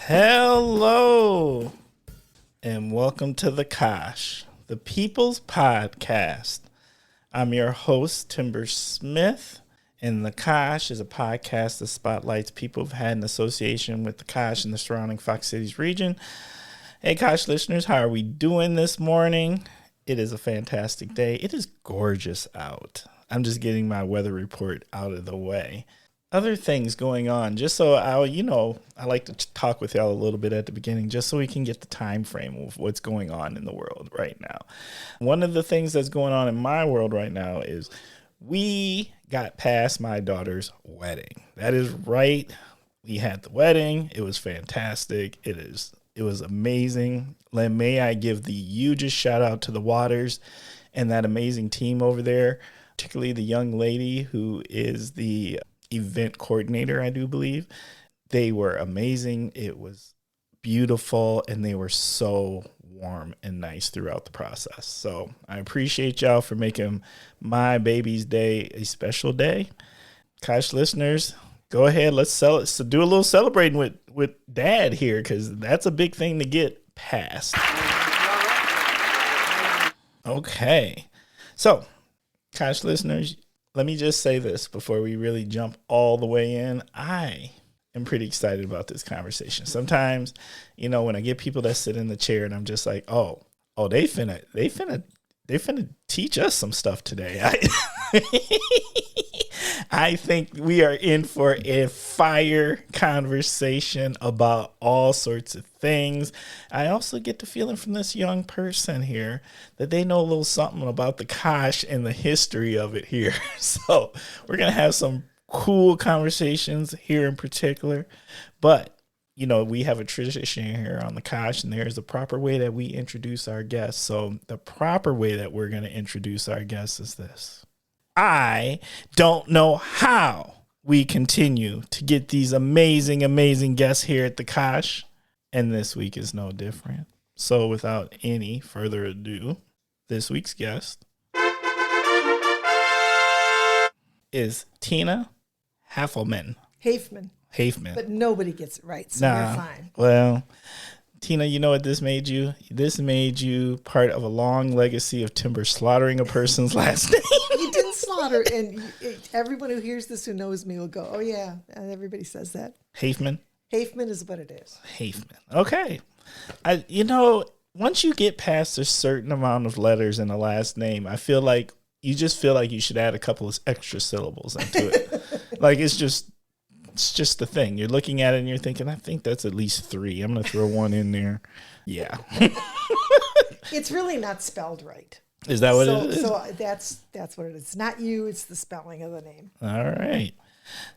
Hello, and welcome to the Kosh, the People's Podcast. I'm your host, Timber Smith, and the Kosh is a podcast that spotlights people who've had an association with the Kosh and the surrounding Fox Cities region. Hey, Kosh listeners, how are we doing this morning? It is a fantastic day. It is gorgeous out. I'm just getting my weather report out of the way. Other things going on, just so I like to talk with y'all a little bit at the beginning, just so we can get the time frame of what's going on in the world right now. One of the things that's going on in my world right now is we got past my daughter's wedding. That is right. We had the wedding. It was fantastic. It was amazing. May I give the hugest shout out to the Waters and that amazing team over there, particularly the young lady who is the event coordinator, I do believe. They were amazing. It was beautiful, and they were so warm and nice throughout the process. So I appreciate y'all for making my baby's day a special day. Kosh listeners, go ahead. Let's do a little celebrating with Dad here, because that's a big thing to get past. Okay. So, Kosh listeners, let me just say this before we really jump all the way in. I am pretty excited about this conversation. Sometimes, when I get people that sit in the chair and I'm just like, oh, they finna teach us some stuff today. I think we are in for a fire conversation about all sorts of things. I also get the feeling from this young person here that they know a little something about the Kosh and the history of it here. So we're going to have some cool conversations here in particular. But, we have a tradition here on the Kosh, and there's a proper way that we introduce our guests. So the proper way that we're going to introduce our guests is this. I don't know how we continue to get these amazing, amazing guests here at the Kosh, and this week is no different. So without any further ado, this week's guest is Tina Haffeman. Haffeman. But nobody gets it right, so we're fine. Well, Tina, you know what this made you? This made you part of a long legacy of Timber slaughtering a person's last name. You didn't slaughter, and everyone who hears this who knows me will go, oh, yeah, and everybody says that. Haffeman? Haffeman is what it is. Haffeman. Okay. Once you get past a certain amount of letters in the last name, I feel like you should add a couple of extra syllables into it. Like, it's just the thing. You're looking at it and you're thinking, I think that's at least 3. I'm going to throw one in there. Yeah. It's really not spelled right. Is that what it is? So that's what it is. It's not you, it's the spelling of the name. All right.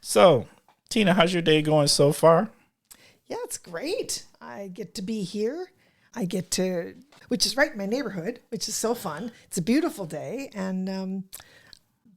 So, Tina, how's your day going so far? Yeah, it's great. I get to be here. Which is right in my neighborhood, which is so fun. It's a beautiful day, and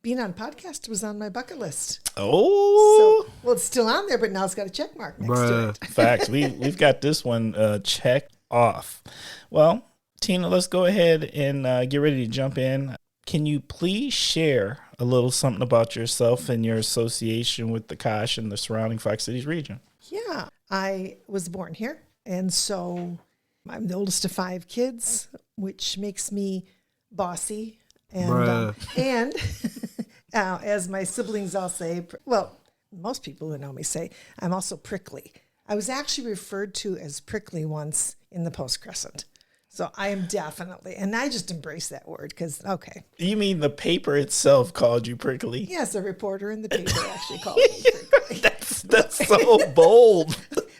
being on a podcast was on my bucket list. Oh. Well, it's still on there, but now it's got a check mark next to it. Facts. We've got this one checked off. Well, Tina, let's go ahead and get ready to jump in. Can you please share a little something about yourself and your association with the Kosh and the surrounding Fox Cities region? Yeah, I was born here, and so I'm the oldest of 5 kids, which makes me bossy. And as my siblings all say, well, most people who know me say, I'm also prickly. I was actually referred to as prickly once in the Post-Crescent. So I am definitely, and I just embrace that word because, okay. You mean the paper itself called you prickly? Yes, a reporter in the paper actually called me prickly. That's so bold.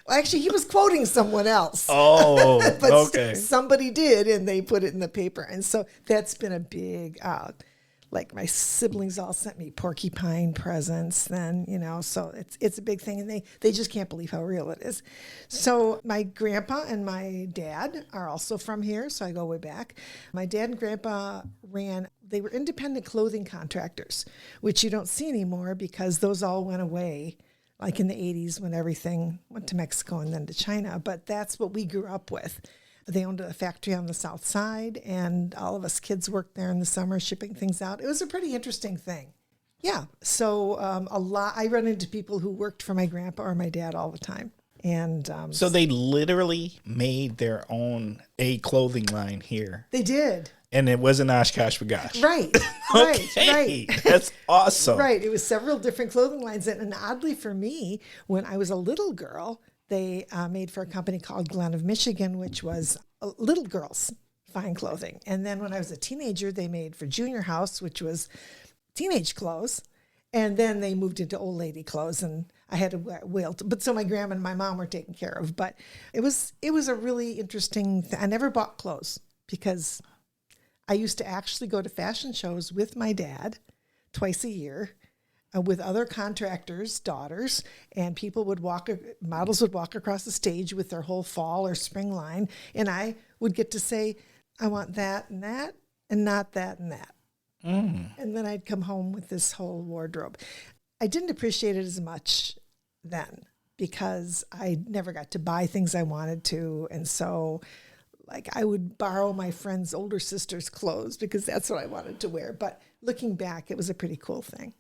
Well, actually, he was quoting someone else. Oh, but okay. Somebody did, and they put it in the paper. And so that's been a big, like my siblings all sent me porcupine presents then, so it's a big thing. And they just can't believe how real it is. So my grandpa and my dad are also from here, so I go way back. My dad and grandpa they were independent clothing contractors, which you don't see anymore because those all went away. Like in the 80s when everything went to Mexico and then to China. But that's what we grew up with. They owned a factory on the south side, and all of us kids worked there in the summer shipping things out. It was a pretty interesting thing. Yeah, so I run into people who worked for my grandpa or my dad all the time. And so they literally made their own clothing line here. they did. And it wasn't Oshkosh Bagosh. Right. Okay. Right. That's awesome. Right. It was several different clothing lines. And oddly for me, when I was a little girl, they made for a company called Glen of Michigan, which was little girls' fine clothing. And then when I was a teenager, they made for Junior House, which was teenage clothes. And then they moved into old lady clothes, and I had to wail. But so my grandma and my mom were taken care of. But it was a really interesting thing. I never bought clothes because I used to actually go to fashion shows with my dad twice a year with other contractors' daughters, and models would walk across the stage with their whole fall or spring line, and I would get to say, I want that, and not that and that. And then I'd come home with this whole wardrobe. I didn't appreciate it as much then because I never got to buy things I wanted to. And so like I would borrow my friend's older sister's clothes because that's what I wanted to wear. But looking back, it was a pretty cool thing.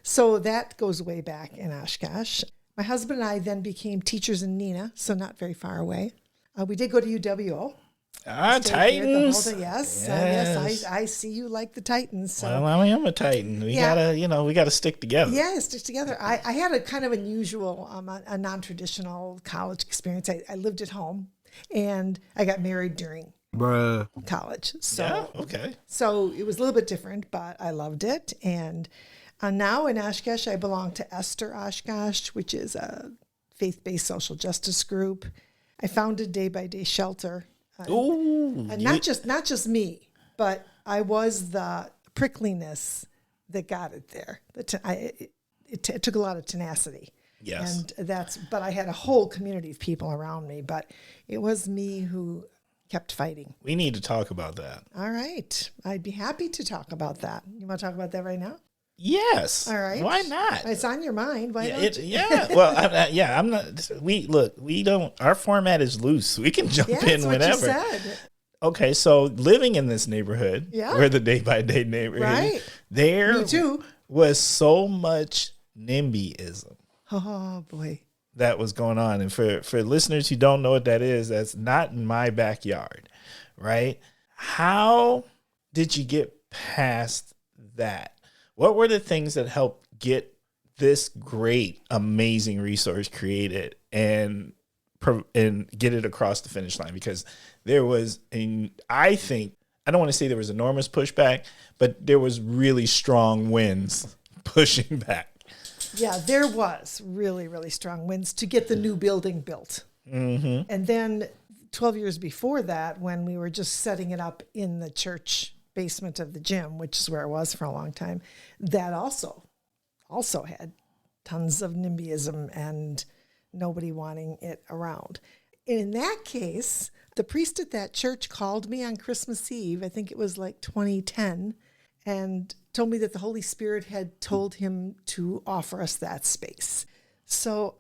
So that goes way back in Oshkosh. My husband and I then became teachers in Neenah, so not very far away. We did go to UWO. Titans. Yes, I see you like the Titans. So. Well, I am a Titan. We gotta stick together. Yeah, stick together. I had a kind of unusual, a non-traditional college experience. I lived at home, and I got married during college. So, yeah, okay. So it was a little bit different, but I loved it. And now in Oshkosh, I belong to Esther Oshkosh, which is a faith-based social justice group. I founded Day-by-Day Shelter. And not just me, but I was the prickliness that got it there. It took a lot of tenacity. Yes. But I had a whole community of people around me, but it was me who kept fighting. We need to talk about that. All right. I'd be happy to talk about that. You want to talk about that right now? Yes. All right. Why not? It's on your mind. Why don't you? Yeah. Well, I'm not. We don't. Our format is loose. We can jump in whenever. What you said. Okay, so living in this neighborhood, where the Day-by-Day neighborhood, right? There Me too. Was so much NIMBYism. Oh boy. That was going on, and for listeners who don't know what that is, that's not in my backyard, right? How did you get past that? What were the things that helped get this great, amazing resource created and get it across the finish line? Because there was, I don't want to say there was enormous pushback, but there was really strong winds pushing back. Yeah, there was really, really strong winds to get the new building built. Mm-hmm. And then 12 years before that, when we were just setting it up in the church basement of the gym, which is where I was for a long time, that also had tons of NIMBYism and nobody wanting it around. And in that case, the priest at that church called me on Christmas Eve, I think it was like 2010, and told me that the Holy Spirit had told him to offer us that space. So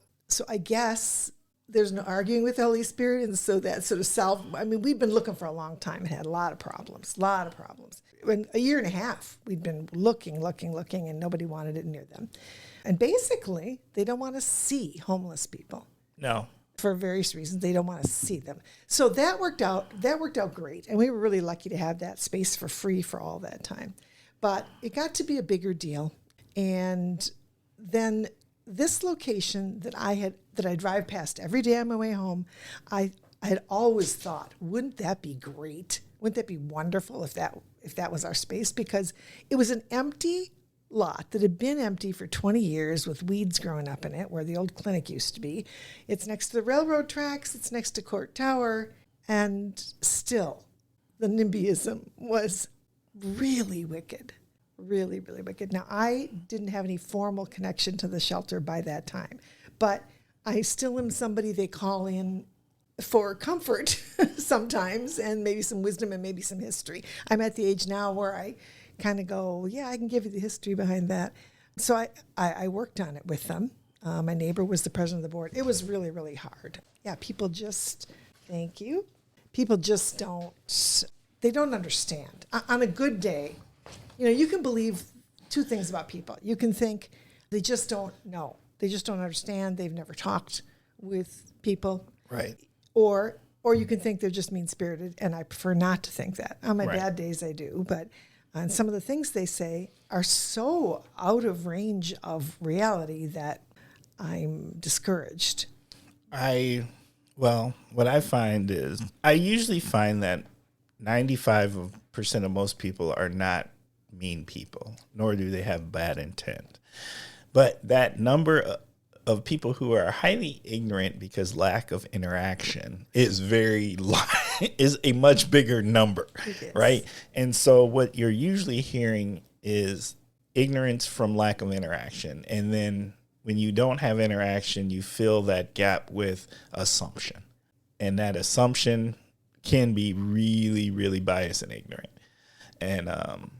I guess there's no arguing with the Holy Spirit, and so that sort of we've been looking for a long time and had a lot of problems. In a year and a half, we'd been looking, and nobody wanted it near them. And basically, they don't want to see homeless people. No. For various reasons, they don't want to see them. So that worked out great, and we were really lucky to have that space for free for all that time. But it got to be a bigger deal, and then this location that I drive past every day on my way home, I had always thought, wouldn't that be great? Wouldn't that be wonderful if that was our space? Because it was an empty lot that had been empty for 20 years with weeds growing up in it, where the old clinic used to be. It's next to the railroad tracks. It's next to Court Tower. And still, the NIMBYism was really wicked. Really, really wicked. Now, I didn't have any formal connection to the shelter by that time, but I still am somebody they call in for comfort sometimes, and maybe some wisdom and maybe some history. I'm at the age now where I kind of go, yeah, I can give you the history behind that. So I worked on it with them. My neighbor was the president of the board. It was really, really hard. Yeah, thank you. People just they don't understand. On a good day, you can believe two things about people. You can think they just don't know. They just don't understand. They've never talked with people. Right. Or you can think they're just mean-spirited, and I prefer not to think that. On my Right. bad days, I do, but on some of the things they say are so out of range of reality that I'm discouraged. What I find is I usually find that 95% of most people are not mean people, nor do they have bad intent. But that number of people who are highly ignorant because lack of interaction is is a much bigger number, right? And so what you're usually hearing is ignorance from lack of interaction. And then when you don't have interaction, you fill that gap with assumption. And that assumption can be really, really biased and ignorant. And I'm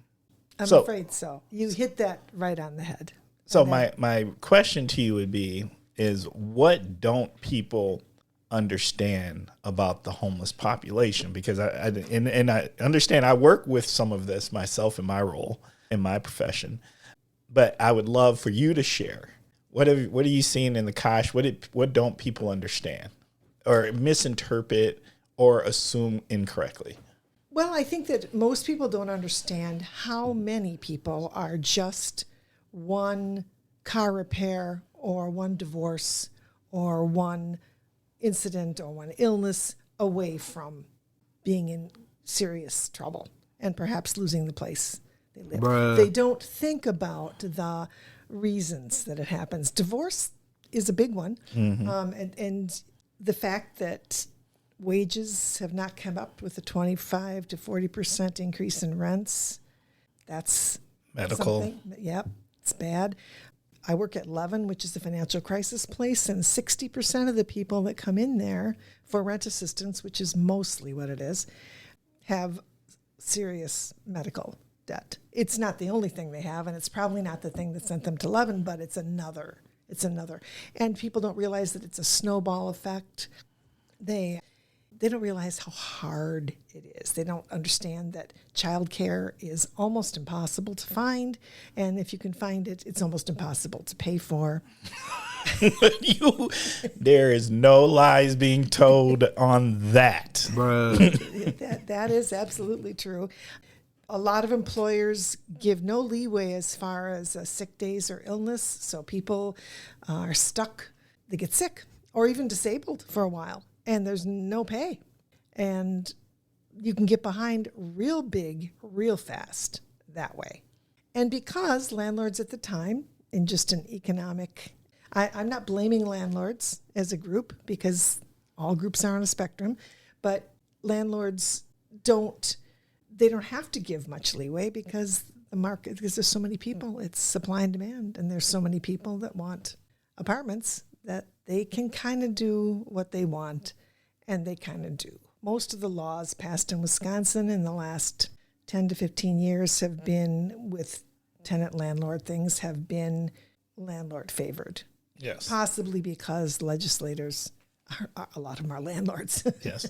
afraid so. You hit that right on the head. So my question to you would be, is what don't people understand about the homeless population? Because I understand I work with some of this myself in my role, in my profession, but I would love for you to share. What are you seeing in the Kosh? What don't people understand or misinterpret or assume incorrectly? Well, I think that most people don't understand how many people are just one car repair or one divorce or one incident or one illness away from being in serious trouble and perhaps losing the place they live. Bruh. They don't think about the reasons that it happens. Divorce is a big one. And the fact that wages have not come up with a 25 to 40% increase in rents, that's Medical. something. Yep, it's bad. I work at Leaven, which is a financial crisis place, and 60% of the people that come in there for rent assistance, which is mostly what it is, have serious medical debt. It's not the only thing they have, and it's probably not the thing that sent them to Leaven, but it's another. And people don't realize that it's a snowball effect. They don't realize how hard it is. They don't understand that childcare is almost impossible to find, and if you can find it, it's almost impossible to pay for. There is no lies being told on that. Bruh. That is absolutely true. A lot of employers give no leeway as far as sick days or illness, so people are stuck. They get sick or even disabled for a while, and there's no pay. And you can get behind real big, real fast that way. And because landlords at the time, in just an economic, I'm not blaming landlords as a group because all groups are on a spectrum, but landlords don't have to give much leeway because the market, because there's so many people, it's supply and demand, and there's so many people that want apartments that they can kind of do what they want, and they kind of do. Most of the laws passed in Wisconsin in the last 10 to 15 years have been with tenant-landlord things, have been landlord-favored. Yes. Possibly because legislators, a lot of them are landlords. Yes.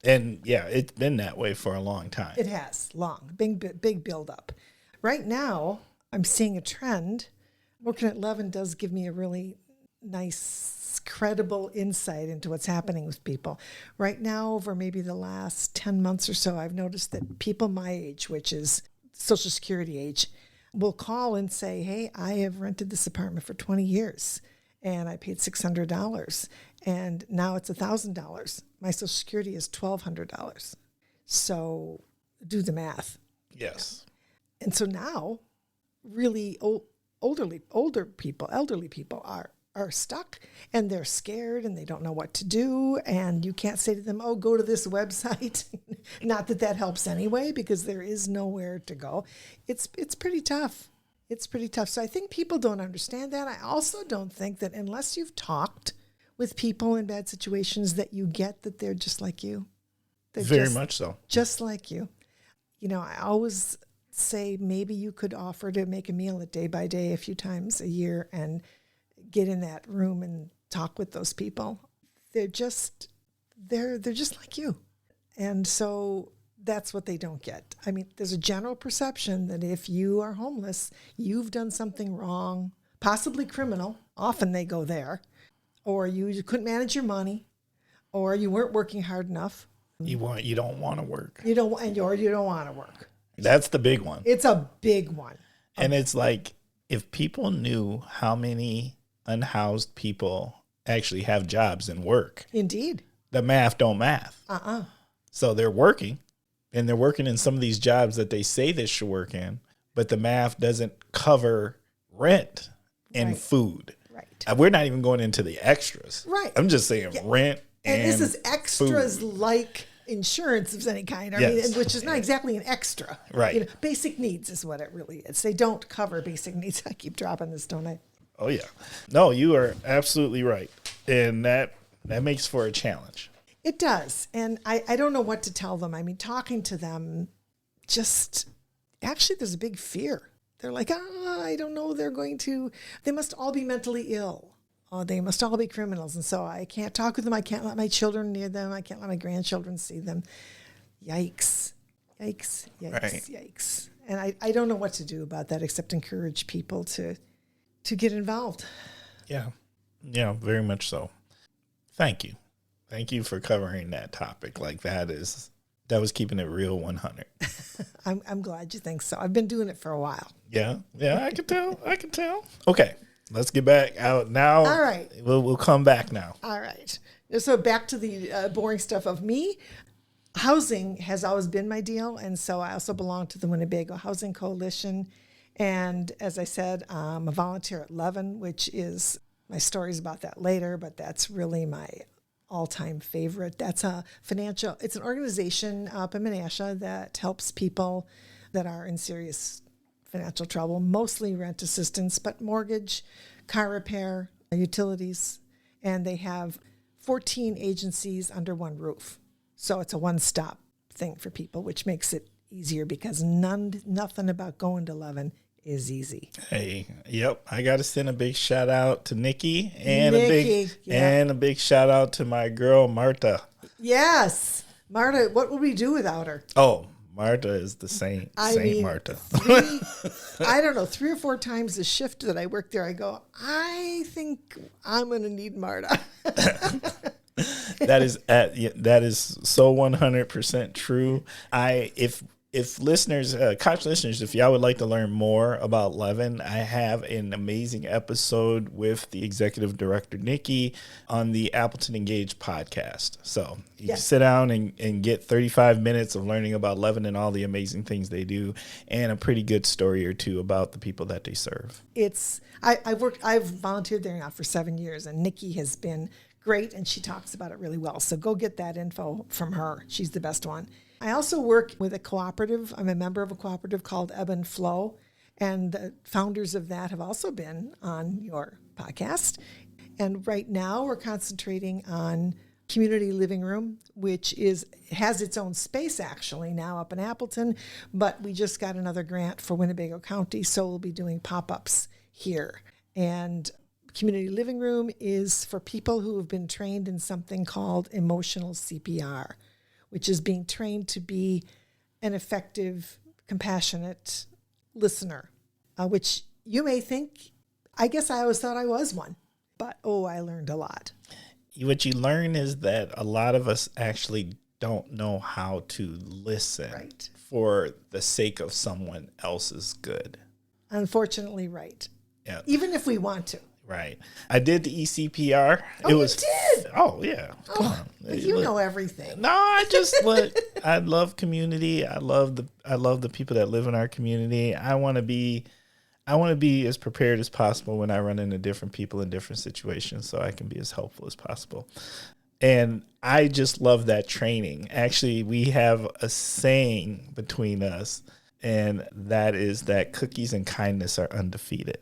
And yeah, it's been that way for a long time. It has, long, big build-up. Right now, I'm seeing a trend. Working at Leaven does give me a really nice, credible insight into what's happening with people. Right now, over maybe the last 10 months or so, I've noticed that people my age, which is Social Security age, will call and say, hey, I have rented this apartment for 20 years, and I paid $600, and now it's $1,000. My Social Security is $1,200. So do the math. Yes. And so now, really elderly people are stuck, and they're scared, and they don't know what to do. And you can't say to them, oh, go to this website. Not that helps anyway, because there is nowhere to go. It's pretty tough. It's pretty tough. So I think people don't understand that. I also don't think that unless you've talked with people in bad situations that you get that they're just like you. They're Very much so. Just like you. You know, I always say maybe you could offer to make a meal at Day-by-Day a few times a year and get in that room and talk with those people. They're just like you. And so that's what they don't get. I mean, there's a general perception that if you are homeless, you've done something wrong, possibly criminal. Often they go there. or you couldn't manage your money, or you weren't working hard enough. You don't want to work. You don't want to work. That's the big one. It's a big one. And it's like, if people knew how many unhoused people actually have jobs and work. Indeed. The math don't math. So they're working, and they're working in some of these jobs that they say they should work in, but the math doesn't cover rent and food. Right. We're not even going into the extras. Right. I'm just saying rent and this is extras food. Like insurance of any kind. I mean, which is not exactly an extra. Right. Basic needs is what it really is. They don't cover basic needs. I keep dropping this, don't I? Oh, yeah. No, you are absolutely right. And that makes for a challenge. It does. And I don't know what to tell them. I mean, talking to them, actually, there's a big fear. They're like, I don't know. They must all be mentally ill. They must all be criminals. And so I can't talk with them. I can't let my children near them. I can't let my grandchildren see them. Yikes. Yikes. Yikes. Right. Yikes. And I don't know what to do about that except encourage people to get involved. Yeah. Yeah, very much so. Thank you. Thank you for covering that topic. Like that was keeping it real 100. I'm glad you think so. I've been doing it for a while. Yeah, I can tell. Okay, let's get back out now. All right. We'll come back now. All right. So back to the boring stuff of me. Housing has always been my deal, and so I also belong to the Winnebago Housing Coalition. And as I said, I'm a volunteer at Leaven, which is, my story's about that later, but that's really my all-time favorite. It's an organization up in Menasha that helps people that are in serious financial trouble, mostly rent assistance, but mortgage, car repair, utilities, and they have 14 agencies under one roof. So it's a one-stop thing for people, which makes it easier because nothing about going to Leaven is easy. Hey, yep. I got to send a big shout out to Nikki and a big shout out to my girl Marta. Yes, Marta. What would we do without her? Oh, Marta is the Saint Marta. I don't know, 3 or 4 times the shift that I work there, I go, I think I'm going to need Marta. That is so 100% true. If listeners, Koch listeners, if y'all would like to learn more about Leaven, I have an amazing episode with the executive director, Nikki, on the Appleton Engage podcast. So you can sit down and get 35 minutes of learning about Leaven and all the amazing things they do, and a pretty good story or two about the people that they serve. I've volunteered there now for 7 years, and Nikki has been great, and she talks about it really well. So go get that info from her. She's the best one. I also work with a cooperative. I'm a member of a cooperative called Ebb and Flow, and the founders of that have also been on your podcast. And right now we're concentrating on Community Living Room, which has its own space actually now up in Appleton, but we just got another grant for Winnebago County, so we'll be doing pop-ups here. And Community Living Room is for people who have been trained in something called emotional CPR, which is being trained to be an effective, compassionate listener, which you may think, I guess I always thought I was one, but I learned a lot. What you learn is that a lot of us actually don't know how to listen for the sake of someone else's good. Unfortunately, right. Yeah. Even if we want to. Right. I did the ECPR. You did? Oh, yeah. Come on. You know everything. No, I love community. I love the people that live in our community. I want to be as prepared as possible when I run into different people in different situations so I can be as helpful as possible. And I just love that training. Actually, we have a saying between us, and that is that cookies and kindness are undefeated.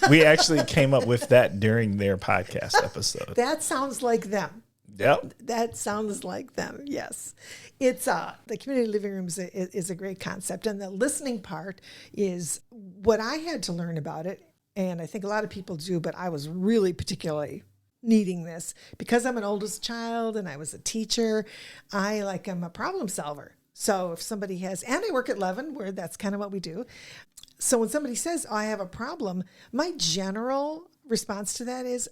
We actually came up with that during their podcast episode. That sounds like them. Yep. That sounds like them. Yes. It's the community living room is a great concept. And the listening part is what I had to learn about it. And I think a lot of people do, but I was really particularly needing this because I'm an oldest child and I was a teacher. I'm a problem solver. So if somebody and I work at Leaven where that's kind of what we do. So when somebody says, I have a problem, my general response to that is,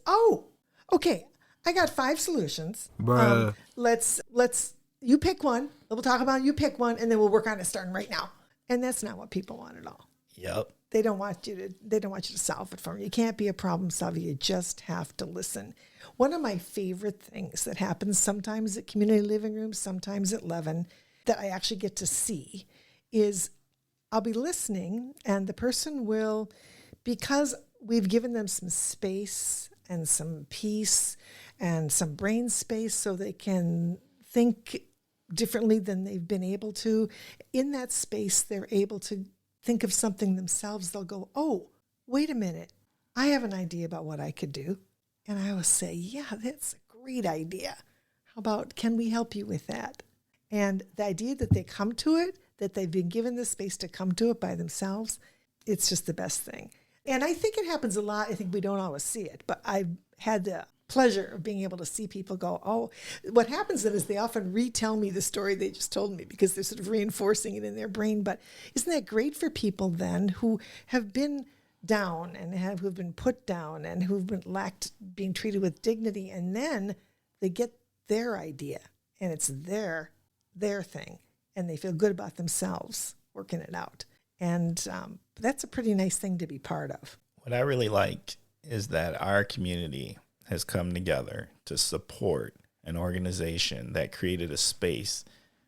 okay, I got 5 solutions. Bruh. Let's you pick one. We'll talk about it, you pick one, and then we'll work on it starting right now. And that's not what people want at all. Yep. They don't want you to solve it for them. You can't be a problem solver. You just have to listen. One of my favorite things that happens sometimes at community living rooms, sometimes at Leaven, that I actually get to see is I'll be listening and the person will, because we've given them some space and some peace and some brain space so they can think differently than they've been able to. In that space, they're able to think of something themselves. They'll go, oh, wait a minute. I have an idea about what I could do. And I will say, yeah, that's a great idea. How about, can we help you with that? And the idea that they come to it, that they've been given the space to come to it by themselves, it's just the best thing. And I think it happens a lot. I think we don't always see it, but I've had the pleasure of being able to see people go, oh, what happens then is they often retell me the story they just told me because they're sort of reinforcing it in their brain. But isn't that great for people then who have been down and who've been put down and who've been lacked being treated with dignity, and then they get their idea and it's their thing and they feel good about themselves working it out. And that's a pretty nice thing to be part of. What I really like is that our community has come together to support an organization that created a space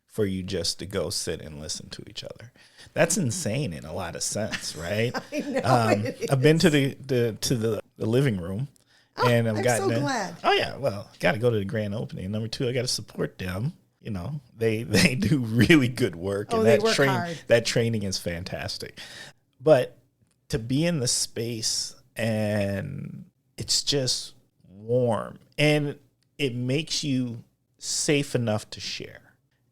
for you just to go sit and listen to each other. That's insane in a lot of sense, right? I know I've been to the living room, and I've gotten so glad. Oh yeah, well, got to go to the grand opening. Number 2, I got to support them. You know, they do really good work, and they work hard. That training is fantastic. But to be in the space and it's just warm and it makes you safe enough to share.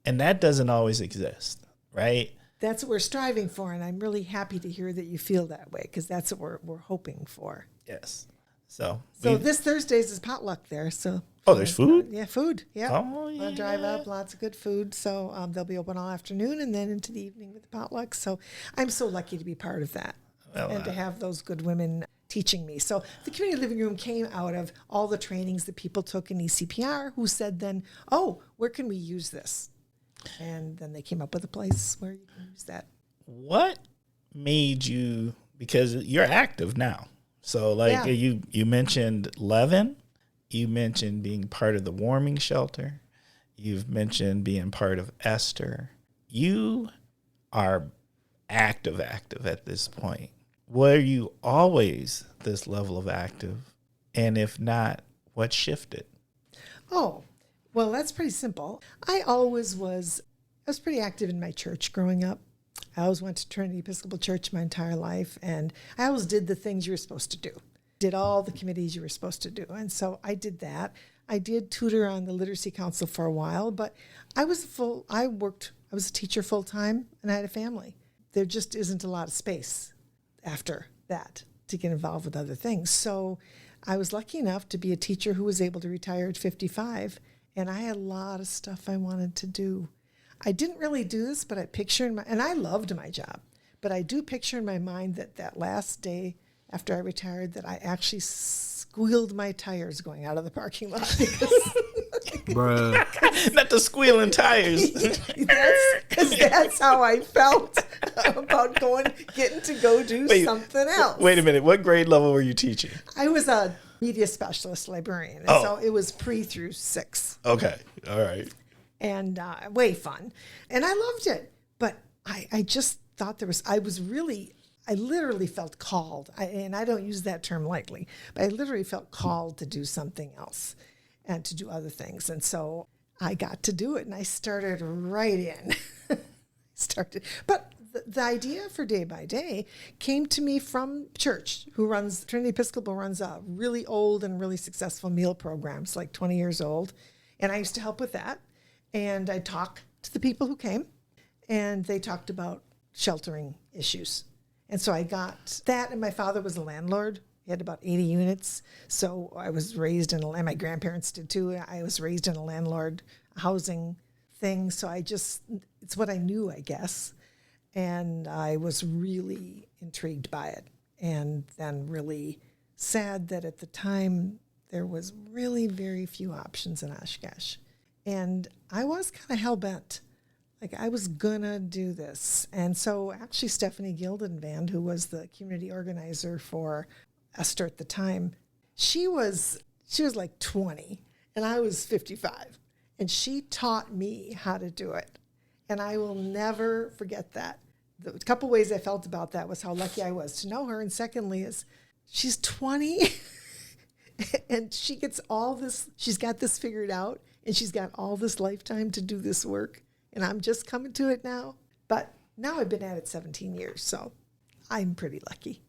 And that doesn't always exist, right? That's what we're striving for. And I'm really happy to hear that you feel that way because that's what we're hoping for. Yes. So this Thursday's is potluck there. So there's food? Yeah, food. Yeah. Oh, yeah. We'll drive up, lots of good food. So they'll be open all afternoon and then into the evening with the potluck. So I'm so lucky to be part of that and to have those good women teaching me. So the community living room came out of all the trainings that people took in ECPR who said then, oh, where can we use this? And then they came up with a place where you can use that. What made you, because you're active now. So you mentioned Leaven, you mentioned being part of the warming shelter, you've mentioned being part of Esther. You are active at this point. Were you always this level of active? And if not, what shifted? Oh, well, that's pretty simple. I was pretty active in my church growing up. I always went to Trinity Episcopal Church my entire life, and I always did the things you were supposed to do. Did all the committees you were supposed to do. And so I did that. I did tutor on the Literacy Council for a while, but I was a teacher full time, and I had a family. There just isn't a lot of space after that to get involved with other things. So I was lucky enough to be a teacher who was able to retire at 55, and I had a lot of stuff I wanted to do. I didn't really do this, but I picture and I loved my job, but I do picture in my mind that last day after I retired that I actually squealed my tires going out of the parking lot because Bruh. Not the squealing tires. that's how I felt about getting to go do something else. Wait a minute. What grade level were you teaching? I was a media specialist librarian, and so it was pre through 6. Okay. All right. And way fun. And I loved it. But I just thought I literally felt called. And I don't use that term lightly, but I literally felt called to do something else and to do other things. And so I got to do it, and I started right in. But the idea for Day by Day came to me from church, Trinity Episcopal runs a really old and really successful meal program. It's like 20 years old. And I used to help with that. And I talked to the people who came, and they talked about sheltering issues. And so I got that, and my father was a landlord. He had about 80 units. So I was raised and my grandparents did too. I was raised in a landlord housing thing. So it's what I knew, I guess. And I was really intrigued by it. And then really sad that at the time There was really very few options in Oshkosh. And I was kind of hell-bent. Like, I was gonna do this. And so actually Stephanie Gildenband, who was the community organizer for Esther at the time, she was like 20 and I was 55. And she taught me how to do it. And I will never forget that. The couple ways I felt about that was how lucky I was to know her. And secondly is she's 20 and she gets all this, she's got this figured out and she's got all this lifetime to do this work. And I'm just coming to it now. But now I've been at it 17 years, so I'm pretty lucky.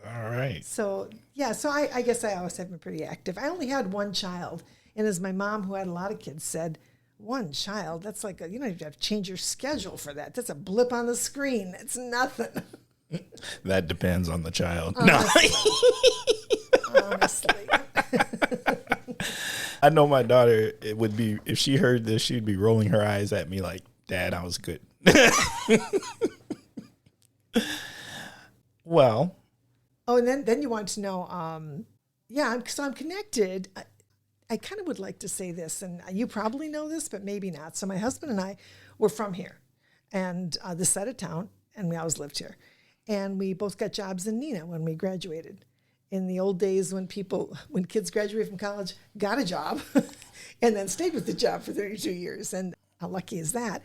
All right. So, yeah, so I guess I always have been pretty active. I only had one child. And as my mom, who had a lot of kids, said, one child, that's like, you have to change your schedule for that. That's a blip on the screen. It's nothing. That depends on the child. Honestly. Honestly. I know my daughter, it would be, if she heard this, she'd be rolling her eyes at me like, Dad, I was good. Well. Oh, and then you want to know, so I'm connected. I kind of would like to say this, and you probably know this, but maybe not. So my husband and I were from here, and this side of town, and we always lived here. And we both got jobs in Neenah when we graduated. In the old days when kids graduated from college, got a job, and then stayed with the job for 32 years. And how lucky is that?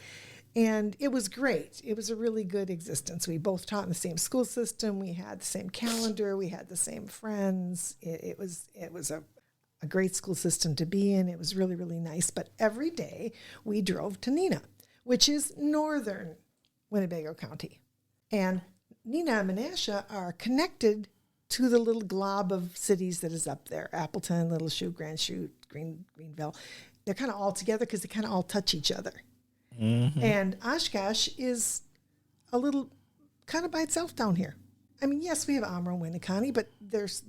And it was great. It was a really good existence. We both taught in the same school system. We had the same calendar. We had the same friends. It was a great school system to be in. It was really, really nice. But every day we drove to Neenah, which is northern Winnebago County. And Neenah and Menasha are connected to the little glob of cities that is up there. Appleton, Little Chute, Grand Chute, Greenville. They're kind of all together because they kind of all touch each other. Mm-hmm. And Oshkosh is a little kind of by itself down here. I mean, yes, we have Amro and Winneconne, but there's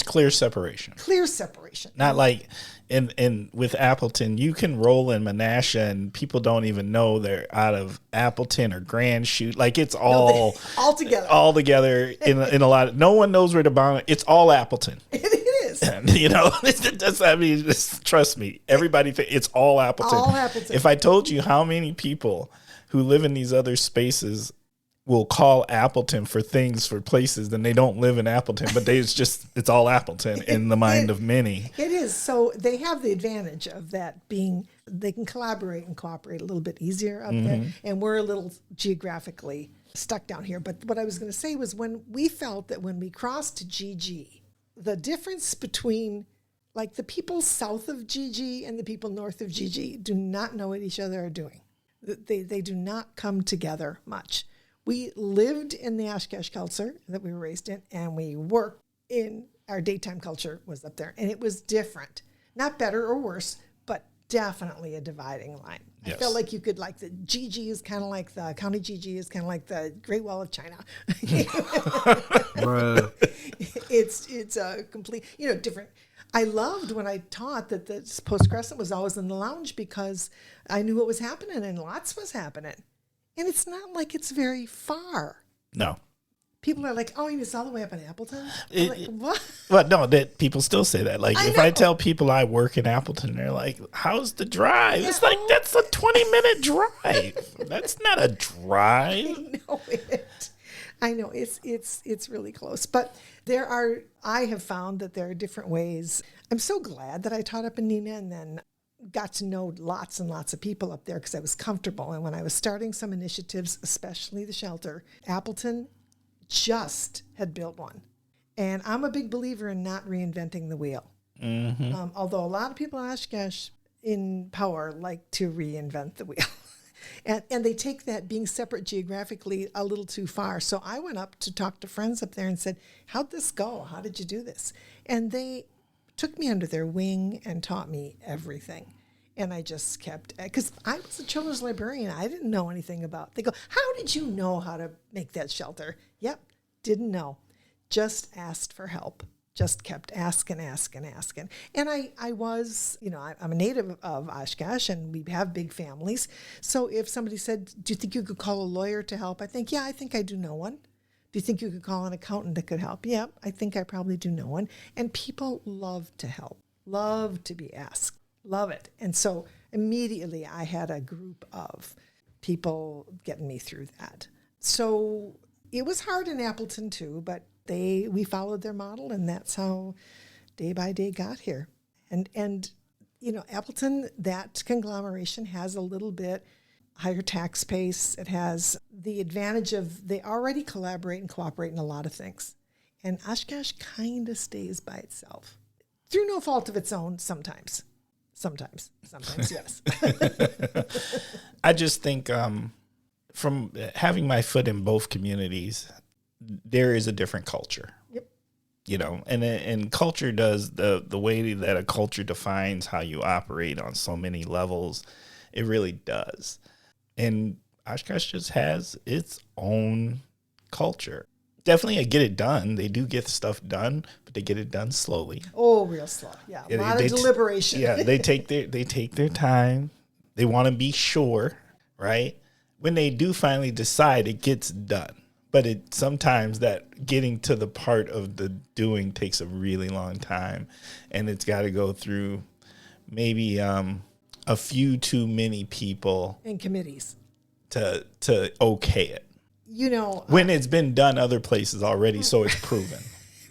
clear separation. Clear separation. Not like in with Appleton, you can roll in Menasha and people don't even know they're out of Appleton or Grand Chute. Like it's all together. All together in a lot of, no one knows where to bound. It's all Appleton. It is. And, trust me, everybody it's all Appleton. All Appleton. If I told you how many people who live in these other spaces will call Appleton for places, then they don't live in Appleton, but it's all Appleton in the mind of many. It is. So they have the advantage of that being, they can collaborate and cooperate a little bit easier up there. And we're a little geographically stuck down here. But what I was going to say was when we felt that when we crossed to GG, the difference between like the people south of GG and the people north of GG do not know what each other are doing. They do not come together much. We lived in the Oshkosh culture that we were raised in, and we worked in our daytime culture was up there. And it was different. Not better or worse, but definitely a dividing line. Yes. I felt like you could, like the GG is kind of like the county GG is kind of like the Great Wall of China. It's a complete, different. I loved when I taught that the Post Crescent was always in the lounge because I knew what was happening and lots was happening. And it's not like it's very far. No. People are like, oh, it's all the way up in Appleton? Like, what? Well, no, that people still say that. Like, if I tell people I work in Appleton, they're like, how's the drive? Yeah. It's like, that's a 20-minute drive. That's not a drive. I know it's really close. But I have found that there are different ways. I'm so glad that I taught up in Neenah and then got to know lots and lots of people up there because I was comfortable. And when I was starting some initiatives, especially the shelter, Appleton just had built one. And I'm a big believer in not reinventing the wheel. Mm-hmm. Although a lot of people in Oshkosh in power like to reinvent the wheel. and they take that being separate geographically a little too far. So I went up to talk to friends up there and said, how'd this go? How did you do this? And they took me under their wing and taught me everything. And I just kept, because I was a children's librarian. I didn't know anything about, they go, how did you know how to make that shelter? Yep, didn't know. Just asked for help. Just kept asking. And I was, I'm a native of Oshkosh and we have big families. So if somebody said, do you think you could call a lawyer to help? I think I do know one. Do you think you could call an accountant that could help? Yep, I think I probably do know one. And people love to help, love to be asked, love it. And so immediately I had a group of people getting me through that. So it was hard in Appleton too, but we followed their model, and that's how Day by Day got here. And Appleton, that conglomeration has a little bit higher tax base. It has the advantage of they already collaborate and cooperate in a lot of things. And Oshkosh kind of stays by itself through no fault of its own sometimes. Sometimes, yes. I just think from having my foot in both communities, there is a different culture. Yep. And culture does the way that a culture defines how you operate on so many levels. It really does. And Oshkosh just has its own culture. Definitely a get it done. They do get stuff done, but they get it done slowly. Oh, real slow. Yeah. A lot of deliberation. They take their time. They want to be sure, right? When they do finally decide, it gets done. But sometimes that getting to the part of the doing takes a really long time, and it's got to go through maybe a few too many people and committees to okay it. When it's been done other places already, so it's proven.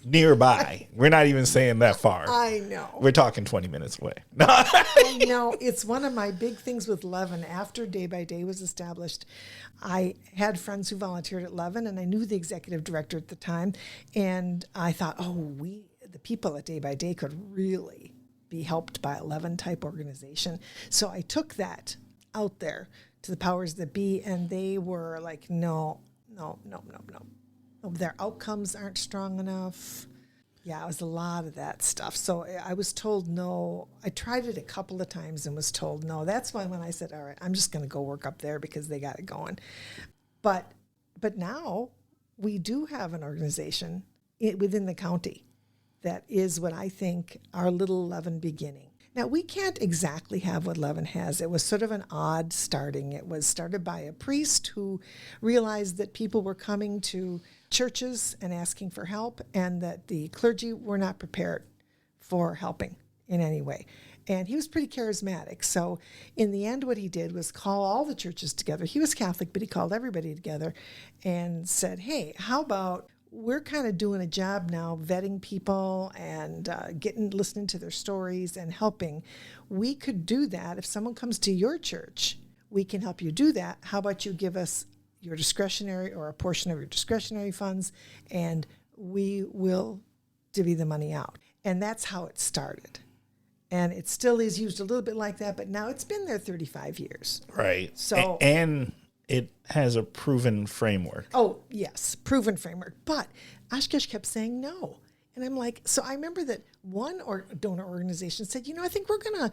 Nearby. We're not even saying that far. I know. We're talking 20 minutes away. I know. It's one of my big things with Leaven. After Day by Day was established, I had friends who volunteered at Leaven, and I knew the executive director at the time. And I thought, the people at Day by Day could really be helped by a Leaven type organization. So I took that out there to the powers that be, and they were like, no. Their outcomes aren't strong enough. Yeah, it was a lot of that stuff. So I was told no. I tried it a couple of times and was told no. That's why when I said, all right, I'm just going to go work up there because they got it going. But now we do have an organization within the county that is what I think our little Leaven beginning. Now, we can't exactly have what Leaven has. It was sort of an odd starting. It was started by a priest who realized that people were coming to churches and asking for help, and that the clergy were not prepared for helping in any way. And he was pretty charismatic. So in the end, what he did was call all the churches together. He was Catholic, but he called everybody together and said, hey, how about we're kind of doing a job now vetting people and listening to their stories and helping. We could do that. If someone comes to your church, we can help you do that. How about you give us your discretionary or a portion of your discretionary funds, and we will divvy the money out. And that's how it started. And it still is used a little bit like that, but now it's been there 35 years. Right. So and it has a proven framework. Oh, yes, proven framework. But Oshkosh kept saying no. And I'm like, so I remember that one donor organization said, I think we're gonna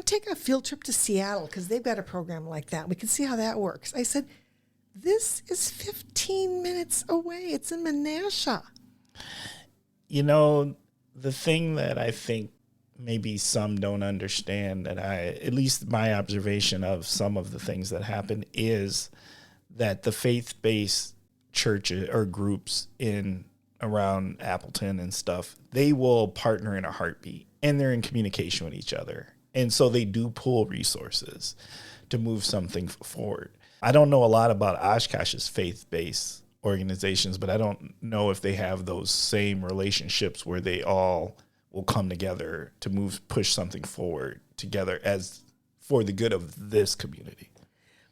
take a field trip to Seattle because they've got a program like that. We can see how that works. I said, this is 15 minutes away. It's in Menasha. The thing that I think maybe some don't understand, that at least my observation of some of the things that happen, is that the faith-based churches or groups around Appleton and stuff, they will partner in a heartbeat, and they're in communication with each other. And so they do pool resources to move something forward. I don't know a lot about Oshkosh's faith-based organizations, but I don't know if they have those same relationships where they all will come together to push something forward together as for the good of this community.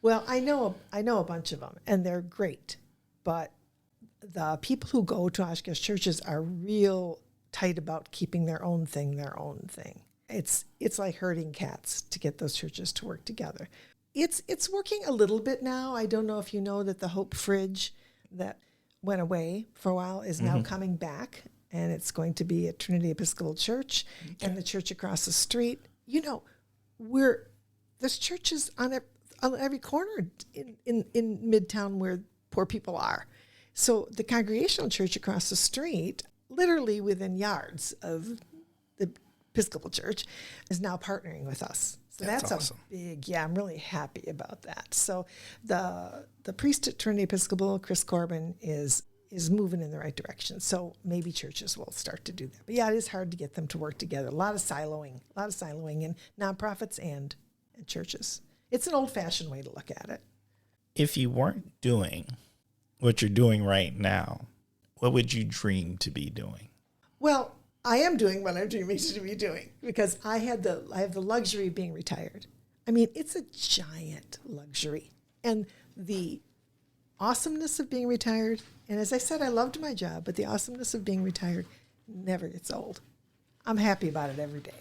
Well, I know a bunch of them, and they're great, but the people who go to Oshkosh churches are real tight about keeping their own thing. It's like herding cats to get those churches to work together. It's working a little bit now. I don't know if you know that the Hope Fridge that went away for a while is now coming back, and it's going to be at Trinity Episcopal Church and the church across the street. There's churches on every corner in Midtown where poor people are. So the Congregational Church across the street, literally within yards of the Episcopal Church, is now partnering with us. So that's awesome. I'm really happy about that. So the priest at Trinity Episcopal, Chris Corbin, is is moving in the right direction. So maybe churches will start to do that. But yeah, it is hard to get them to work together. A lot of siloing in nonprofits and churches. It's an old-fashioned way to look at it. If you weren't doing what you're doing right now, what would you dream to be doing? Well, I am doing what I'm dreaming to be doing because I have the luxury of being retired. I mean, it's a giant luxury. And the awesomeness of being retired, and as I said, I loved my job, but the awesomeness of being retired never gets old. I'm happy about it every day.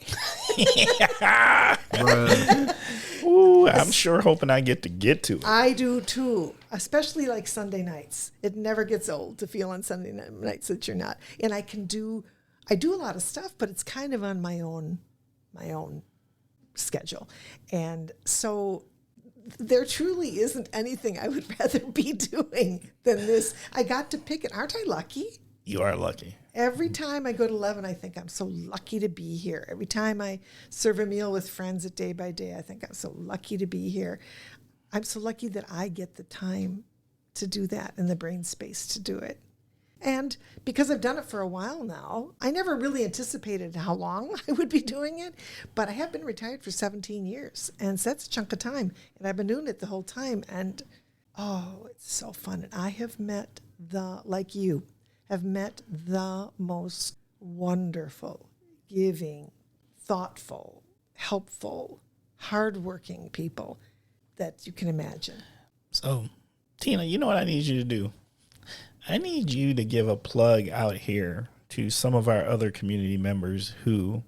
Ooh, I'm sure hoping I get to it. I do too, especially like Sunday nights. It never gets old to feel on Sunday nights that you're not. And I do a lot of stuff, but it's kind of on my own schedule. And so there truly isn't anything I would rather be doing than this. I got to pick it. Aren't I lucky? You are lucky. Every time I go to Leaven, I think I'm so lucky to be here. Every time I serve a meal with friends at Day-by-Day, I think I'm so lucky to be here. I'm so lucky that I get the time to do that and the brain space to do it. And because I've done it for a while now, I never really anticipated how long I would be doing it, but I have been retired for 17 years, and so that's a chunk of time, and I've been doing it the whole time, and oh, it's so fun. And I have met like you, have met the most wonderful, giving, thoughtful, helpful, hardworking people that you can imagine. So, Tina, you know what I need you to do? I need you to give a plug out here to some of our other community members who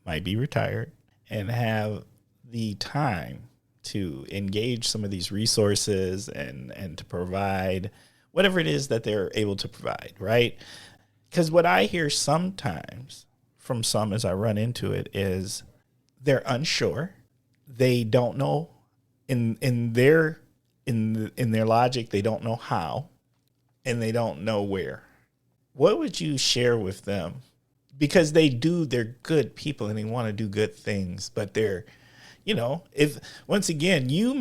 might be retired and have the time to engage some of these resources and to provide whatever it is that they're able to provide, right? Because what I hear sometimes from some as I run into it is they're unsure. They don't know in their logic, they don't know how. And they don't know where. What would you share with them? Because they're good people and they want to do good things, but they're, if once again, you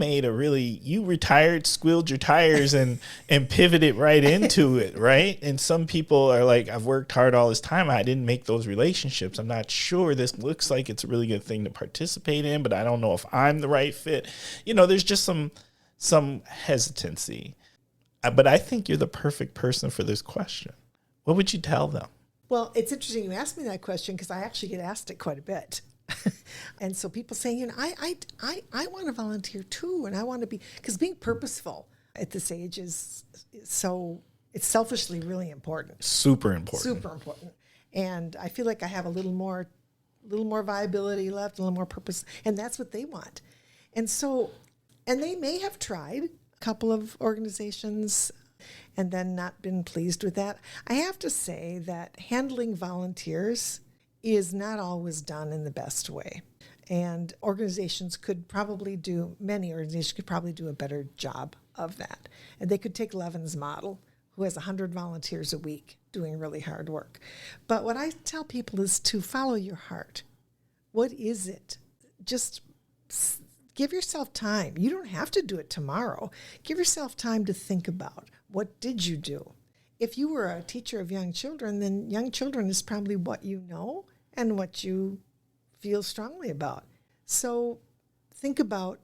retired, squealed your tires and pivoted right into it, right? And some people are like, I've worked hard all this time. I didn't make those relationships. I'm not sure. This looks like it's a really good thing to participate in, but I don't know if I'm the right fit. There's just some hesitancy. But I think you're the perfect person for this question. What would you tell them? Well, it's interesting you asked me that question because I actually get asked it quite a bit. And so people saying, I want to volunteer too, and I want to be, because being purposeful at this age is so, it's selfishly really important. Super important. Super important. And I feel like I have a little more viability left, a little more purpose, and that's what they want. And so, and they may have tried couple of organizations and then not been pleased with that. I have to say that handling volunteers is not always done in the best way. And many organizations could probably do a better job of that. And they could take Leaven's model, who has 100 volunteers a week doing really hard work. But what I tell people is to follow your heart. What is it? Just give yourself time. You don't have to do it tomorrow. Give yourself time to think about, what did you do? If you were a teacher of young children, then young children is probably what you know and what you feel strongly about. So think about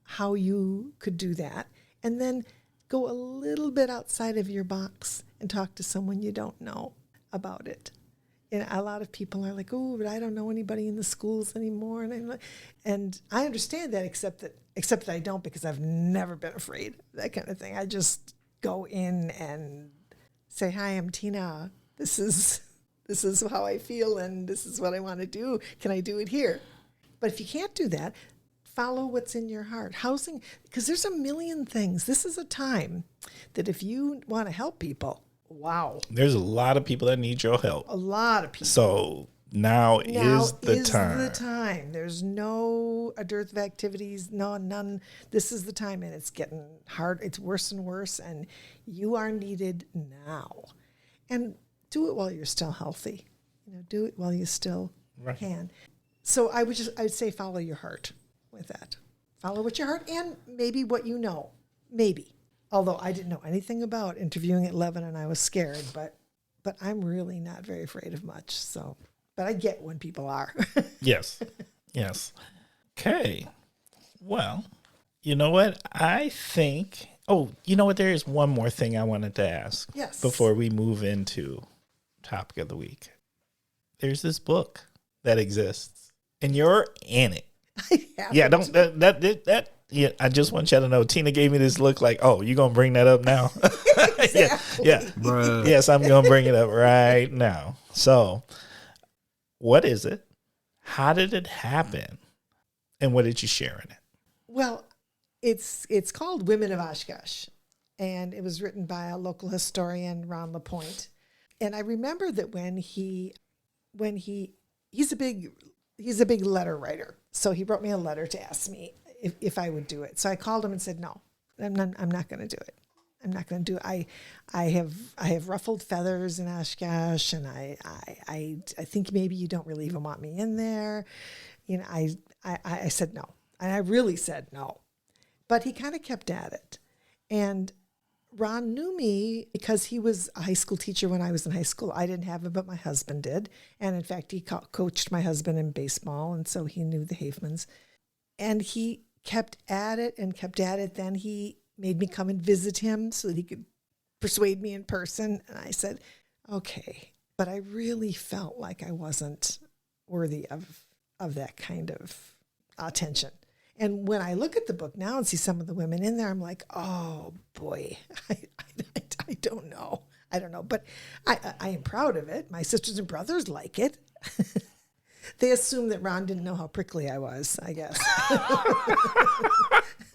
how you could do that, and then go a little bit outside of your box and talk to someone you don't know about it. And a lot of people are like, oh, but I don't know anybody in the schools anymore. And I understand that, except that I don't, because I've never been afraid, that kind of thing. I just go in and say, hi, I'm Tina. This is how I feel, and this is what I want to do. Can I do it here? But if you can't do that, follow what's in your heart. Housing, because there's a million things. This is a time that if you want to help people, wow. There's a lot of people that need your help. A lot of people. So now is the time. There's no a dearth of activities, none. This is the time, and it's getting hard. It's worse and worse, and you are needed now. And do it while you're still healthy. Do it while you still can. So I'd say follow your heart with that. Follow what your heart, and maybe what you know. Maybe. Although I didn't know anything about interviewing at Leaven and I was scared, but I'm really not very afraid of much. So, but I get when people are. Yes. Yes. Okay. Well, you know what? I think, you know what? There is one more thing I wanted to ask. Yes. Before we move into topic of the week. There's this book that exists and you're in it. Yeah, yeah, I just want you to know, Tina gave me this look like, oh, you gonna bring that up now? Exactly. Yeah. Bruh. Yes, I'm gonna bring it up right now. So, what is it? How did it happen? And what did you share in it? Well, it's called Women of Oshkosh, and it was written by a local historian, Ron LaPointe. And I remember that when he's a big letter writer, so he wrote me a letter to ask me if I would do it. So I called him and said, no, I'm not going to do it. I'm not going to do it. I have ruffled feathers in Oshkosh, and I think maybe you don't really even want me in there. You know, I said no, and I really said no, but he kind of kept at it. And Ron knew me because he was a high school teacher when I was in high school. I didn't have him, but my husband did. And in fact, he coached my husband in baseball, and so he knew the Haffemans. And he kept at it and kept at it. Then he made me come and visit him so that he could persuade me in person. And I said, okay. But I really felt like I wasn't worthy of that kind of attention. And when I look at the book now and see some of the women in there, I'm like, oh boy, I don't know. I don't know, but I am proud of it. My sisters and brothers like it. They assume that Ron didn't know how prickly I was, I guess.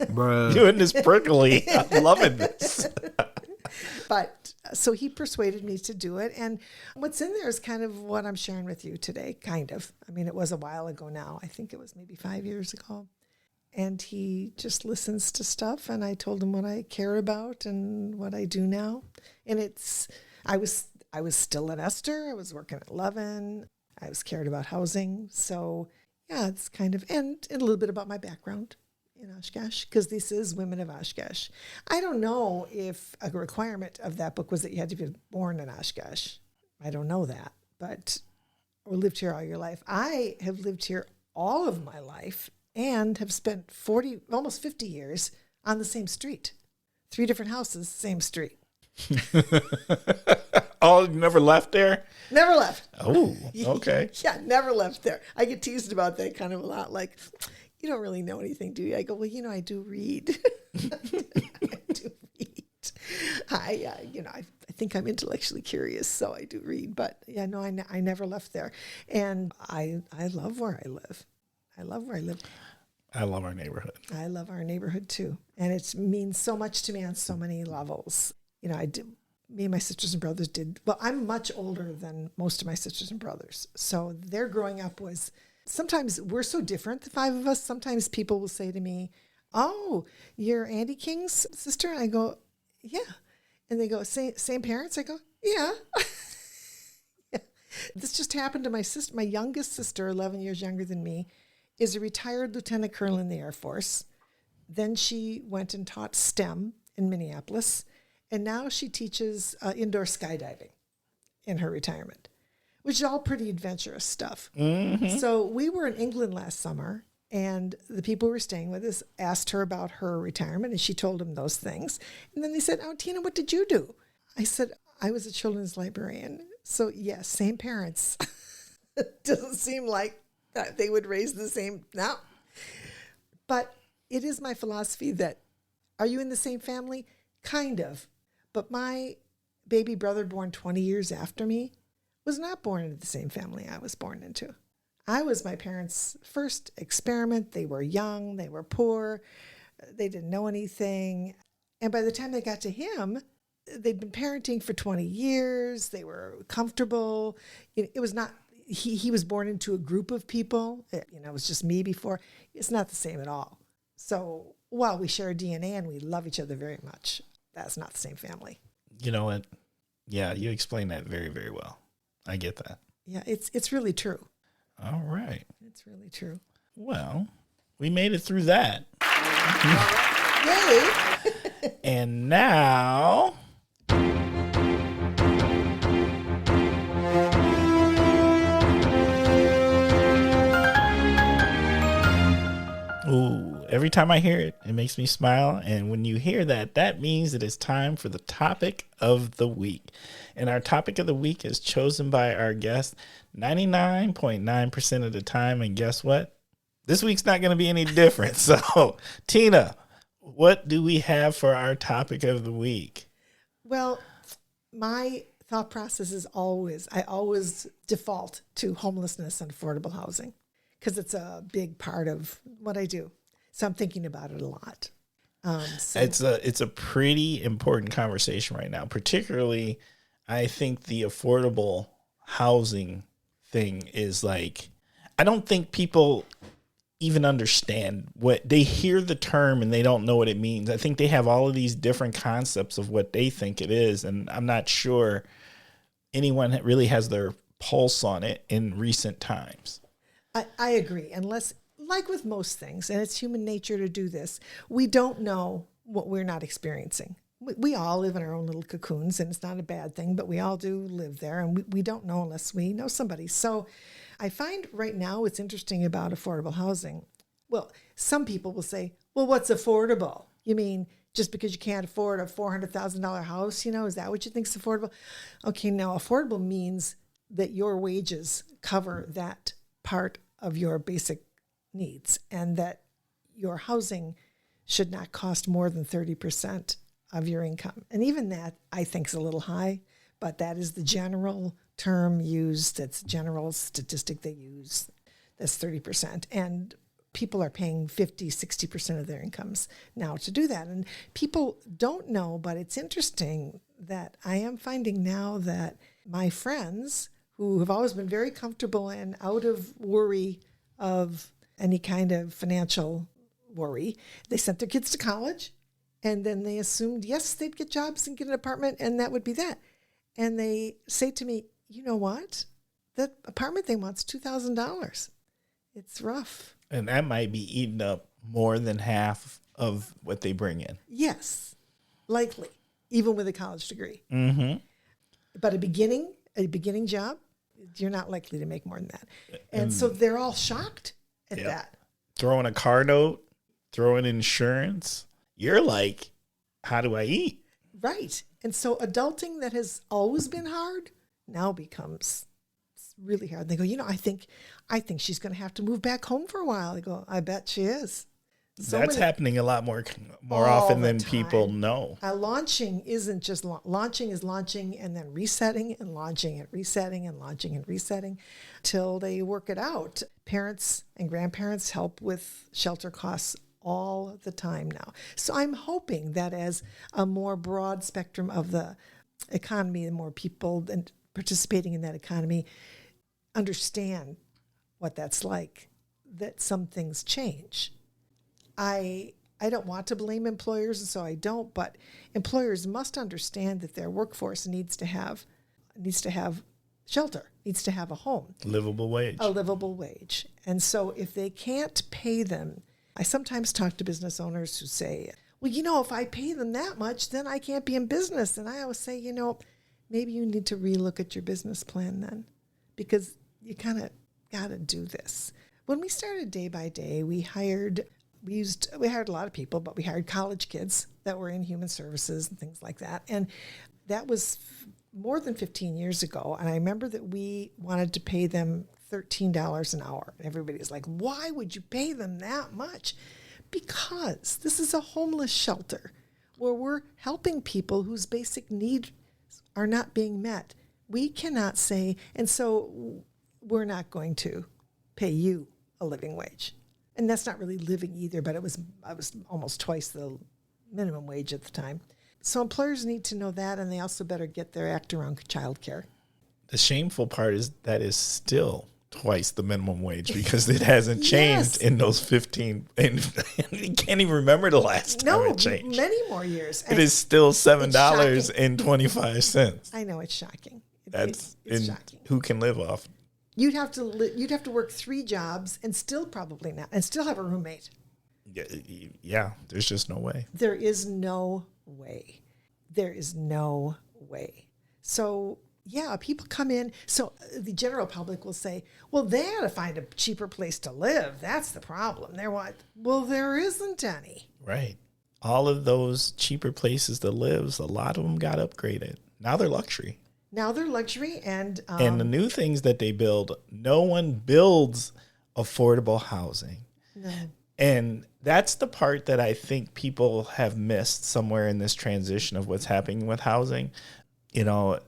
Bruh. Doing this prickly. I'm loving this. But so he persuaded me to do it. And what's in there is kind of what I'm sharing with you today, kind of. I mean, it was a while ago now. I think it was maybe 5 years ago. And he just listens to stuff, and I told him what I care about and what I do now. And I was still an Esther. I was working at Leaven. I was cared about housing. So yeah, it's kind of, and a little bit about my background in Oshkosh, because this is Women of Oshkosh. I don't know if a requirement of that book was that you had to be born in Oshkosh. I don't know that, but or lived here all your life. I have lived here all of my life and have spent almost 50 years on the same street. 3 different houses, same street. Oh, you never left there? Never left. Oh, okay. Yeah, never left there. I get teased about that kind of a lot. Like, you don't really know anything, do you? I go, well, I do read. I do read. I think I'm intellectually curious, so I do read. But yeah, no, I never left there. And I love where I live. I love where I live. I love our neighborhood. I love our neighborhood too. And it means so much to me on so many levels. Me and my sisters and brothers well, I'm much older than most of my sisters and brothers. So their growing up was, sometimes we're so different, the 5 of us. Sometimes people will say to me, oh, you're Andy King's sister? And I go, yeah. And they go, same parents? I go, yeah. Yeah. This just happened to my sister. My youngest sister, 11 years younger than me, is a retired lieutenant colonel in the Air Force. Then she went and taught STEM in Minneapolis. And now she teaches indoor skydiving in her retirement, which is all pretty adventurous stuff. Mm-hmm. So we were in England last summer, and the people who were staying with us asked her about her retirement, and she told them those things. And then they said, oh, Tina, what did you do? I said, I was a children's librarian. So yes, same parents. It doesn't seem like that they would raise the same now. But it is my philosophy that, are you in the same family? Kind of. But my baby brother, born 20 years after me, was not born into the same family I was born into. I was my parents' first experiment. They were young, they were poor, they didn't know anything. And by the time they got to him, they'd been parenting for 20 years. They were comfortable. It was not, he was born into a group of people. It was just me before. It's not the same at all. So while we share DNA and we love each other very much, that's not the same family. You know what? Yeah, you explained that very, very well. I get that. Yeah, it's really true. All right. It's really true. Well, we made it through that. Okay. And now, ooh, every time I hear it, it makes me smile. And when you hear that, that means it is time for the topic of the week. And our topic of the week is chosen by our guest 99.9% of the time. And guess what? This week's not going to be any different. So, Tina, what do we have for our topic of the week? Well, my thought process is I always default to homelessness and affordable housing because it's a big part of what I do. So I'm thinking about it a lot. It's a pretty important conversation right now. Particularly, I think the affordable housing thing is like, I don't think people even understand what they hear the term and they don't know what it means. I think they have all of these different concepts of what they think it is. And I'm not sure anyone really has their pulse on it in recent times. I agree. Unless, like with most things, and it's human nature to do this, we don't know what we're not experiencing. We all live in our own little cocoons, and it's not a bad thing, but we all do live there, and we don't know unless we know somebody. So I find right now what's interesting about affordable housing, well, some people will say, well, what's affordable? You mean just because you can't afford a $400,000 house, is that what you think is affordable? Okay, now affordable means that your wages cover that part of your basic needs and that your housing should not cost more than 30% of your income. And even that, I think, is a little high, but that is the general term used. It's a general statistic they use. That's 30%. And people are paying 50, 60% of their incomes now to do that. And people don't know, but it's interesting that I am finding now that my friends who have always been very comfortable and out of worry of any kind of financial worry, they sent their kids to college and then they assumed, yes, they'd get jobs and get an apartment and that would be that. And they say to me, you know what? That apartment they want's $2,000. It's rough. And that might be eating up more than half of what they bring in. Yes, likely, even with a college degree. Mm-hmm. But a beginning job, you're not likely to make more than that. And so they're all shocked at that. Throwing a car note, throwing insurance. You're like, how do I eat? Right. And so adulting that has always been hard now becomes really hard. They go, I think she's going to have to move back home for a while. I go, I bet she is. That's happening a lot more often than people know. Launching isn't just launching is launching and then resetting and launching and resetting and launching and resetting till they work it out. Parents and grandparents help with shelter costs all the time now. So I'm hoping that as a more broad spectrum of the economy and more people and participating in that economy understand what that's like, that some things change. I don't want to blame employers, and so I don't, but employers must understand that their workforce needs to have shelter, needs to have a home. A livable wage. And so if they can't pay them, I sometimes talk to business owners who say, well, if I pay them that much, then I can't be in business. And I always say, maybe you need to relook at your business plan then, because you kind of got to do this. When we started Day by Day, we hired a lot of people, but we hired college kids that were in human services and things like that. And that was more than 15 years ago. And I remember that we wanted to pay them $13 an hour. And everybody's like, why would you pay them that much? Because this is a homeless shelter where we're helping people whose basic needs are not being met. We cannot say, and so we're not going to pay you a living wage. And that's not really living either, but I was almost twice the minimum wage at the time. So employers need to know that, and they also better get their act around childcare. The shameful part is that is still twice the minimum wage because it hasn't changed in those 15. And you can't even remember the last time it changed. Many more years. It is still $7.25. I know, it's shocking. It's shocking. Who can live off? You'd have to work 3 jobs and still probably not, and still have a roommate. Yeah, there's just no way. There is no way. There is no way. So, yeah, people come in. So the general public will say, well, they ought to find a cheaper place to live. That's the problem. They're what? Well, there isn't any. Right. All of those cheaper places to live, a lot of them got upgraded. Now they're luxury. Now they're luxury. And the new things that they build, no one builds affordable housing. No. And that's the part that I think people have missed somewhere in this transition of what's happening with housing. You know,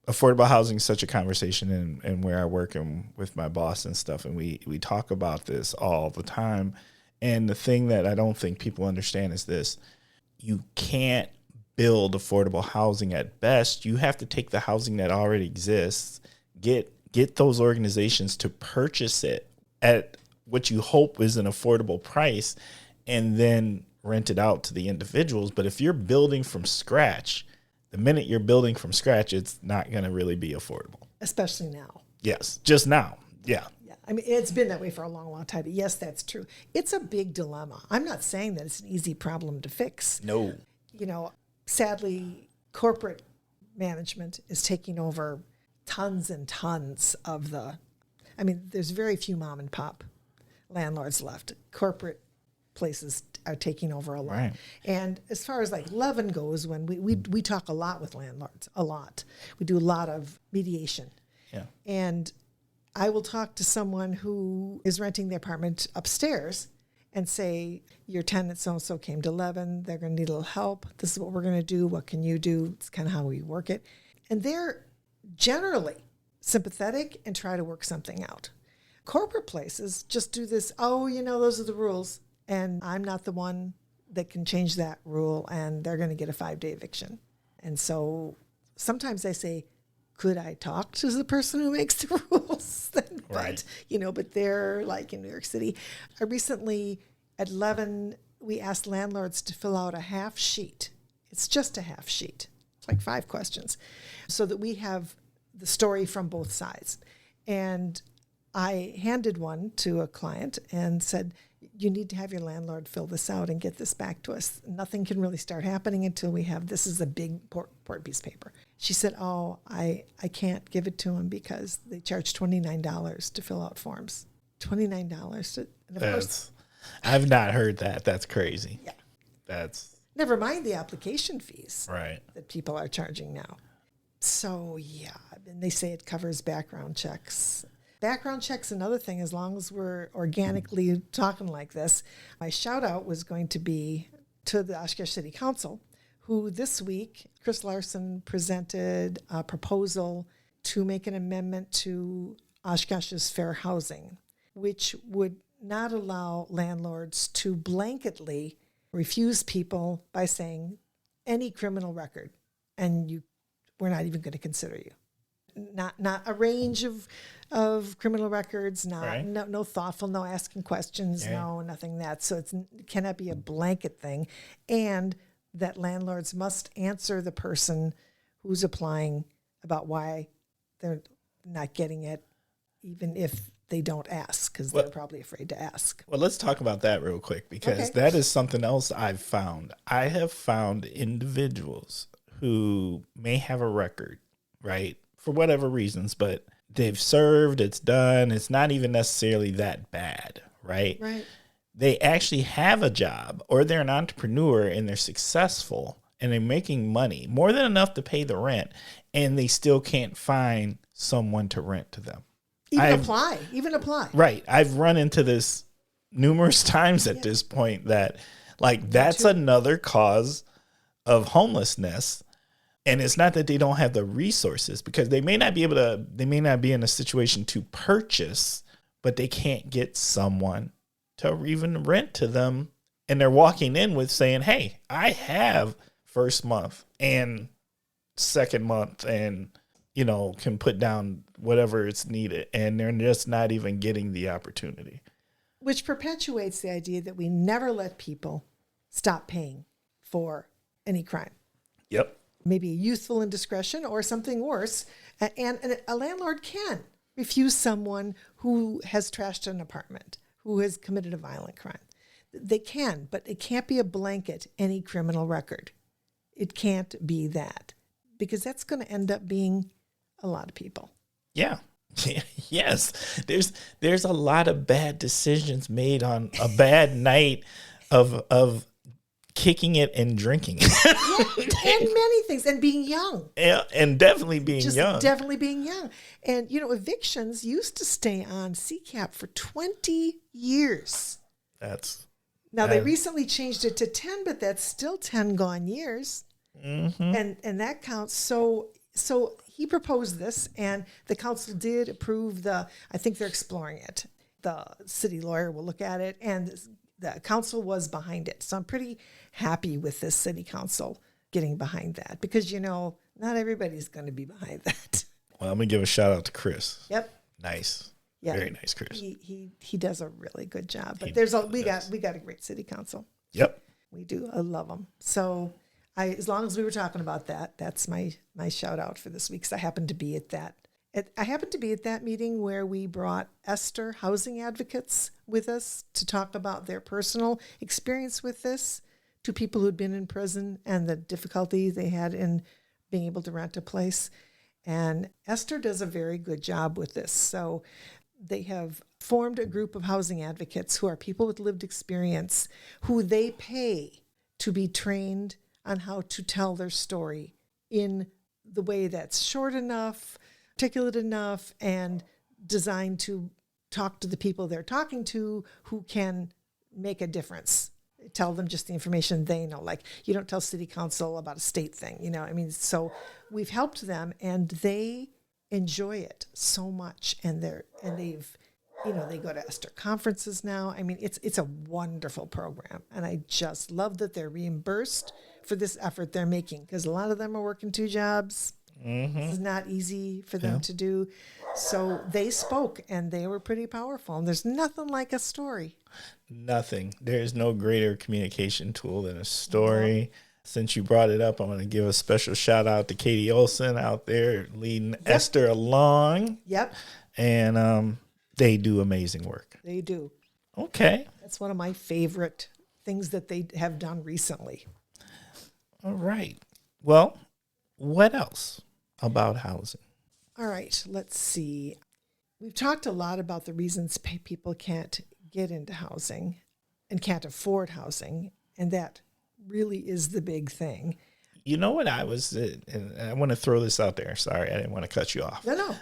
affordable housing is such a conversation and where I work and with my boss and stuff. And we talk about this all the time. And the thing that I don't think people understand is this: you can't build affordable housing at best. You have to take the housing that already exists, get those organizations to purchase it at what you hope is an affordable price, and then rent it out to the individuals. But if you're building from scratch, the minute you're building from scratch, it's not going to really be affordable. Especially now. Yes, just now. Yeah. Yeah. I mean, it's been that way for a long, long time. But yes, that's true. It's a big dilemma. I'm not saying that it's an easy problem to fix. No. You know, sadly, corporate management is taking over tons and tons of there's very few mom and pop landlords left. Corporate places are taking over a lot. Right. And as far as like Leaven goes, when we talk a lot with landlords, a lot. We do a lot of mediation. Yeah. And I will talk to someone who is renting the apartment upstairs and say, your tenant so-and-so came to Leaven, they're going to need a little help. This is what we're going to do. What can you do? It's kind of how we work it. And they're generally sympathetic and try to work something out. Corporate places just do this, those are the rules, and I'm not the one that can change that rule, and they're going to get a 5-day eviction. And so sometimes I say, could I talk to the person who makes the rules? Right. But they're like in New York City. I recently, at Leaven, we asked landlords to fill out a half sheet. It's just a half sheet. It's like 5 questions, so that we have the story from both sides. And I handed one to a client and said, you need to have your landlord fill this out and get this back to us. Nothing can really start happening until we have, this is a big important piece of paper. She said, I can't give it to him because they charge $29 to fill out forms. $29 to, and of course, I've not heard that. That's crazy. Yeah. Never mind the application fees. Right. That people are charging now. So, yeah, and they say it covers background checks. Background checks, another thing, as long as we're organically talking like this. My shout out was going to be to the Oshkosh City Council, who this week, Chris Larson presented a proposal to make an amendment to Oshkosh's fair housing, which would not allow landlords to blanketly refuse people by saying any criminal record, and we're not even going to consider you. Not a range of criminal records, Right. no thoughtful, no asking questions, no nothing that. So it cannot be a blanket thing, and that landlords must answer the person who's applying about why they're not getting it, even if they don't ask, because they're probably afraid to ask. Well, let's talk about that real quick, because that is something else I've found. I have found individuals who may have a record, right, for whatever reasons, but they've served, it's done, it's not even necessarily that bad, right? Right. They actually have a job, or they're an entrepreneur and they're successful and they're making money, more than enough to pay the rent, and they still can't find someone to rent to them. Even apply. Right. I've run into this numerous times at this point that, like, that's another cause of homelessness. And it's not that they don't have the resources, because they may not be in a situation to purchase, but they can't get someone to even rent to them. And they're walking in with saying, hey, I have first month and second month and, can put down whatever it's needed. And they're just not even getting the opportunity. Which perpetuates the idea that we never let people stop paying for any crime. Yep. Maybe a youthful indiscretion or something worse. And a landlord can refuse someone who has trashed an apartment, who has committed a violent crime. They can, but it can't be a blanket, any criminal record. It can't be that, because that's going to end up being a lot of people. Yeah. Yes. There's a lot of bad decisions made on a bad night of kicking it and drinking. And many things, and being young. Yeah, and definitely being young. Definitely being young. And, evictions used to stay on CCAP for 20 years. Now, they recently changed it to 10, but that's still 10 gone years. Mm-hmm. And that counts. So he proposed this, and the council did approve I think they're exploring it. The city lawyer will look at it, and the council was behind it. So I'm pretty happy with this city council getting behind that, because, not everybody's going to be behind that. Well, I'm going to give a shout out to Chris. Yep. Nice. Yeah. Very nice, Chris. He does a really good job. But we got a great city council. Yep. We do. I love them. So as long as we were talking about that, that's my shout out for this week, because I happened to be at that. I happened to be at that meeting where we brought Esther housing advocates with us to talk about their personal experience with this to people who'd been in prison and the difficulty they had in being able to rent a place. And Esther does a very good job with this. So they have formed a group of housing advocates who are people with lived experience, who they pay to be trained on how to tell their story in the way that's short enough, articulate enough, and designed to talk to the people they're talking to who can make a difference. Tell them just the information they know. Like, you don't tell city council about a state thing, so we've helped them, and they enjoy it so much. And they've, they go to Esther conferences now. It's a wonderful program. And I just love that they're reimbursed for this effort they're making, because a lot of them are working 2 jobs. Mm-hmm. This is not easy for them to do. So they spoke, and they were pretty powerful. And there's nothing like a story. Nothing. There's no greater communication tool than a story. Yeah. Since you brought it up, I'm going to give a special shout out to Katie Olson out there leading Esther along. Yep. And they do amazing work. They do. Okay. That's one of my favorite things that they have done recently. All right. Well, what else about housing? All right. Let's see. We've talked a lot about the reasons people can't get into housing and can't afford housing, and that really is the big thing. You know what and I want to throw this out there. Sorry, I didn't want to cut you off. No.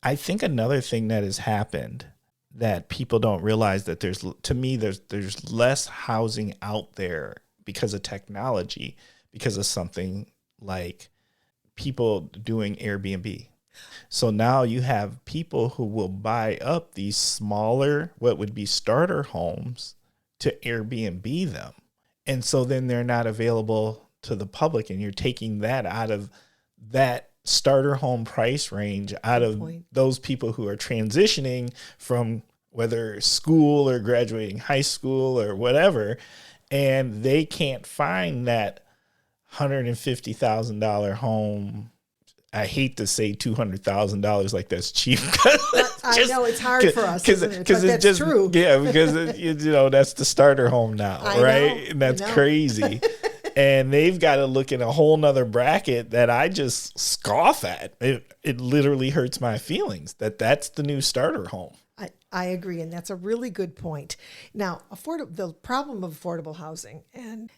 I think another thing that has happened that people don't realize, that there's less housing out there because of technology, because of something like people doing Airbnb. So now you have people who will buy up these smaller, what would be starter homes, to Airbnb them. And so then they're not available to the public, and you're taking that out of that starter home price range, out of those people who are transitioning from whether school or graduating high school or whatever, and they can't find that $150,000 home. I hate to say $200,000 like that's cheap. I know it's hard for us, isn't it? But that's just true. Yeah, because that's the starter home now, right? And that's crazy. And they've got to look in a whole nother bracket that I just scoff at. It literally hurts my feelings that's the new starter home. I agree, and that's a really good point. Now, the problem of affordable housing and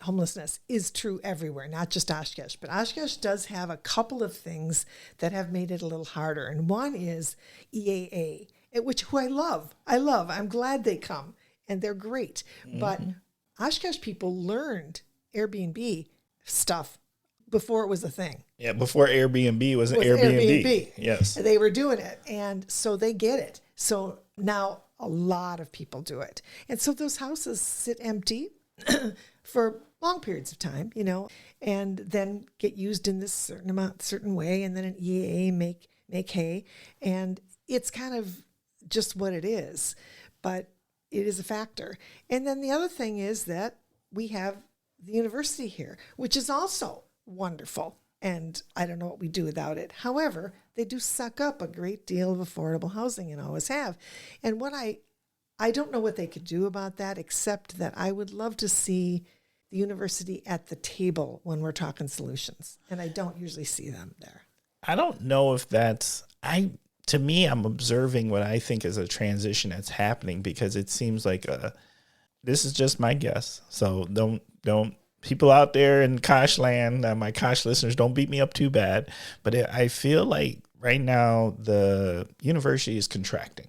homelessness is true everywhere, not just Oshkosh. But Oshkosh does have a couple of things that have made it a little harder. And one is EAA, who I love. I'm glad they come, and they're great. Mm-hmm. But Oshkosh people learned Airbnb stuff before it was a thing. Yeah, before Airbnb was Airbnb. Yes. They were doing it, and so they get it. So now a lot of people do it. And so those houses sit empty for long periods of time, and then get used in this certain way, and then an EAA make hay. And it's kind of just what it is, but it is a factor. And then the other thing is that we have the university here, which is also wonderful. And I don't know what we do without it. However, they do suck up a great deal of affordable housing and always have. And what I I don't know what they could do about that, except that I would love to see the university at the table when we're talking solutions. And I don't usually see them there. I don't know if to me, I'm observing what I think is a transition that's happening, because it seems like this is just my guess. So don't people out there in Kosh land, my Kosh listeners, don't beat me up too bad. But I feel like right now the university is contracting.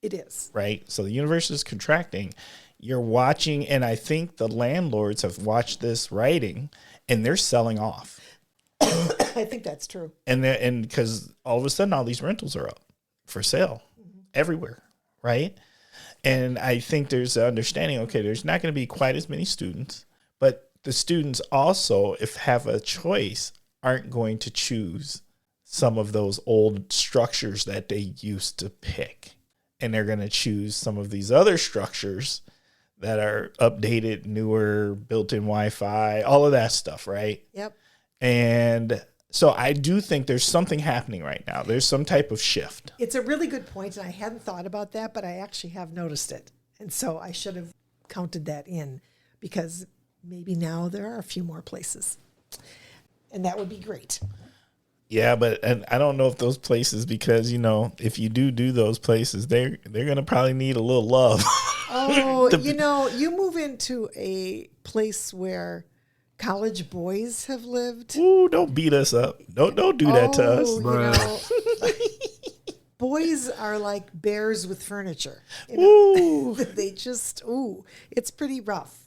It is. Right? So the university is contracting. You're watching, and I think the landlords have watched this writing, and they're selling off. I think that's true. And because all of a sudden, all these rentals are up for sale everywhere, right? And I think there's an understanding, okay, there's not going to be quite as many students, but the students also, if have a choice, aren't going to choose some of those old structures that they used to pick. And they're going to choose some of these other structures that are updated, newer, built-in Wi-Fi, all of that stuff, right? Yep. And so I do think there's something happening right now. There's some type of shift. It's a really good point, and I hadn't thought about that, but I actually have noticed it. And so I should have counted that in, because maybe now there are a few more places. And that would be great. Yeah, and I don't know if those places, because, if you do those places, they're going to probably need a little love. Oh, you move into a place where college boys have lived. Ooh, don't beat us up. Don't do that to us. Boys are like bears with furniture. Ooh. They just, it's pretty rough.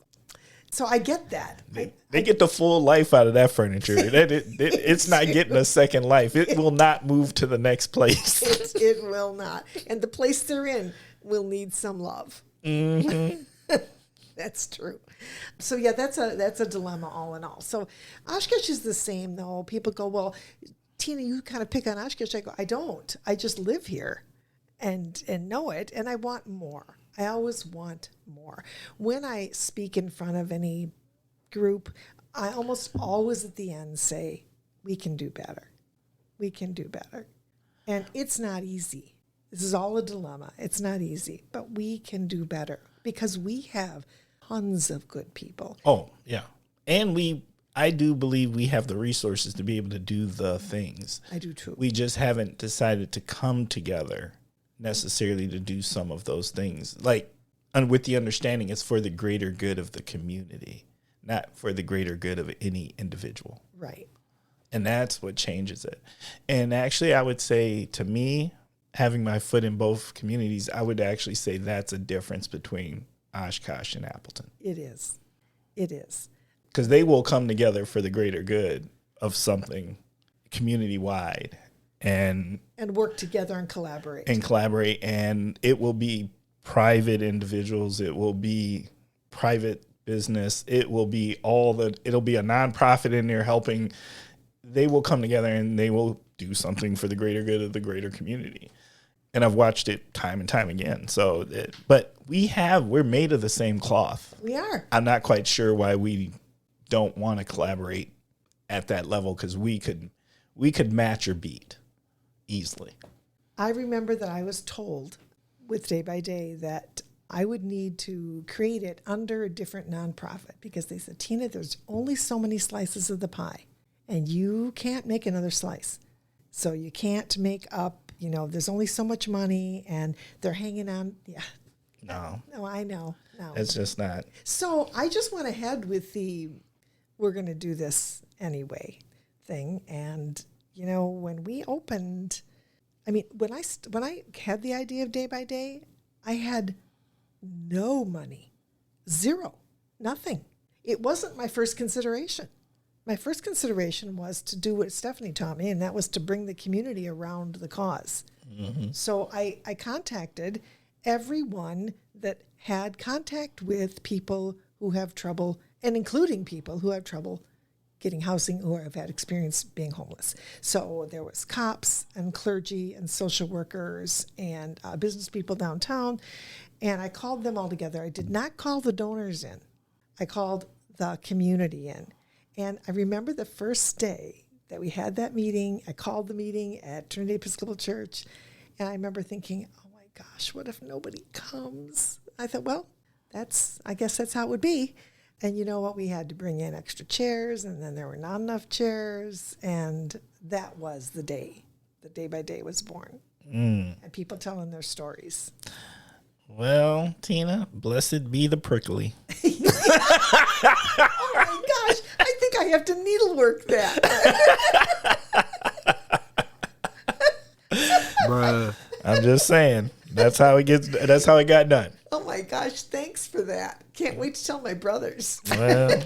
So I get that. They get the full life out of that furniture. It's not getting a second life. It will not move to the next place. It will not. And the place they're in will need some love. Mm-hmm. That's true. So yeah, that's a dilemma all in all. So Oshkosh is the same though. People go, well, Tina, you kind of pick on Oshkosh. I go, I don't. I just live here and know it, and I want more. I always want more. When I speak in front of any group, I almost always at the end say, we can do better. We can do better. And it's not easy. This is all a dilemma. It's not easy, but we can do better because we have tons of good people. Oh, yeah. And I do believe we have the resources to be able to do the things. I do too. We just haven't decided to come together necessarily to do some of those things. And with the understanding it's for the greater good of the community, not for the greater good of any individual. Right. And that's what changes it. And actually, I would say, to me, having my foot in both communities, I would actually say that's a difference between Oshkosh and Appleton. It is. It is. Because they will come together for the greater good of something community-wide. And work together and collaborate. And it will be private individuals. It will be private business. It will be it'll be a nonprofit in there helping. They will come together and they will do something for the greater good of the greater community. And I've watched it time and time again. But we're made of the same cloth. We are. I'm not quite sure why we don't want to collaborate at that level, because we could match or beat easily. I remember that I was told with Day by Day that I would need to create it under a different nonprofit, because they said, Tina, there's only so many slices of the pie and you can't make another slice. So you can't make up, there's only so much money and they're hanging on. Yeah. No, I know. No. It's just not. So I just went ahead with we're going to do this anyway thing. And, when we opened, when I had the idea of Day by Day, I had no money, zero, nothing. It wasn't my first consideration. My first consideration was to do what Stephanie taught me, and that was to bring the community around the cause. Mm-hmm. So I contacted everyone that had contact with people who have trouble, and including people who have trouble getting housing or have had experience being homeless. So there was cops and clergy and social workers and business people downtown, and I called them all together. I did not call the donors in. I called the community in. And I remember the first day that we had that meeting, I called the meeting at Trinity Episcopal Church, and I remember thinking, oh my gosh, what if nobody comes? I thought, well, I guess that's how it would be. And you know what? We had to bring in extra chairs, and then there were not enough chairs. And that was the day. The Day-by-Day was born. And people telling their stories. Well, Tina, blessed be the prickly. Oh my gosh, I think I have to needlework that. Bruh. I'm just saying. That's how it got done. Oh my gosh, thanks for that. Can't wait to tell my brothers. Well,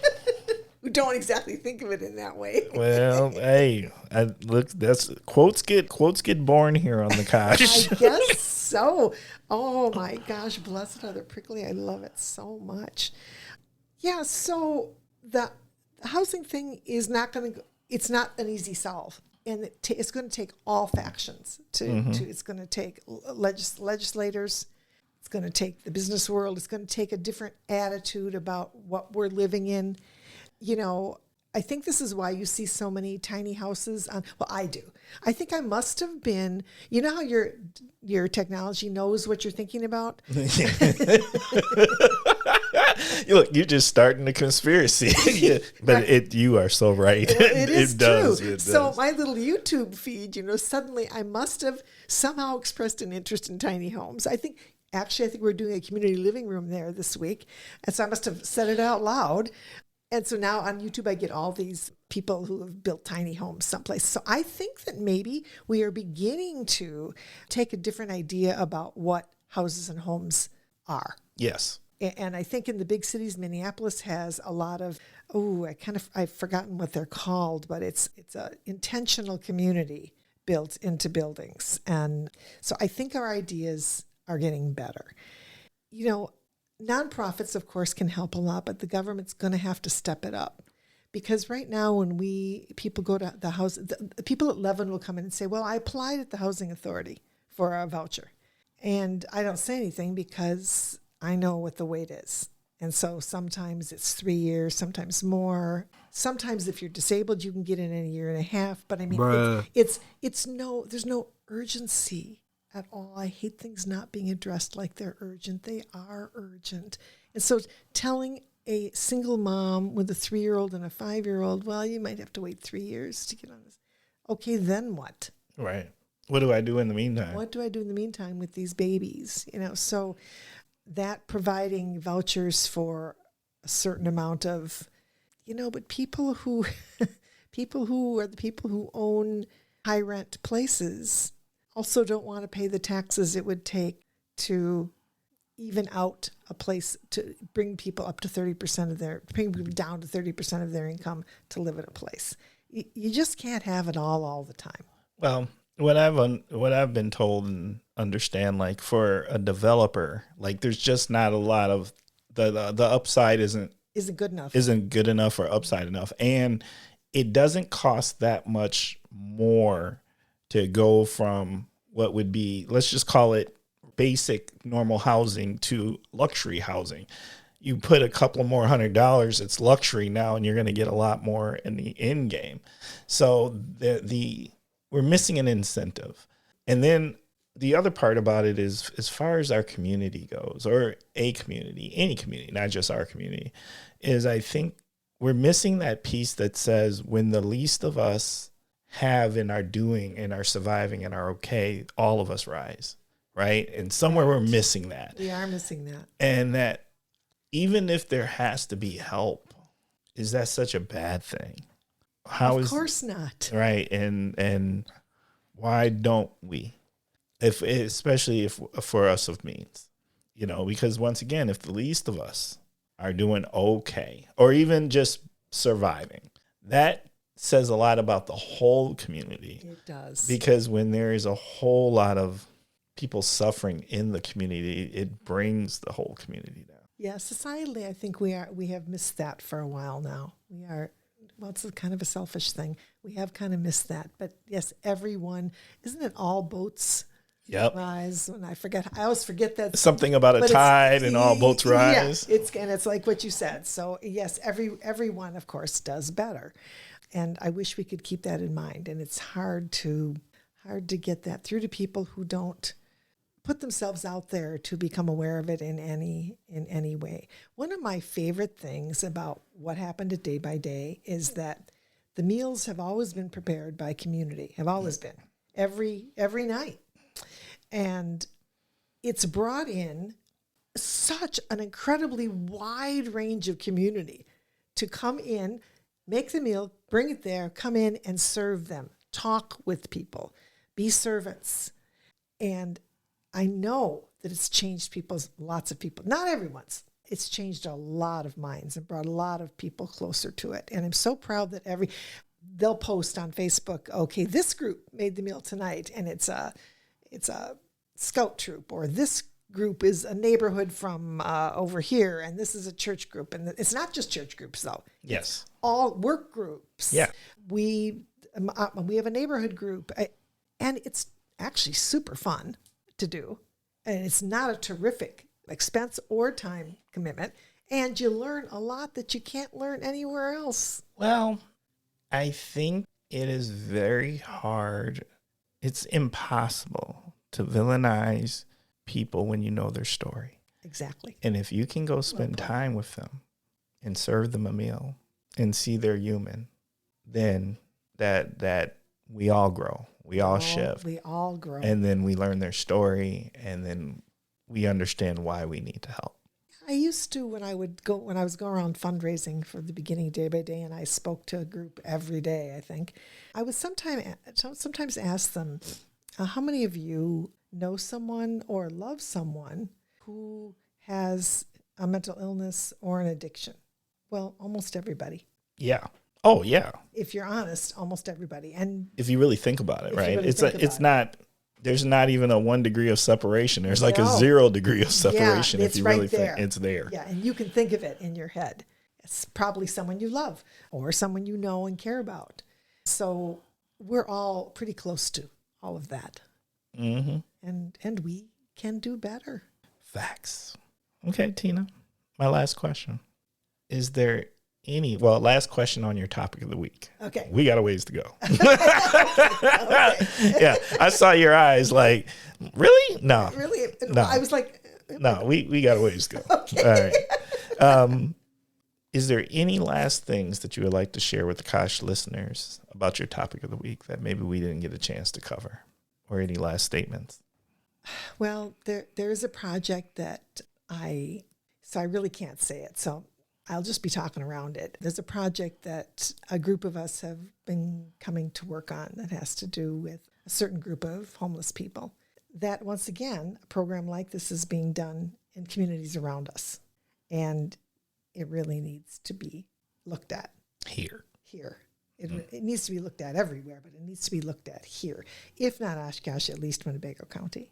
Who don't exactly think of it in that way. hey, that's quotes get born here on the Kosh. I guess so. Oh my gosh, blessed are the prickly. I love it so much. Yeah, so the housing thing is not going to, it's not an easy solve. And it's going to take all factions it's going to take legislators. It's going to take the business world. It's going to take a different attitude about what we're living in. You know, I think this is why you see so many tiny houses on, well, I do. I think I must have been, you know how your technology knows what you're thinking about? Look, you're just starting the conspiracy. Yeah, but right. You are so right. It is does. true. It So does. my little YouTube feed, you know, suddenly I must have somehow expressed an interest in tiny homes. I think we're doing a community living room there this week. And so I must have said it out loud. And so now on YouTube, I get all these people who have built tiny homes someplace. So I think that maybe we are beginning to take a different idea about what houses and homes are. Yes. And I think in the big cities, Minneapolis has a lot of, I've forgotten what they're called, but it's a intentional community built into buildings. And so I think our ideas are getting better. You know, nonprofits, of course, can help a lot, but the government's going to have to step it up. Because right now when people go to the house, the people at Leaven will come in and say, well, I applied at the housing authority for a voucher. And I don't say anything because I know what the wait is. And so sometimes it's 3 years, sometimes more. Sometimes if you're disabled, you can get in in a year and a half. But I mean, there's no urgency at all. I hate things not being addressed like they're urgent. They are urgent. And so telling a single mom with a 3-year-old and a 5-year-old, well, you might have to wait 3 years to get on this. Okay, then what? Right. What do I do in the meantime? What do I do in the meantime with these babies? You know, so that providing vouchers for a certain amount of, you know, but people who are the people who own high rent places also don't want to pay the taxes it would take to even out a place to bring people up to 30% of bring people down to 30% of their income to live in a place. You just can't have it all the time. Well, what I've been told and understand, like for a developer, like there's just not a lot of the upside isn't good enough. Isn't good enough or upside enough, and it doesn't cost that much more to go from what would be, let's just call it basic normal housing to luxury housing. You put a couple more $100, it's luxury now, and you're going to get a lot more in the end game. So we're missing an incentive. And then the other part about it is, as far as our community goes, or a community, any community, not just our community, is I think we're missing that piece that says when the least of us have and are doing and are surviving and are okay, all of us rise, right? And somewhere we're missing that. We are missing that. And that even if there has to be help, is that such a bad thing? Of course not. Right. And why don't we? Especially if for us of means, you know, because once again, if the least of us are doing okay, or even just surviving, that says a lot about the whole community. It does. Because when there is a whole lot of people suffering in the community, it brings the whole community down. Yeah, societally, I think we have missed that for a while now. Well, it's kind of a selfish thing. We have kind of missed that. But yes, everyone, isn't it all boats rise? And I always forget that. Something about a tide and all boats rise. Yeah, it's like what you said. So yes, everyone, of course, does better. And I wish we could keep that in mind. And it's hard to get that through to people who don't put themselves out there to become aware of it in any way. One of my favorite things about what happened at Day by Day is that the meals have always been prepared by community, have always been, every night. And it's brought in such an incredibly wide range of community to come in, make the meal, bring it there, come in and serve them, talk with people, be servants. And I know that it's changed lots of people, not everyone's. It's changed a lot of minds and brought a lot of people closer to it. And I'm so proud that they'll post on Facebook, okay, this group made the meal tonight, and it's a scout troop, or this group is a neighborhood from over here, and this is a church group. And it's not just church groups, though. Yes. It's all work groups. Yeah. We have a neighborhood group, and it's actually super fun to do. And it's not a terrific expense or time commitment. And you learn a lot that you can't learn anywhere else. Well, I think it is very hard. It's impossible to villainize people when you know their story. Exactly. And if you can go spend time with them and serve them a meal and see they're human, then that we all grow. We all shift. We all grow. And then we learn their story, and then we understand why we need to help. I used to, when I was going around fundraising for the beginning Day by Day, and I spoke to a group every day, I think, I would sometimes ask them, how many of you know someone or love someone who has a mental illness or an addiction? Well, almost everybody. Yeah. Oh, yeah. If you're honest, almost everybody. And if you really think about it, right? There's not even a 1 degree of separation. There's like a 0 degree of separation. If you really think it's there. Yeah. And you can think of it in your head. It's probably someone you love or someone you know and care about. So we're all pretty close to all of that. Mm-hmm. And we can do better. Facts. Okay, Tina, my last question. Is there last question on your topic of the week. Okay. We got a ways to go. Okay. Yeah. I saw your eyes like, really? No. Really? No. I was like, no, we got a ways to go. Okay. All right. Is there any last things that you would like to share with the Kosh listeners about your topic of the week that maybe we didn't get a chance to cover, or any last statements? Well, there is a project that I really can't say it. So I'll just be talking around it. There's a project that a group of us have been coming to work on that has to do with a certain group of homeless people. That, once again, a program like this is being done in communities around us. And it really needs to be looked at. Here. It needs to be looked at everywhere, but it needs to be looked at here. If not Oshkosh, at least Winnebago County.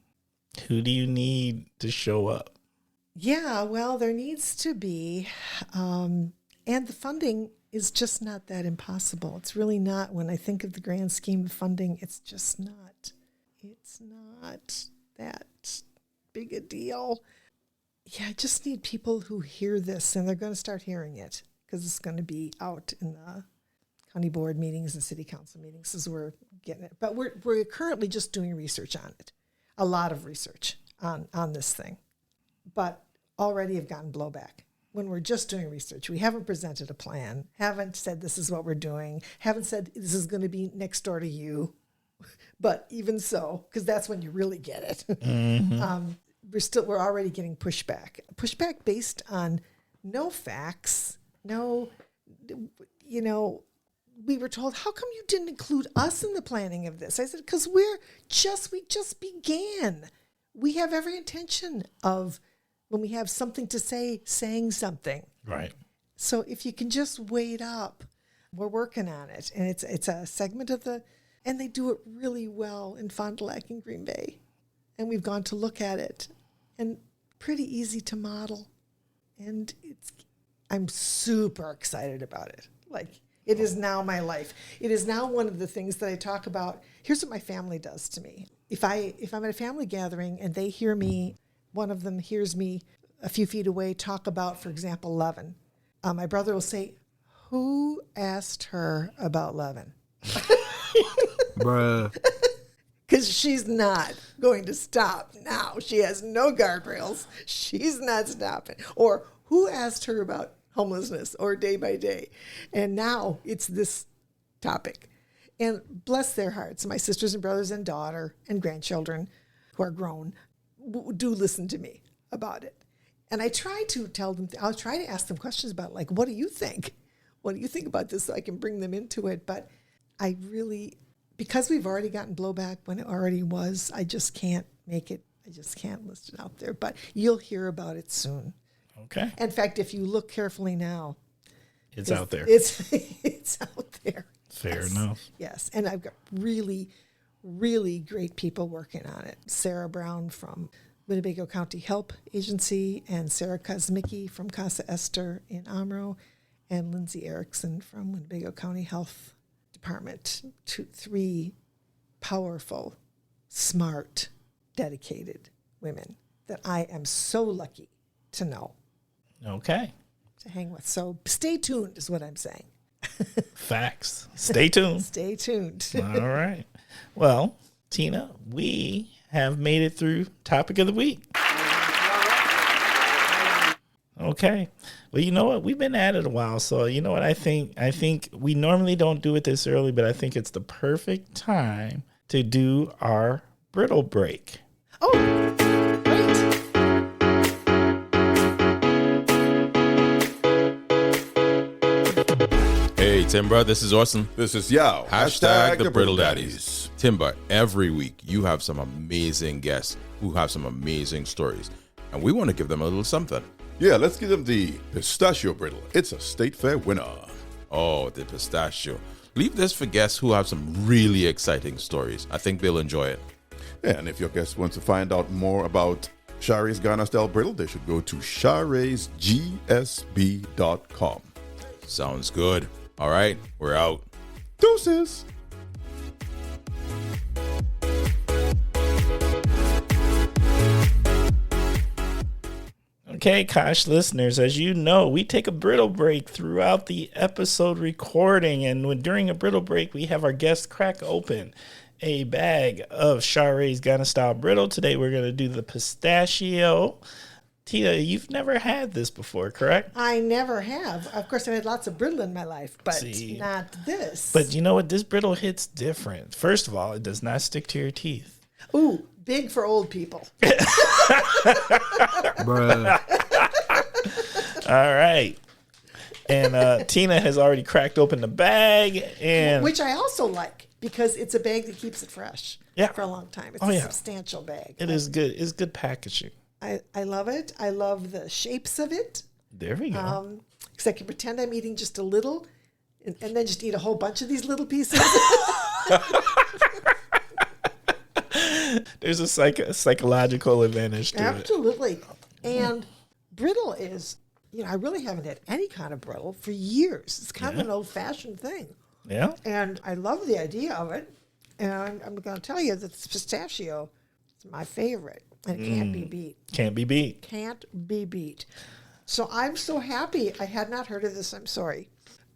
Who do you need to show up? Yeah, well, there needs to be, and the funding is just not that impossible. It's really not. When I think of the grand scheme of funding, it's just not. It's not that big a deal. Yeah, I just need people who hear this, and they're going to start hearing it because it's going to be out in the county board meetings and city council meetings as we're getting it. But we're currently just doing research on it, a lot of research on this thing. But already have gotten blowback. When we're just doing research, we haven't presented a plan, haven't said this is what we're doing, haven't said this is going to be next door to you. But even so, because that's when you really get it, Mm-hmm. We're already getting pushback based on no facts, no, we were told, how come you didn't include us in the planning of this? I said, because we just began. We have every intention of, when we have something to say, saying something. Right. So if you can just wait up, we're working on it. And it's a segment of and they do it really well in Fond du Lac and Green Bay. And we've gone to look at it, and pretty easy to model. And I'm super excited about it. Like, it is now my life. It is now one of the things that I talk about. Here's what my family does to me. If I'm at a family gathering and they hear me, one of them hears me a few feet away talk about, for example, Leaven. My brother will say, who asked her about Leaven? Bruh. because she's not going to stop now. She has no guardrails. She's not stopping. Or who asked her about homelessness or day by day? And now it's this topic. And bless their hearts, my sisters and brothers and daughter and grandchildren who are grown do listen to me about it. And I try to tell them, I'll try to ask them questions about, like, what do you think? What do you think about this so I can bring them into it? But I really, because we've already gotten blowback when it already was, I just can't make it, I just can't list it out there. But you'll hear about it soon. Okay. In fact, if you look carefully now, It's out there. It's out there. Fair enough. Yes. And I've got really, really great people working on it. Sarah Brown from Winnebago County Help Agency, and Sarah Kosmicki from Casa Esther in Amro, and Lindsay Erickson from Winnebago County Health Department. Three powerful, smart, dedicated women that I am so lucky to know, Okay. to hang with. So stay tuned is what I'm saying. Facts. Stay tuned. Stay tuned. All right. Well, Tina, we have made it through topic of the week. Okay. Well, you know what? We've been at it a while. So, you know what? I think we normally don't do it this early, but I think it's the perfect time to do our brittle break. Oh, great. Hey, Timber, this is Orson. This is Yao. Hashtag the Brittle Daddies. Timber, every week you have some amazing guests who have some amazing stories, and we want to give them a little something. Yeah, let's give them the pistachio brittle. It's a state fair winner. Oh, the pistachio. Leave this for guests who have some really exciting stories. I think they'll enjoy it. Yeah, and if your guest wants to find out more about Shari's Ghana style brittle, they should go to sharaysgsb.com. Sounds good. All right, we're out. Deuces. Okay, Kosh listeners, as you know, we take a brittle break throughout the episode recording. And during a brittle break, we have our guests crack open a bag of Shari's Ghana style brittle. Today, we're going to do the pistachio. Tina, you've never had this before, correct? I never have. Of course, I've had lots of brittle in my life, but See. not this. But you know what? This brittle hits different. First of all, it does not stick to your teeth. Ooh, big for old people. Bruh. All right. And Tina has already cracked open the bag. And Which I also like because it's a bag that keeps it fresh for a long time. It's a substantial bag. It is good. It's good packaging. I love it. I love the shapes of it. There we go. Because I can pretend I'm eating just a little and then just eat a whole bunch of these little pieces. There's a psychological advantage to it. Absolutely. And brittle is, I really haven't had any kind of brittle for years. It's kind of an old-fashioned thing. Yeah. And I love the idea of it. And I'm going to tell you that this pistachio is my favorite. And it can't be beat. Can't be beat. Can't be beat. So I'm so happy. I had not heard of this. I'm sorry.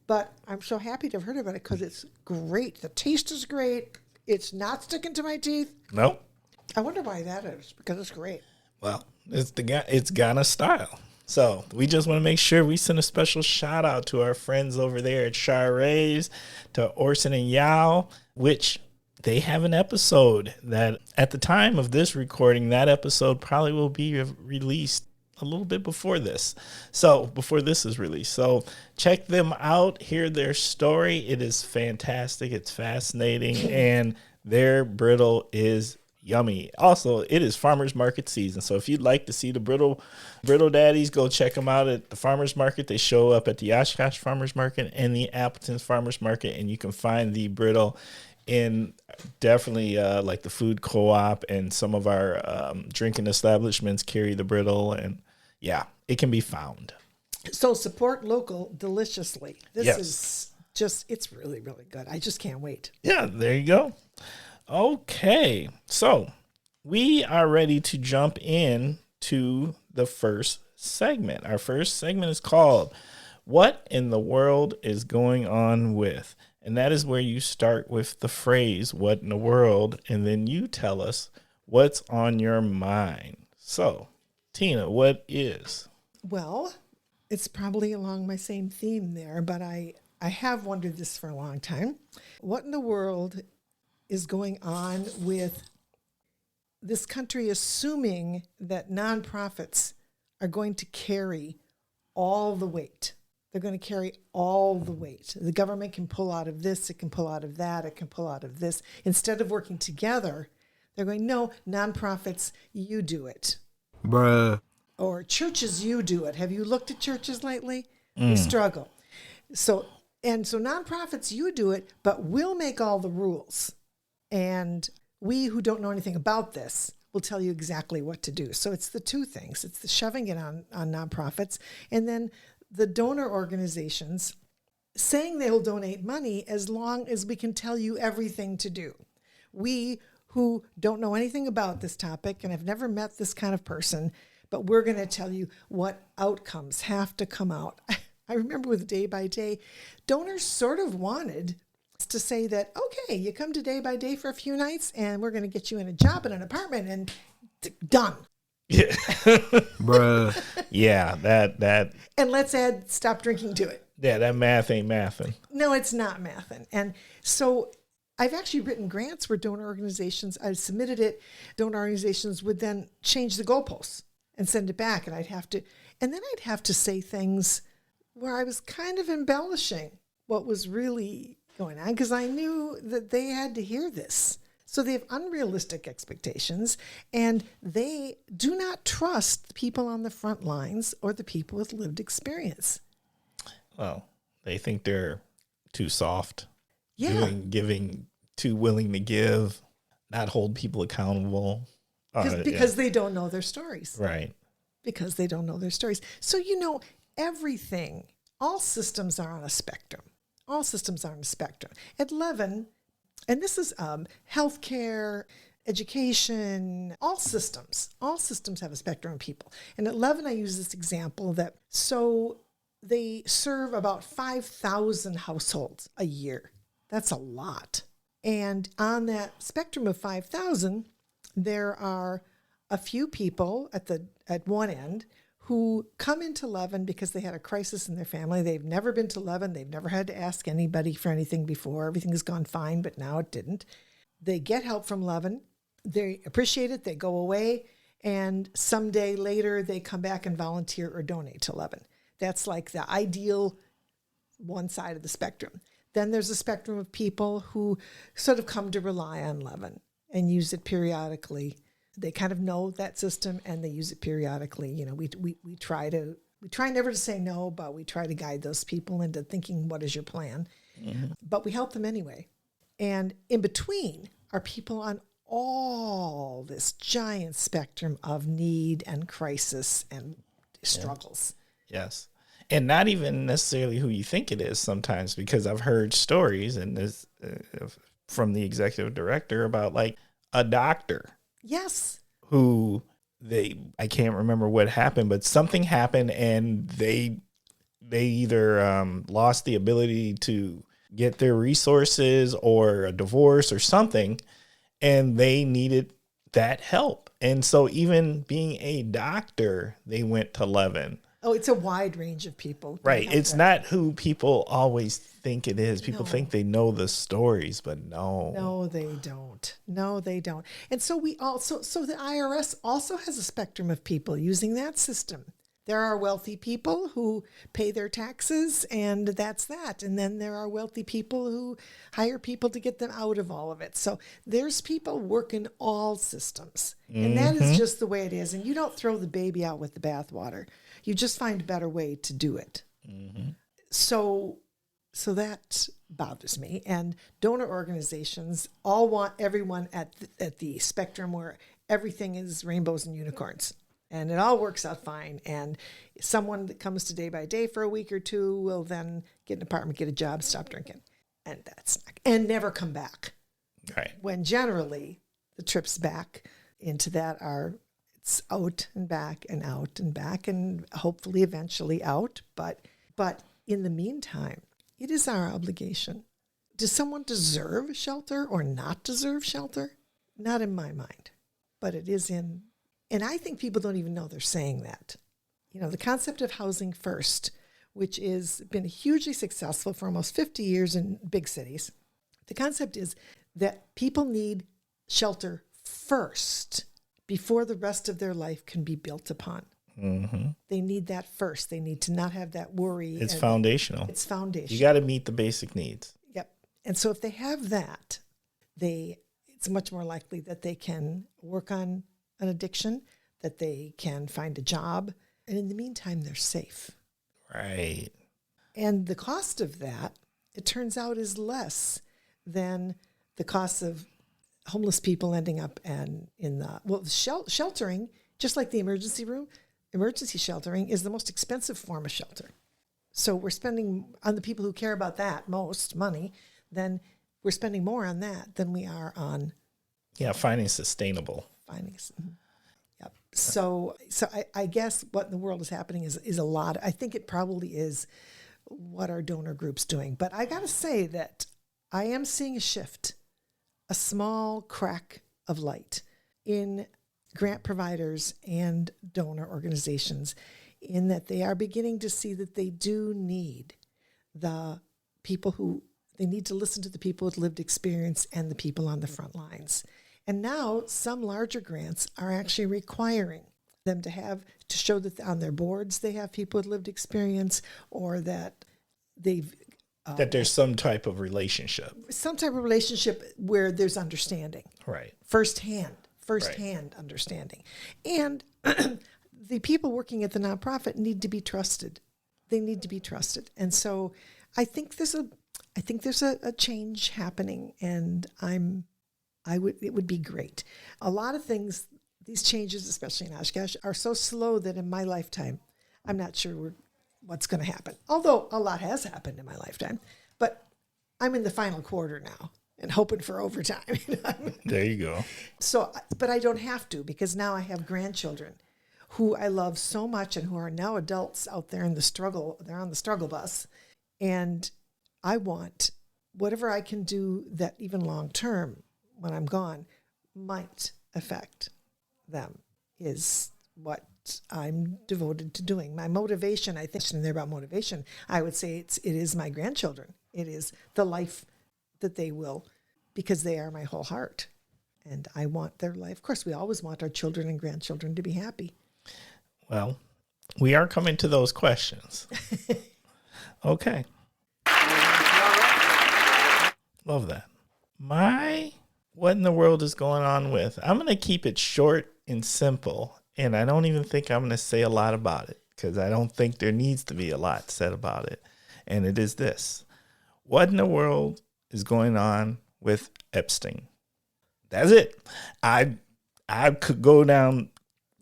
But I'm so happy to have heard about it because it's great. The taste is great. It's not sticking to my teeth. Nope. I wonder why that is, because it's great. Well, it's Ghana style. So we just want to make sure we send a special shout out to our friends over there at Shari's, to Orson and Yao, which they have an episode that at the time of this recording, that episode probably will be released a little bit before this. So before this is released. So check them out, hear their story. It is fantastic. It's fascinating. And their brittle is yummy. Also, it is farmers market season. So if you'd like to see the brittle daddies, go check them out at the farmers market. They show up at the Oshkosh farmers market and the Appleton's farmers market. And you can find the brittle in definitely like the food co-op, and some of our drinking establishments carry the brittle, and yeah, it can be found. So support local deliciously. This Yes. is just, it's really, really good. I just can't wait. Yeah, there you go. Okay, so we are ready to jump in to the first segment. Our first segment is called What in the World is Going On With? And that is where you start with the phrase, what in the world? And then you tell us what's on your mind. So, Tina, what is? Well, it's probably along my same theme there, but I have wondered this for a long time. What in the world is going on with this country assuming that nonprofits are going to carry all the weight? They're going to carry all the weight. The government can pull out of this, it can pull out of that, it can pull out of this. Instead of working together, they're going, no, nonprofits, you do it. Bruh. Or churches, you do it. Have you looked at churches lately? They struggle. So nonprofits, you do it, but we'll make all the rules. And we who don't know anything about this will tell you exactly what to do. So it's the two things. It's the shoving it on nonprofits, and then the donor organizations saying they will donate money as long as we can tell you everything to do. We who don't know anything about this topic and have never met this kind of person, but we're going to tell you what outcomes have to come out. I remember with Day-by-Day, donors sort of wanted to say that, okay, you come to Day-by-Day for a few nights and we're going to get you in a job in an apartment and done. Yeah. Bruh. Yeah, that. And let's add stop drinking to it. Yeah, that math ain't mathing. No, it's not mathing. And so I've actually written grants where donor organizations, I submitted it, donor organizations would then change the goalposts and send it back. And then I'd have to say things where I was kind of embellishing what was really going on because I knew that they had to hear this. So they have unrealistic expectations, and they do not trust people on the front lines or the people with lived experience. Well, they think they're too soft. Yeah. Giving too willing to give, not hold people accountable. Because they don't know their stories. Right. Because they don't know their stories. So, everything, all systems are on a spectrum. All systems are on a spectrum. At Leaven, and this is healthcare, education, all systems have a spectrum of people. And at Leaven, I use this example so they serve about 5,000 households a year. That's a lot. And on that spectrum of 5,000, there are a few people at one end who come into Leaven because they had a crisis in their family. They've never been to Leaven. They've never had to ask anybody for anything before. Everything has gone fine, but now it didn't. They get help from Leaven. They appreciate it. They go away. And someday later, they come back and volunteer or donate to Leaven. That's like the ideal one side of the spectrum. Then there's a spectrum of people who sort of come to rely on Leaven and use it periodically. They kind of know that system and they use it periodically. We try never to say no, but we try to guide those people into thinking, what is your plan? Mm-hmm. But we help them anyway. And in between are people on all this giant spectrum of need and crisis and struggles. Yes. And not even necessarily who you think it is sometimes, because I've heard stories and this from the executive director about like a doctor. Yes. Who I can't remember what happened, but something happened and they either lost the ability to get their resources or a divorce or something, and they needed that help. And so even being a doctor, they went to Leaven. Oh, it's a wide range of people. Right. It's not who people always think it is. People think they know the stories, but no. No, they don't. No, they don't. And so the IRS also has a spectrum of people using that system. There are wealthy people who pay their taxes, and that's that. And then there are wealthy people who hire people to get them out of all of it. So there's people working all systems. And that is just the way it is. And you don't throw the baby out with the bathwater. You just find a better way to do it. Mm-hmm. So that bothers me. And donor organizations all want everyone at the spectrum where everything is rainbows and unicorns. And it all works out fine. And someone that comes to Day-by-Day for a week or two will then get an apartment, get a job, stop drinking. And never come back. Right. When generally the trips back into that are it's out and back and out and back and hopefully eventually out. But in the meantime, it is our obligation. does someone deserve shelter or not deserve shelter? Not in my mind, but it is in, and I think people don't even know they're saying that. You know, the concept of housing first, which has been hugely successful for almost 50 years in big cities. The concept is that people need shelter first before the rest of their life can be built upon. Mm-hmm. They need that first. They need to not have that worry. It's foundational. It's foundational. You got to meet the basic needs. Yep. And so if they have that, it's much more likely that they can work on an addiction, that they can find a job, and in the meantime, they're safe. Right. And the cost of that, it turns out, is less than the cost of homeless people ending up sheltering, just like the emergency room. Emergency sheltering is the most expensive form of shelter. So we're spending on the people who care about that most money, then we're spending more on that than we are on finding sustainable. Yep. So I guess what in the world is happening is a lot. I think it probably is what our donor group's doing. But I got to say that I am seeing a shift, a small crack of light in grant providers and donor organizations, in that they are beginning to see that they do need the people they need to listen to the people with lived experience and the people on the front lines. And now some larger grants are actually requiring them to show that on their boards they have people with lived experience, or that that there's some type of relationship. Where there's understanding. Right. Firsthand understanding. And the people working at the nonprofit need to be trusted. They need to be trusted. And so I think there's a change happening, and it would be great. A lot of things, these changes, especially in Oshkosh, are so slow that in my lifetime, I'm not sure what's going to happen. Although a lot has happened in my lifetime, but I'm in the final quarter now and hoping for overtime. There you go. So, but I don't have to, because now I have grandchildren who I love so much and who are now adults out there in the struggle. They're on the struggle bus. And I want whatever I can do that even long term, when I'm gone, might affect them, is what I'm devoted to doing. My motivation, I think, and they're about motivation, I would say it is my grandchildren. It is the life that they will, because they are my whole heart. And I want their life. Of course, we always want our children and grandchildren to be happy. Well, we are coming to those questions. Okay. Love that. What in the world is going on with? I'm going to keep it short and simple, and I don't even think I'm going to say a lot about it, because I don't think there needs to be a lot said about it. And it is this. What in the world is going on with Epstein? That's it. I could go down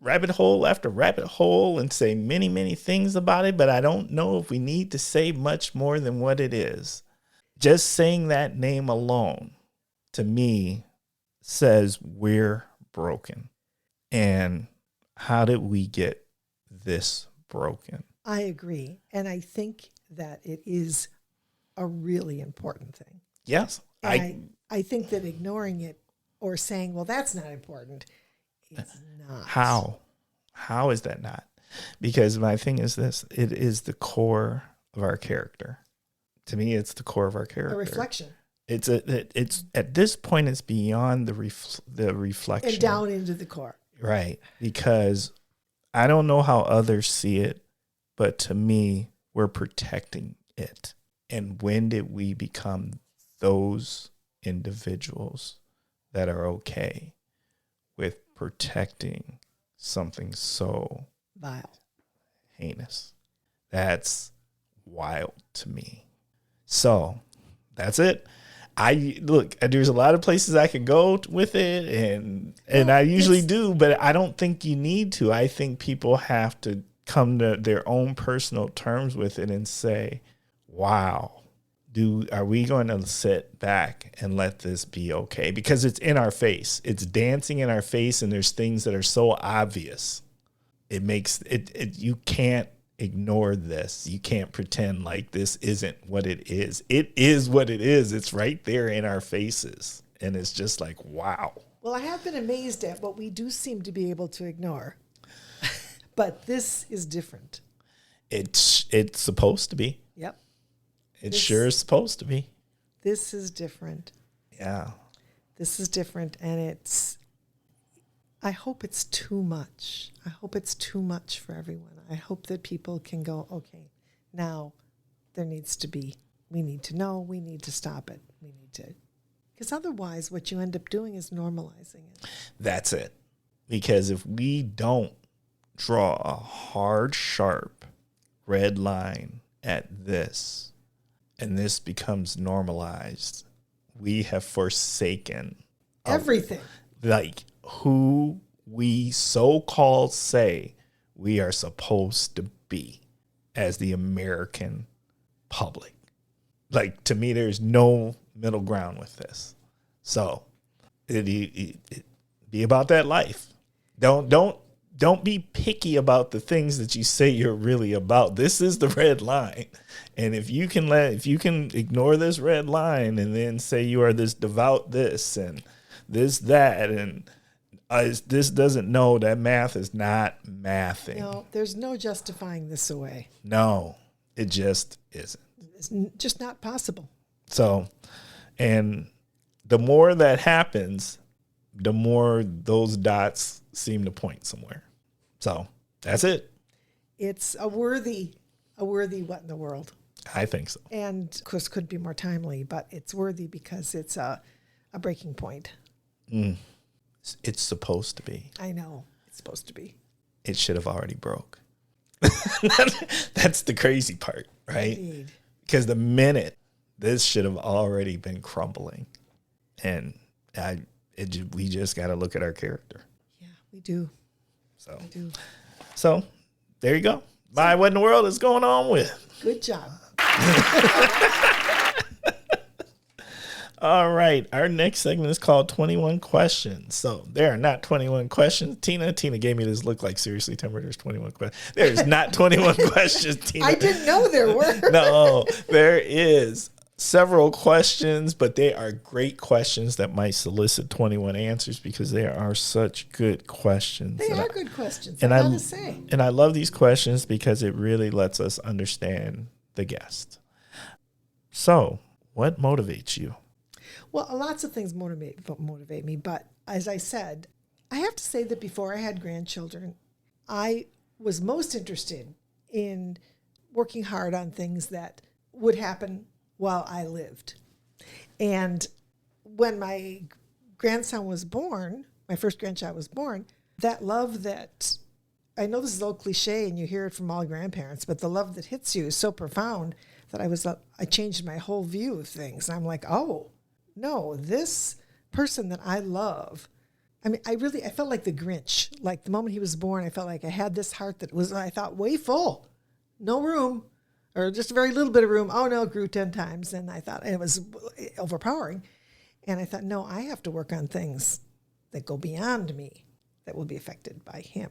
rabbit hole after rabbit hole and say many, many things about it, but I don't know if we need to say much more than what it is. Just saying that name alone, to me, says we're broken. And how did we get this broken? I agree. And I think that it is a really important thing. Yes. I think that ignoring it or saying, well, that's not important, is not. How is that not? Because my thing is this. It is the core of our character. To me, it's the core of our character. A reflection. It's at this point, it's beyond the reflection. And down into the core. Right. Because I don't know how others see it, but to me, we're protecting it. And when did we become those individuals that are okay with protecting something so vile, heinous? That's wild to me. So that's it. There's a lot of places I can go with it, and I usually do, but I don't think you need to. I think people have to come to their own personal terms with it and say, wow, are we going to sit back and let this be okay? Because it's in our face. It's dancing in our face, and there's things that are so obvious. It makes it you can't ignore this. You can't pretend like this isn't what it is. It is what it is. It's right there in our faces. And it's just like, wow. Well, I have been amazed at what we do seem to be able to ignore. But this is different. It's supposed to be. Yep. It sure is supposed to be. This is different. Yeah. This is different, and I hope it's too much. I hope it's too much for everyone. I hope that people can go, okay, now we need to know, we need to stop it. Because otherwise what you end up doing is normalizing it. That's it. Because if we don't draw a hard, sharp red line at this, and this becomes normalized, we have forsaken everything. Like who we so-called say we are supposed to be as the American public. Like, to me, there's no middle ground with this. So it be about that life. Don't be picky about the things that you say you're really about. This is the red line. And if you can ignore this red line and then say you are this devout this and this, that, and this doesn't know that math is not mathing. No, there's no justifying this away. No, it just isn't. It's just not possible. So, and the more that happens, the more those dots seem to point somewhere. So that's it. It's a worthy what in the world. I think so. And of course could be more timely, but it's worthy because it's a breaking point. It's supposed to be. I know. It's supposed to be. It should have already broke. That's the crazy part, right? Indeed. Because the minute this should have already been crumbling, and we just got to look at our character. Yeah, we do. So, We do. so there you go. Bye. What in the world is going on with? Good job. All right. Our next segment is called 21 Questions. So there are not 21 questions. Tina gave me this look like, seriously, Timber, there's 21 questions. There's not 21 questions, Tina. I didn't know there were. No, there is several questions, but they are great questions that might solicit 21 answers because they are such good questions. They are good questions, and I gotta say. And I love these questions because it really lets us understand the guest. So, what motivates you? Well, lots of things motivate me, but as I said, I have to say that before I had grandchildren, I was most interested in working hard on things that would happen while I lived. And when my grandson was born, my first grandchild was born, that love that, I know this is a little cliche and you hear it from all grandparents, but the love that hits you is so profound that I changed my whole view of things. I'm like, oh, no, this person that I love, I mean, I felt like the Grinch. Like the moment he was born, I felt like I had this heart that was, I thought, way full. No room, or just a very little bit of room. Oh, no, it grew 10 times. And I thought it was overpowering. And I thought, no, I have to work on things that go beyond me that will be affected by him.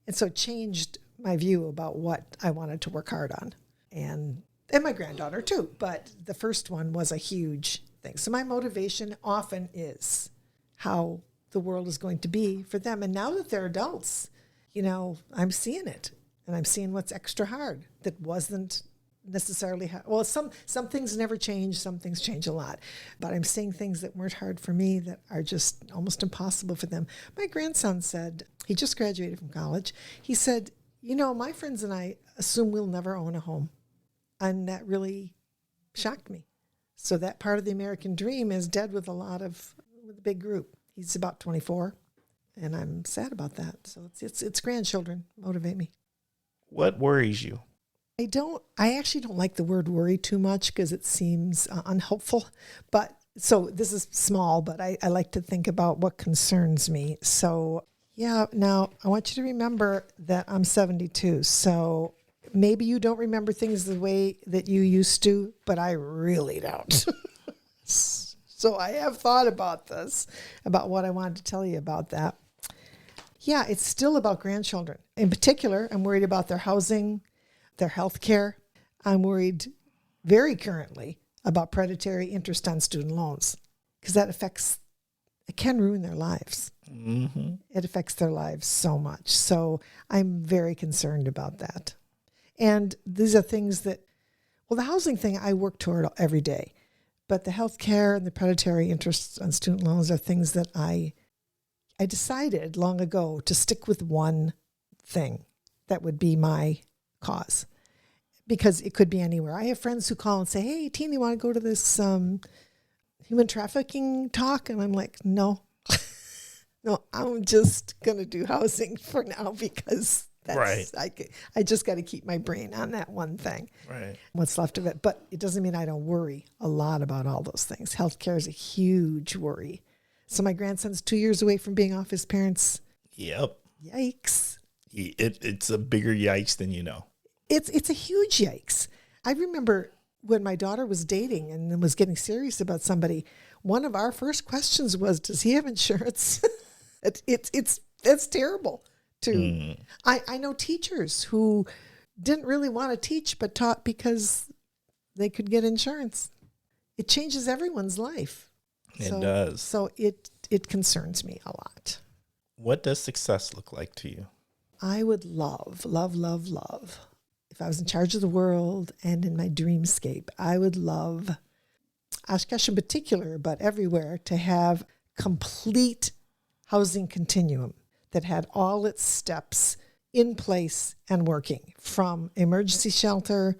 And so it changed my view about what I wanted to work hard on. And my granddaughter, too. But the first one was a huge thing. So my motivation often is how the world is going to be for them. And now that they're adults, I'm seeing it. And I'm seeing what's extra hard that wasn't necessarily hard. Well, some things never change. Some things change a lot. But I'm seeing things that weren't hard for me that are just almost impossible for them. My grandson said, he just graduated from college. He said, my friends and I assume we'll never own a home. And that really shocked me. So that part of the American dream is dead with a big group. He's about 24, and I'm sad about that. So it's grandchildren motivate me. What worries you? I actually don't like the word worry too much because it seems unhelpful. But so this is small, but I like to think about what concerns me. So yeah, now I want you to remember that I'm 72. So maybe you don't remember things the way that you used to, but I really don't. So I have thought about this, about what I wanted to tell you about that. Yeah, it's still about grandchildren. In particular, I'm worried about their housing, their health care. I'm worried very currently about predatory interest on student loans because it can ruin their lives. Mm-hmm. It affects their lives so much. So I'm very concerned about that. And these are things that, well, the housing thing I work toward every day, but the health care and the predatory interest on student loans are things that I decided long ago to stick with one thing that would be my cause, because it could be anywhere. I have friends who call and say, hey, Tina, you want to go to this human trafficking talk? And I'm like, no, no, I'm just going to do housing for now because that's, I just got to keep my brain on that one thing. Right. What's left of it. But it doesn't mean I don't worry a lot about all those things. Healthcare is a huge worry. So my grandson's 2 years away from being off his parents. Yep. Yikes. It's a bigger yikes than you know. It's a huge yikes. I remember when my daughter was dating and then was getting serious about somebody, one of our first questions was, does he have insurance? That's terrible too. I know teachers who didn't really want to teach but taught because they could get insurance. It changes everyone's life. It does. So it concerns me a lot. What does success look like to you? I would love, if I was in charge of the world and in my dreamscape, I would love, Oshkosh in particular, but everywhere, to have complete housing continuum that had all its steps in place and working, from emergency shelter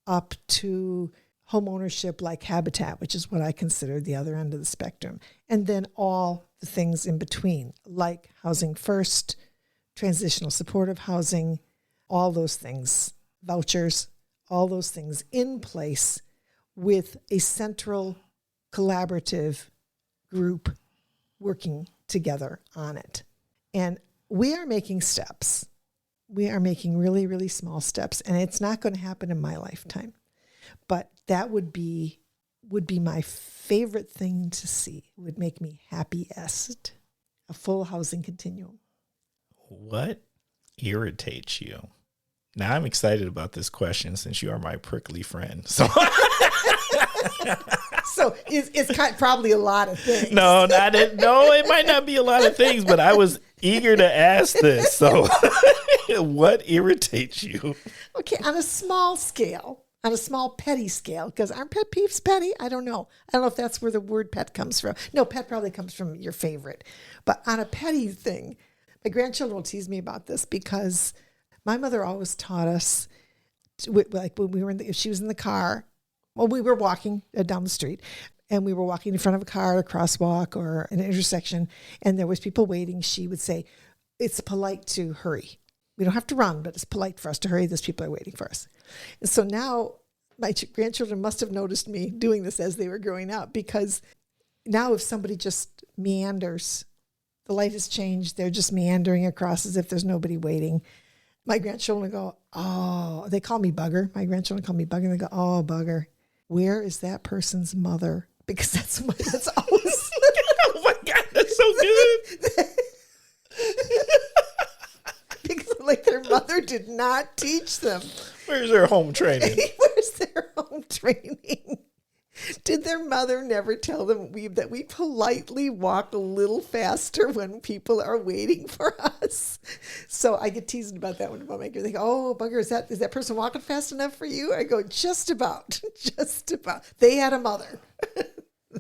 up to home ownership like Habitat, which is what I consider the other end of the spectrum, and then all the things in between, like Housing First, transitional supportive housing, all those things, vouchers, all those things in place with a central collaborative group working together on it. And we are making steps. We are making really, really small steps, and it's not going to happen in my lifetime. But that would be my favorite thing to see. It would make me happiest. A full housing continuum. What irritates you? Now I'm excited about this question since you are my prickly friend. So, so it's probably a lot of things. No, it might not be a lot of things, but I was eager to ask this. So what irritates you? Okay, on a small scale, on a small petty scale, because aren't pet peeves petty? I don't know if that's where the word pet comes from. No, pet probably comes from your favorite. But on a petty thing, my grandchildren will tease me about this because my mother always taught us, like when we were if she was in the car, well, we were walking down the street and we were walking in front of a car, a crosswalk or an intersection, and there was people waiting. She would say, it's polite to hurry. We don't have to run, but it's polite for us to hurry. Those people are waiting for us. And so now my grandchildren must have noticed me doing this as they were growing up, because now if somebody just meanders, the light has changed, they're just meandering across as if there's nobody waiting. My grandchildren go, oh, they call me Bugger. My grandchildren call me Bugger, and they go, oh, Bugger, where is that person's mother? Because that's always. Oh my God, that's so good. Because like their mother did not teach them. Where's their home training? Where's their home training? Did their mother never tell them that we politely walk a little faster when people are waiting for us? So I get teased about that one about my kids. They go, oh, Bugger, is that person walking fast enough for you? I go, just about. They had a mother.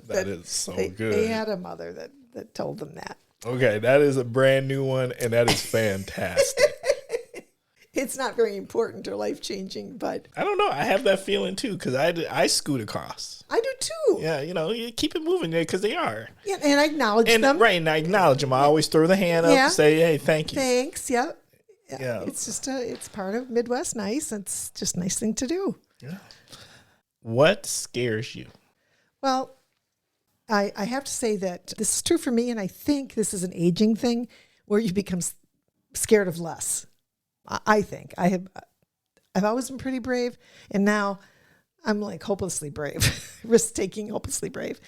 That is so good. They had a mother that told them that. Okay, that is a brand new one, and that is fantastic. It's not very important or life-changing, but... I don't know. I have that feeling, too, because I scoot across. I do, too. Yeah, you keep it moving there because they are. Yeah, and I acknowledge them. Right, and I acknowledge them. I always throw the hand up and say, hey, thank you. Thanks, yep. Yeah. It's just it's part of Midwest nice. It's just a nice thing to do. Yeah. What scares you? Well, I have to say that this is true for me, and I think this is an aging thing where you become scared of less. I think I've always been pretty brave, and now I'm like hopelessly brave, risk-taking, hopelessly brave.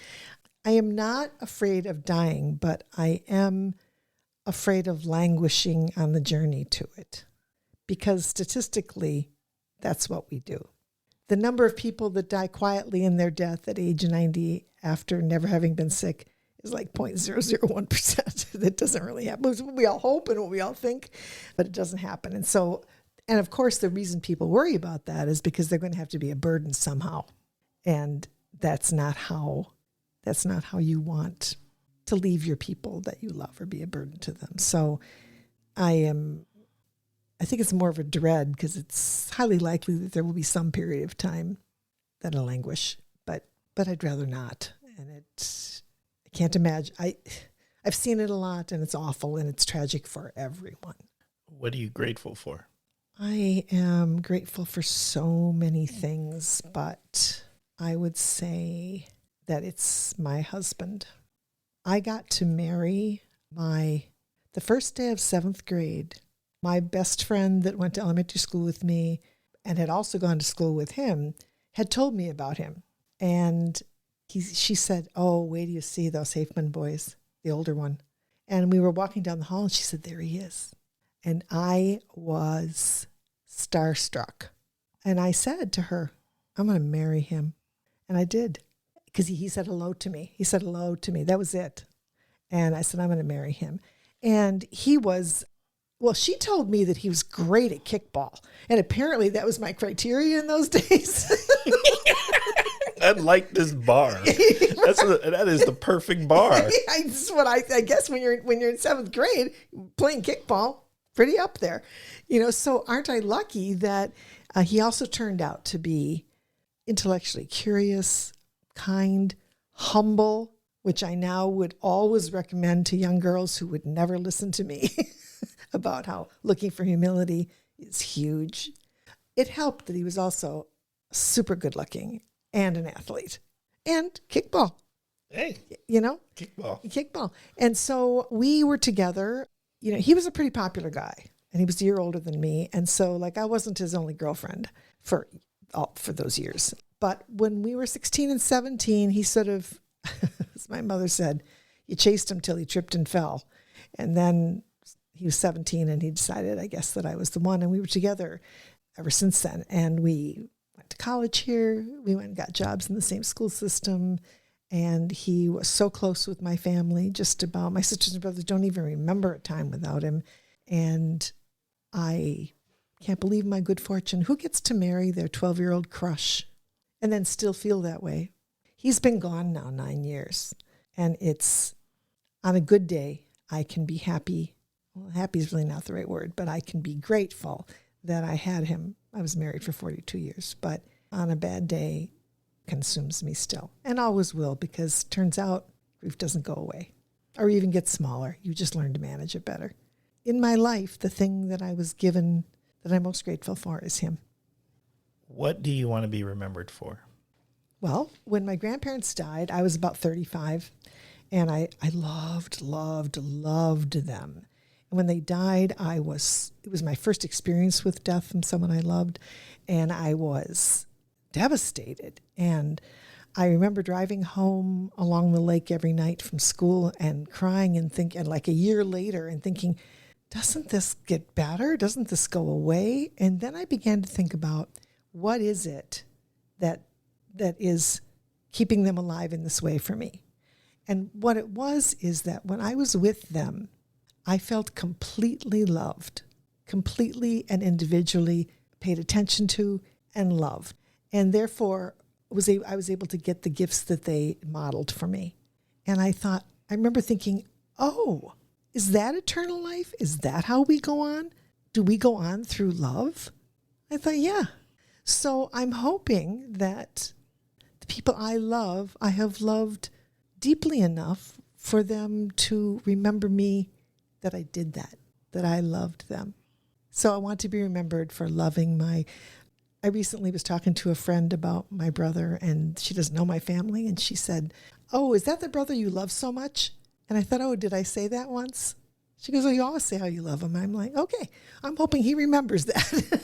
I am not afraid of dying, but I am afraid of languishing on the journey to it, because statistically, that's what we do. The number of people that die quietly in their death at age 90 after never having been sick is like 0.001%. That doesn't really happen. It's what we all hope and what we all think, but it doesn't happen. And of course, the reason people worry about that is because they're going to have to be a burden somehow. And that's not how you want to leave your people that you love or be a burden to them. So I think it's more of a dread because it's highly likely that there will be some period of time that I'll languish, but I'd rather not. And I can't imagine. I've seen it a lot, and it's awful, and it's tragic for everyone. What are you grateful for? I am grateful for so many things, but I would say that it's my husband. I got to marry the first day of 7th grade. My best friend that went to elementary school with me and had also gone to school with him had told me about him. And she said, "Oh, wait till you see those Haffeman boys," the older one. And we were walking down the hall and she said, "There he is." And I was starstruck. And I said to her, "I'm going to marry him." And I did, because he said hello to me. He said hello to me. That was it. And I said, "I'm going to marry him." And he was, well, she told me that he was great at kickball. And apparently that was my criteria in those days. I like this bar. That is the perfect bar. That's what I guess when you're in 7th grade playing kickball, pretty up there, So aren't I lucky that he also turned out to be intellectually curious, kind, humble, which I now would always recommend to young girls who would never listen to me about how looking for humility is huge. It helped that he was also super good looking and an athlete and kickball. Hey, Kickball. And so we were together. He was a pretty popular guy and he was a year older than me. And so I wasn't his only girlfriend for those years. But when we were 16 and 17, he sort of, as my mother said, you chased him till he tripped and fell. And then he was 17 and he decided, I guess, that I was the one. And we were together ever since then. And we went to college here. We went and got jobs in the same school system. And he was so close with my family, just about. My sisters and brothers don't even remember a time without him. And I can't believe my good fortune. Who gets to marry their 12-year-old crush and then still feel that way? He's been gone now 9 years. And it's, on a good day, I can be happy. Well, happy is really not the right word, but I can be grateful that I had him. I was married for 42 years, but on a bad day, consumes me still and always will, because turns out grief doesn't go away or even get smaller. You just learn to manage it better. In my life, the thing that I was given that I'm most grateful for is him. What do you want to be remembered for? Well, when my grandparents died, I was about 35 and I loved them. And when they died, it was my first experience with death from someone I loved, and I was devastated. And I remember driving home along the lake every night from school and crying and thinking, like a year later, and thinking, doesn't this get better? Doesn't this go away? And then I began to think about, what is it that is keeping them alive in this way for me? And what it was is that when I was with them, I felt completely loved, completely and individually paid attention to and loved. And therefore, I was able to get the gifts that they modeled for me. And I remember thinking, oh, is that eternal life? Is that how we go on? Do we go on through love? I thought, yeah. So I'm hoping that the people I love, I have loved deeply enough for them to remember me, that I did that I loved them. So I want to be remembered for loving I recently was talking to a friend about my brother, and she doesn't know my family, and she said, "Oh, is that the brother you love so much?" And I thought, oh, did I say that once? She goes, "Oh, you always say how you love him." I'm like, okay, I'm hoping he remembers that.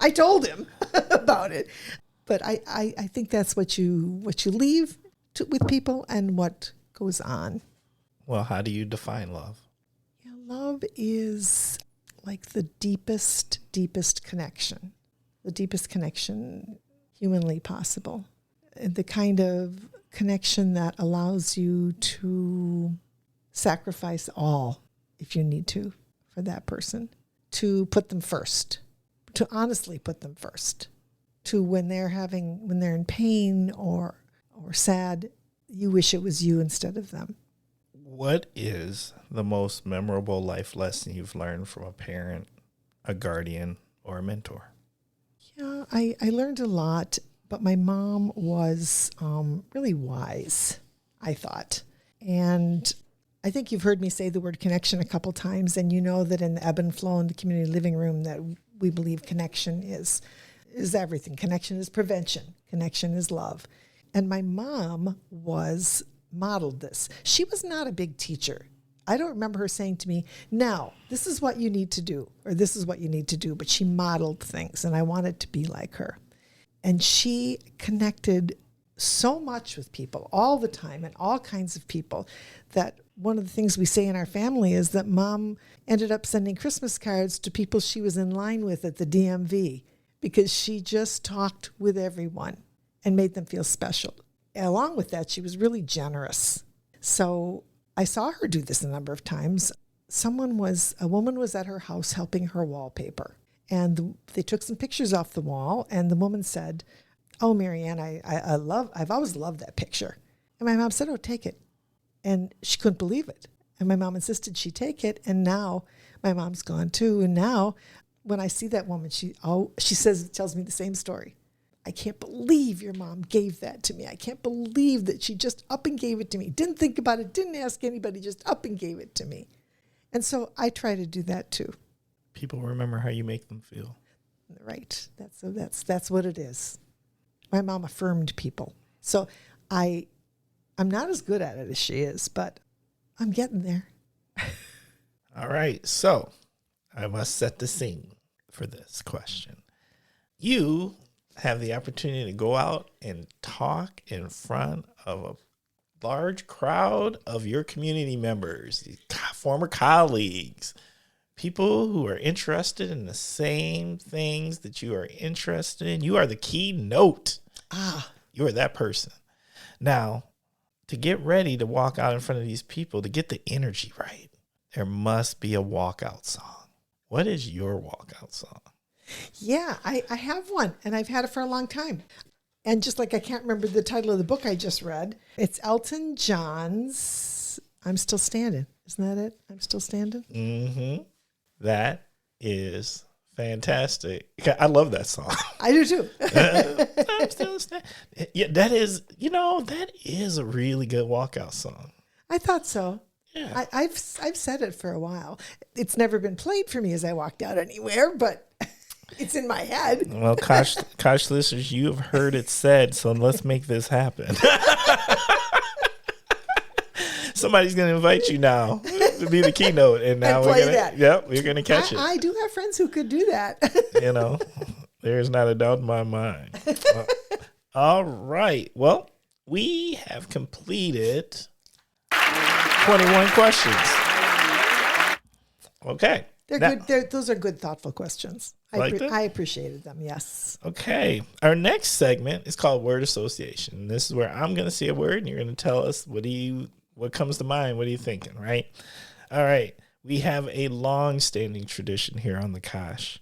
I told him about it. But I think that's what you leave with people and what goes on. Well, how do you define love? Yeah, love is like the deepest connection humanly possible. The kind of connection that allows you to sacrifice all, if you need to, for that person, to put them first, to honestly put them first, to when they're in pain or sad, you wish it was you instead of them. What is the most memorable life lesson you've learned from a parent, a guardian, or a mentor? Yeah, I learned a lot, but my mom was really wise, I thought. And I think you've heard me say the word connection a couple times, and you know that in the ebb and flow in the community living room that we believe connection is everything. Connection is prevention. Connection is love. And my mom modeled this. She was not a big teacher. I don't remember her saying to me, now, this is what you need to do, or this is what you need to do, but she modeled things, and I wanted to be like her. And she connected so much with people all the time and all kinds of people that one of the things we say in our family is that Mom ended up sending Christmas cards to people she was in line with at the DMV because she just talked with everyone and made them feel special. Along with that, she was really generous. So I saw her do this a number of times. A woman was at her house helping her wallpaper. And they took some pictures off the wall, and the woman said, "Oh, Marianne, I've always loved that picture." And my mom said, "Oh, take it." And she couldn't believe it. And my mom insisted she take it. And now my mom's gone too. And now when I see that woman, she tells me the same story. "I can't believe your mom gave that to me. I can't believe that she just up and gave it to me. Didn't think about it, didn't ask anybody, just up and gave it to me." And so I try to do that too. People remember how you make them feel. Right. That's what it is. My mom affirmed people. So I'm not as good at it as she is, but I'm getting there. All right. So I must set the scene for this question. You have the opportunity to go out and talk in front of a large crowd of your community members, former colleagues, people who are interested in the same things that you are interested in. You are the keynote. You are that person. Now, to get ready to walk out in front of these people, to get the energy right, there must be a walkout song. What is your walkout song? Yeah, I have one, and I've had it for a long time. And just like I can't remember the title of the book I just read, it's Elton John's I'm Still Standing. Isn't that it? I'm Still Standing? Mm-hmm. That is fantastic. I love that song. I do too. I'm still standing. Yeah, that is a really good walkout song. I thought so. Yeah. I've said it for a while. It's never been played for me as I walked out anywhere, but it's in my head. Well, Kosh listeners, you have heard it said, so let's make this happen. Somebody's going to invite you now to be the keynote, and now we're going to catch it. I do have friends who could do that. There's not a doubt in my mind. All right. Well, we have completed 21 questions. Okay. They're good. Those are good, thoughtful questions. I appreciated them. Yes. Okay. Our next segment is called Word Association. This is where I'm going to say a word, and you're going to tell us what comes to mind. What are you thinking? Right. All right. We have a long-standing tradition here on the Kosh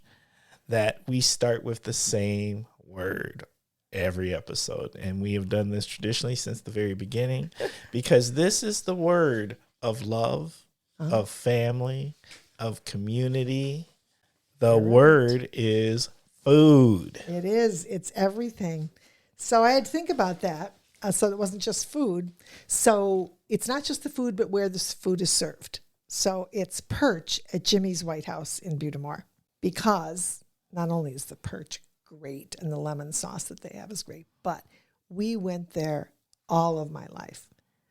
that we start with the same word every episode. And we have done this traditionally since the very beginning because this is the word of love, of family, of community. The word is food. It is. It's everything. So I had to think about that. So it wasn't just food. So it's not just the food, but where this food is served. So it's perch at Jimmy's White House in Budamore because not only is the perch great and the lemon sauce that they have is great, but we went there all of my life.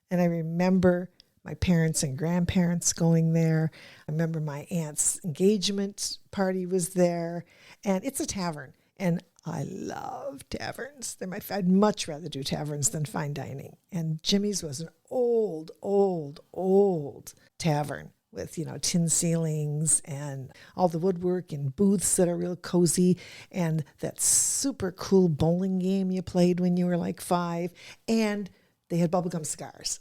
And I remember my parents and grandparents going there. I remember my aunt's engagement party was there. And it's a tavern. And I love taverns. I'd much rather do taverns than fine dining. And Jimmy's was an old tavern. with, tin ceilings and all the woodwork and booths that are real cozy and that super cool bowling game you played when you were like 5. And they had bubblegum cigars.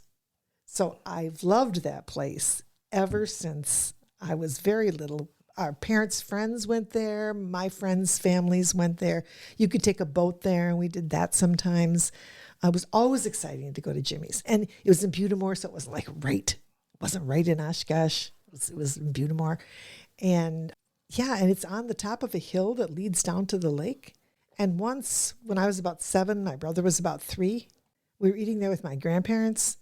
So I've loved that place ever since I was very little. Our parents' friends went there. My friends' families went there. You could take a boat there, and we did that sometimes. It was always exciting to go to Jimmy's. And it was in Butamore, so it wasn't wasn't right in Oshkosh. It was in Butamore. And and it's on the top of a hill that leads down to the lake. And once, when I was about 7, my brother was about 3, we were eating there with my grandparents,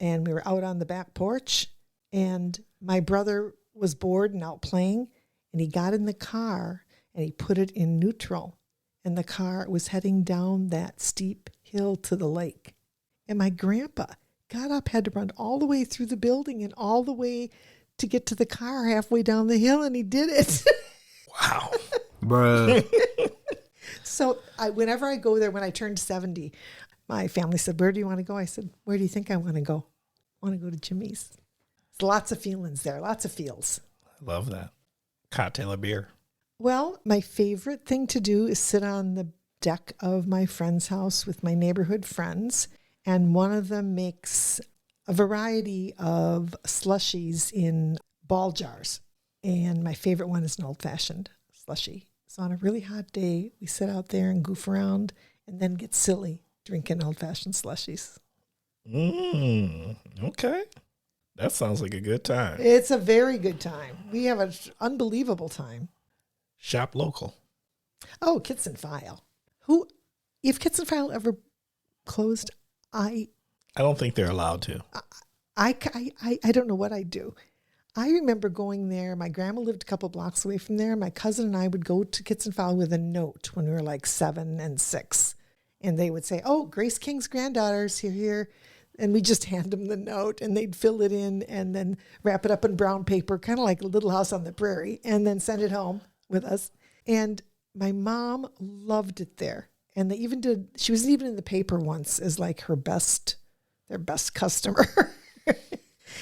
and we were out on the back porch, and my brother was bored and out playing, and he got in the car and he put it in neutral, and the car was heading down that steep hill to the lake. And my grandpa got up, had to run all the way through the building and all the way to get to the car halfway down the hill, and he did it. Wow. Bruh. So whenever I go there, when I turned 70, my family said, "Where do you want to go?" I said, "Where do you think I want to go?" "I want to go to Jimmy's." There's lots of feelings there, lots of feels. I love that. Cocktail or beer? Well, my favorite thing to do is sit on the deck of my friend's house with my neighborhood friends, and one of them makes a variety of slushies in ball jars. And my favorite one is an old-fashioned slushie. So on a really hot day, we sit out there and goof around and then get silly drinking old-fashioned slushies. Okay. That sounds like a good time. It's a very good time. We have an unbelievable time. Shop local. Oh, Kits and File. If Kits and File ever closed, I don't think they're allowed to. I don't know what I'd do. I remember going there. My grandma lived a couple blocks away from there. My cousin and I would go to Kits and File with a note when we were like 7 and 6. And they would say, "Oh, Grace King's granddaughters, here." And we just hand them the note, and they'd fill it in and then wrap it up in brown paper, kind of like a Little House on the Prairie, and then send it home with us. And my mom loved it there. And she was even in the paper once as like their best customer.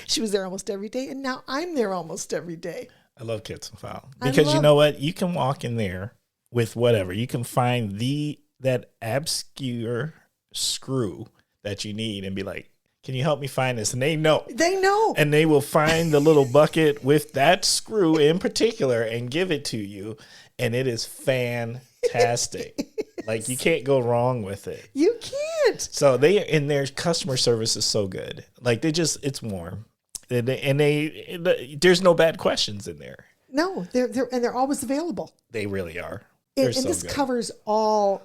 She was there almost every day. And now I'm there almost every day. I love Kits and File. Because you know what? You can walk in there with whatever. You can find that obscure screw that you need and be like, "Can you help me find this?" And they know. They know. And they will find the little bucket with that screw in particular and give it to you. And it is fantastic. Like, you can't go wrong with it. You can't. So their customer service is so good. Like, it's warm. And there's no bad questions in there. No, they're always available. They really are. And So this good. covers all.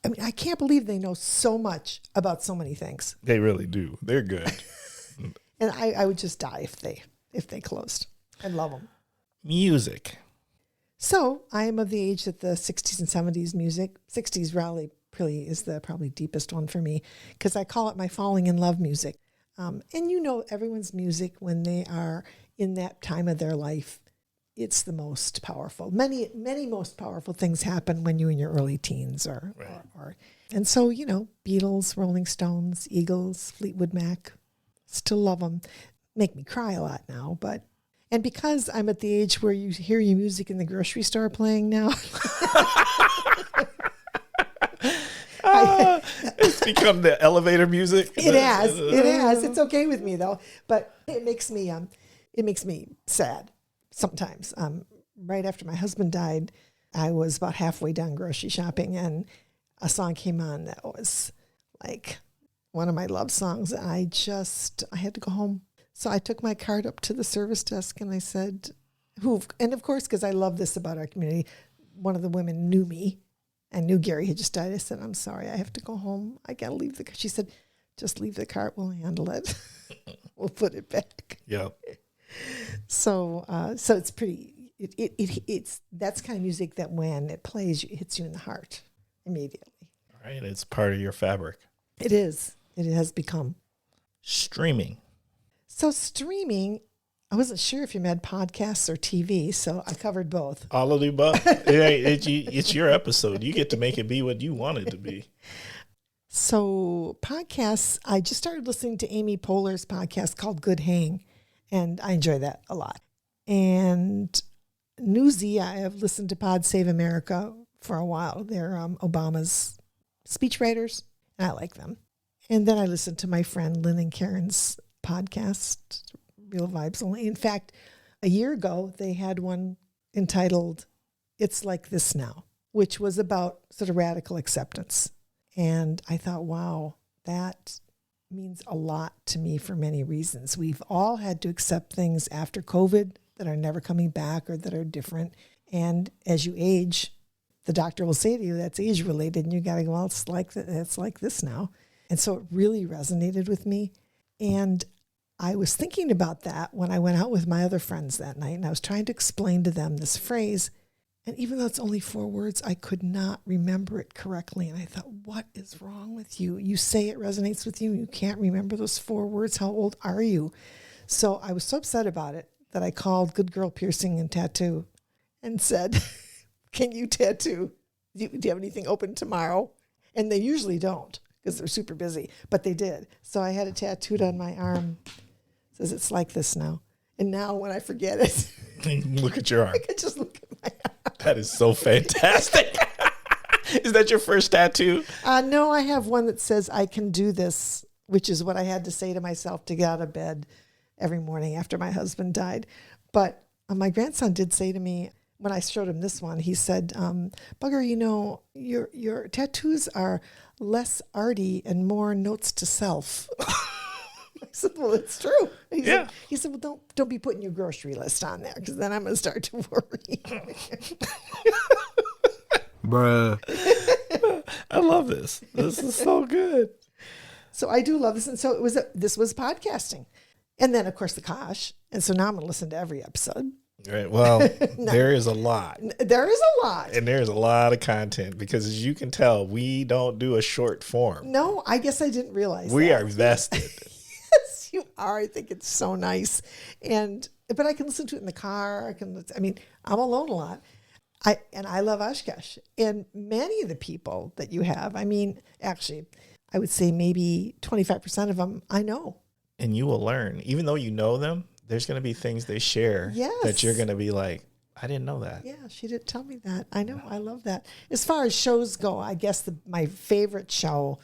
I mean, I can't believe they know so much about so many things. They really do. They're good. And I would just die if they closed. I love them. Music. So I am of the age that the 60s and 70s music, 60s really is the probably deepest one for me, because I call it my falling in love music. And everyone's music when they are in that time of their life, it's the most powerful. Many most powerful things happen when you're in your early teens and so, Beatles, Rolling Stones, Eagles, Fleetwood Mac, still love them. Make me cry a lot now, and because I'm at the age where you hear your music in the grocery store playing now. It's become the elevator music. It has. It's okay with me though, but it makes me sad sometimes. Right after my husband died, I was about halfway done grocery shopping, and a song came on that was like one of my love songs. I had to go home. So I took my card up to the service desk and I said, and of course, because I love this about our community, one of the women knew me and knew Gary had just died. I said, "I'm sorry, I have to go home. I got to leave the car." She said, "Just leave the cart. We'll handle it. We'll put it back." Yep. So it's pretty, it's that's kind of music that when it plays, it hits you in the heart immediately. All right. It's part of your fabric. It is. It has become. Streaming. So streaming, I wasn't sure if you meant podcasts or TV, so I covered both. All of the above. It's your episode. You get to make it be what you want it to be. So podcasts, I just started listening to Amy Poehler's podcast called Good Hang. And I enjoy that a lot. And Newsy, I have listened to Pod Save America for a while. They're Obama's speechwriters, and I like them. And then I listened to my friend Lynn and Karen's podcast, Real Vibes Only. In fact, a year ago, they had one entitled It's Like This Now, which was about sort of radical acceptance. And I thought, wow, that means a lot to me for many reasons. We've all had to accept things after COVID that are never coming back or that are different. And as you age, the doctor will say to you, that's age related. And you got to go, well, it's like this now. And so it really resonated with me. And I was thinking about that when I went out with my other friends that night. And I was trying to explain to them this phrase. And even though it's only 4 words, I could not remember it correctly. And I thought, what is wrong with you? You say it resonates with you. You can't remember those 4 words. How old are you? So I was so upset about it that I called Good Girl Piercing and Tattoo and said, can you tattoo? Do you have anything open tomorrow? And they usually don't because they're super busy, but they did. So I had it tattooed on my arm. It says, it's like this now. And now when I forget it, Look at your arm. I could just look at my arm. That is so fantastic. Is that your first tattoo? No, I have one that says, I can do this, which is what I had to say to myself to get out of bed every morning after my husband died. But my grandson did say to me, when I showed him this one, he said, Bugger, you know, your tattoos are less arty and more notes to self. I said, well, it's true. He said, well, don't be putting your grocery list on there because then I'm going to start to worry. Bruh. I love this. This is so good. So I do love this. And so this was podcasting. And then, of course, the Kosh. And so now I'm going to listen to every episode. Right. Well, there is a lot. There is a lot. And there's a lot of content because, as you can tell, we don't do a short form. No, I guess I didn't realize We that. are vested. Yes, you are. I think it's so nice. But I can listen to it in the car. I'm alone a lot. I love Oshkosh. And many of the people that you have, actually, I would say maybe 25% of them I know. And you will learn. Even though you know them, there's going to be things they share that you're going to be like, I didn't know that. Yeah, she didn't tell me that. I know. I love that. As far as shows go, I guess my favorite show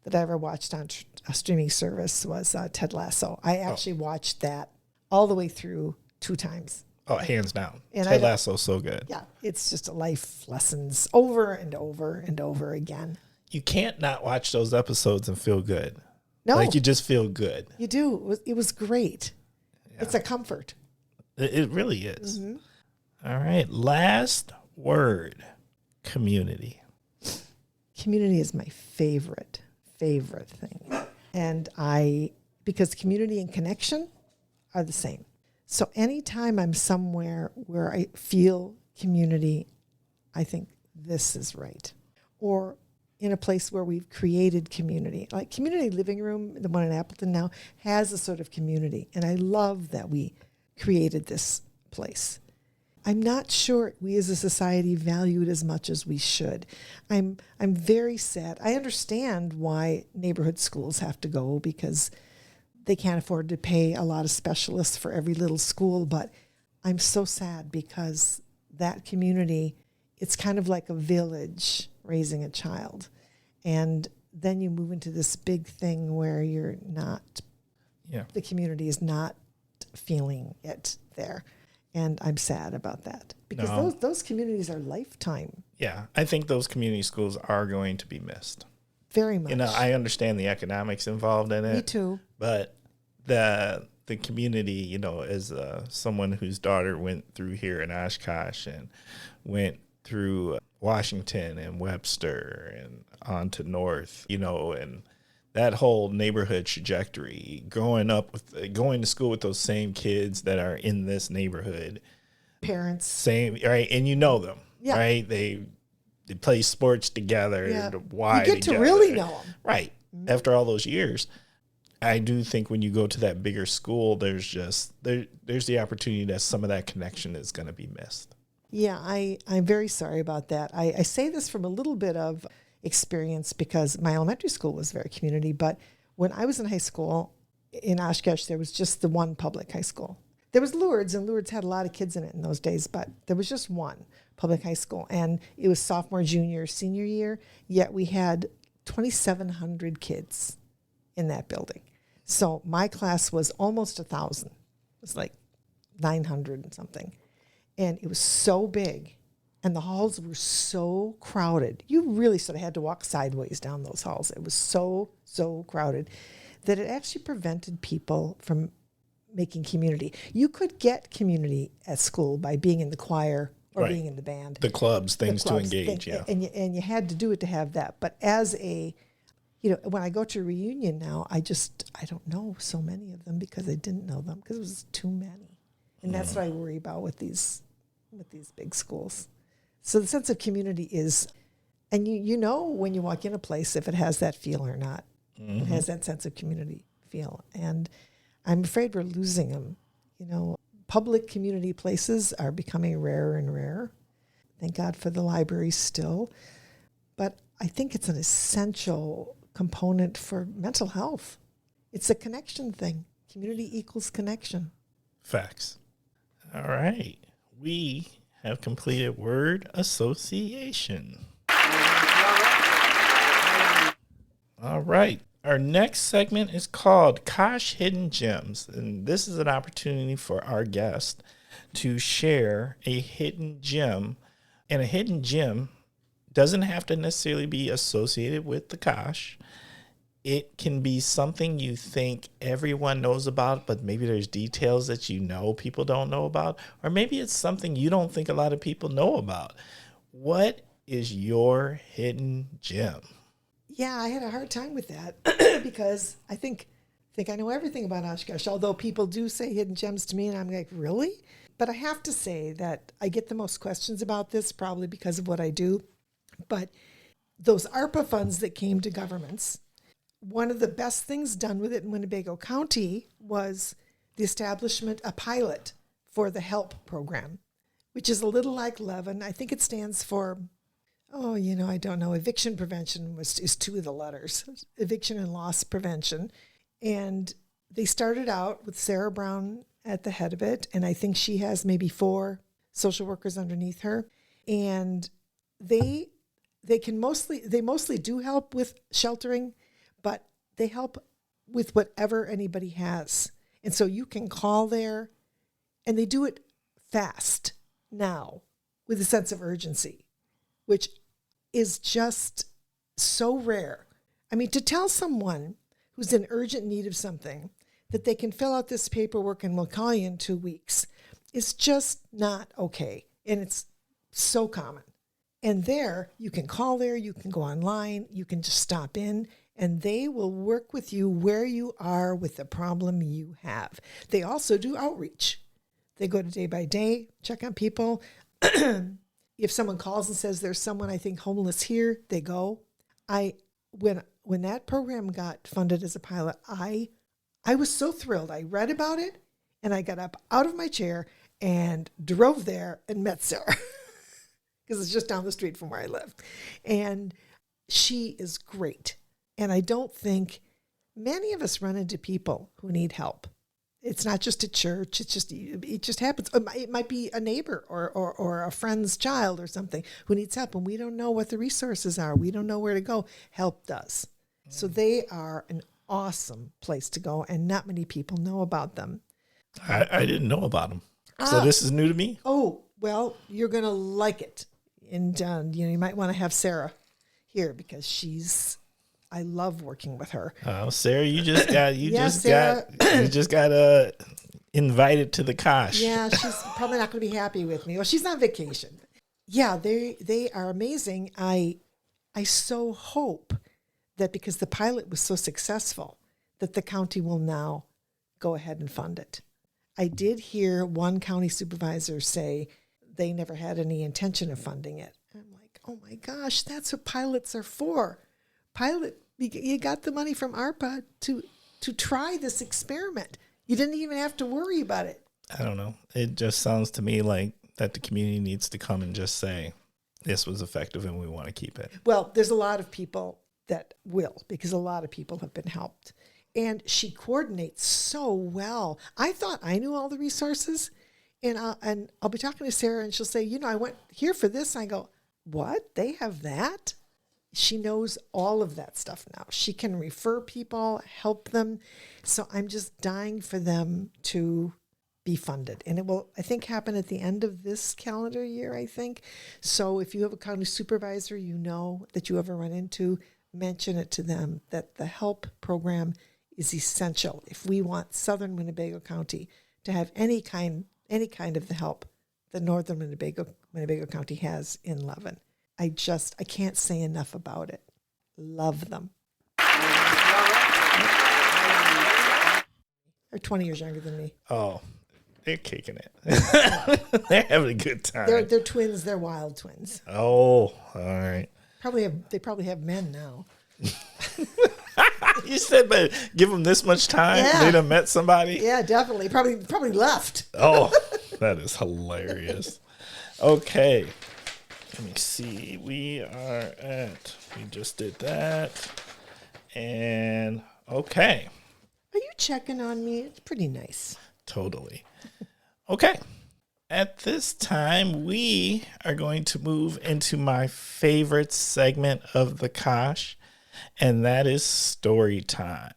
that I ever watched on a streaming service was Ted Lasso. I actually watched that all the way through 2 times. Oh, hands down. And Ted Lasso's so good. Yeah, it's just life lessons over and over and over again. You can't not watch those episodes and feel good. No. Like you just feel good. You do. It was great. Yeah. It's a comfort. It really is. Mm-hmm. All right. Last word, community. Community is my favorite thing. And because community and connection are the same. So anytime I'm somewhere where I feel community, I think this is right. Or in a place where we've created community. Like Community Living Room, the one in Appleton now, has a sort of community. And I love that we created this place. I'm not sure we as a society value it as much as we should. I'm very sad. I understand why neighborhood schools have to go because they can't afford to pay a lot of specialists for every little school, but I'm so sad because that community, it's kind of like a village raising a child. And then you move into this big thing where you're not, the community is not feeling it there. And I'm sad about that because those communities are lifetime. Yeah. I think those community schools are going to be missed. Very much. I understand the economics involved in it. Me too. But the community, as someone whose daughter went through here in Oshkosh and went through Washington and Webster and on to North, and that whole neighborhood trajectory, going to school with those same kids that are in this neighborhood. Parents. Same, right? And you know them, right? They play sports together. Yeah. Why you get together. to really know them. Right. Mm-hmm. After all those years. I do think when you go to that bigger school, there's the opportunity that some of that connection is going to be missed. Yeah, I'm very sorry about that. I say this from a little bit of experience because my elementary school was very community, but when I was in high school, in Oshkosh, there was just the one public high school. There was Lourdes, and Lourdes had a lot of kids in it in those days, but there was just one public high school. And it was sophomore, junior, senior year, yet we had 2,700 kids in that building. So my class was almost 1,000. It was like 900 and something. And it was so big, and the halls were so crowded. You really sort of had to walk sideways down those halls. It was so crowded that it actually prevented people from making community. You could get community at school by being in the choir or Right. being in the band. The clubs, things The clubs, to engage, thing- yeah. And you had to do it to have that. But as a, when I go to a reunion now, I don't know so many of them because I didn't know them because it was too many. And that's what I worry about with these big schools. So the sense of community is, and you know when you walk in a place if it has that feel or not. It has that sense of community feel. And I'm afraid we're losing them. Public community places are becoming rarer and rarer. Thank God for the libraries still. But I think it's an essential component for mental health. It's a connection thing. Community equals connection. Facts. All right. We have completed word association. All right. Our next segment is called Kosh Hidden Gems. And this is an opportunity for our guest to share a hidden gem. And a hidden gem doesn't have to necessarily be associated with the Kosh. It can be something you think everyone knows about, but maybe there's details that people don't know about. Or maybe it's something you don't think a lot of people know about. What is your hidden gem? Yeah, I had a hard time with that because I think I know everything about Oshkosh, although people do say hidden gems to me, and I'm like, really? But I have to say that I get the most questions about this probably because of what I do. But those ARPA funds that came to governments, one of the best things done with it in Winnebago County was the establishment, a pilot for the HELP program, which is a little like Leaven. I think it stands for, I don't know. Eviction prevention is two of the letters, eviction and loss prevention. And they started out with Sarah Brown at the head of it. And I think she has maybe 4 social workers underneath her. And they mostly do help with sheltering, but they help with whatever anybody has. And so you can call there, and they do it fast now with a sense of urgency, which is just so rare. I mean, to tell someone who's in urgent need of something that they can fill out this paperwork and we'll call you in 2 weeks is just not okay. And it's so common. And there, you can call there, you can go online, you can just stop in, and they will work with you where you are with the problem you have. They also do outreach. They go to Day-by-Day, check on people. If someone calls and says there's someone I think homeless here, they go. When that program got funded as a pilot, I was so thrilled. I read about it, and I got up out of my chair and drove there and met Sarah because it's just down the street from where I live. And she is great. And I don't think many of us run into people who need help. It's not just a church. It just happens. It might be a neighbor or a friend's child or something who needs help, and we don't know what the resources are. We don't know where to go. Help does. So they are an awesome place to go, and not many people know about them. I didn't know about them. So this is new to me? Oh, well, you're going to like it. And, you might want to have Sarah here because I love working with her. Oh, Sarah, you just got invited to the Kosh. Yeah, she's probably not going to be happy with me. Well, she's on vacation. Yeah, they are amazing. I so hope that because the pilot was so successful, that the county will now go ahead and fund it. I did hear one county supervisor say they never had any intention of funding it. And I'm like, oh my gosh, that's what pilots are for. You got the money from ARPA to try this experiment. You didn't even have to worry about it. I don't know. It just sounds to me like that the community needs to come and just say, this was effective and we want to keep it. Well, there's a lot of people that will, because a lot of people have been helped. And she coordinates so well. I thought I knew all the resources, and I'll be talking to Sarah, and she'll say, I went here for this. I go, what? They have that? She knows all of that stuff now. She can refer people, help them. So I'm just dying for them to be funded. And it will, I think, happen at the end of this calendar year, I think. So if you have a county supervisor that you ever run into, mention it to them that the HELP program is essential if we want southern Winnebago County to have any kind of the help that northern Winnebago County has in Leaven. I can't say enough about it. Love them. They're 20 years younger than me. Oh, they're kicking it. They're having a good time. They're twins. They're wild twins. Oh, all right. They probably have men now. You said, but give them this much time, Yeah. they'd have met somebody. Yeah, definitely. Probably left. Oh, that is hilarious. Okay. Let me see. We just did that. And okay. Are you checking on me? It's pretty nice. Totally. Okay. At this time, we are going to move into my favorite segment of the Kosh, and that is story time.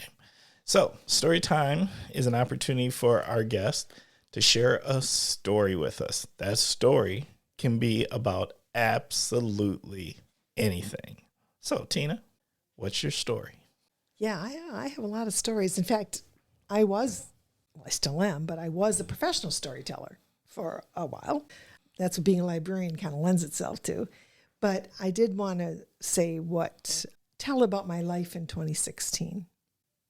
So, story time is an opportunity for our guest to share a story with us. That story can be about absolutely anything. So, Tina, what's your story? Yeah, I have a lot of stories. In fact, I still am, but I was a professional storyteller for a while. That's what being a librarian kind of lends itself to. But I did want to tell about my life in 2016.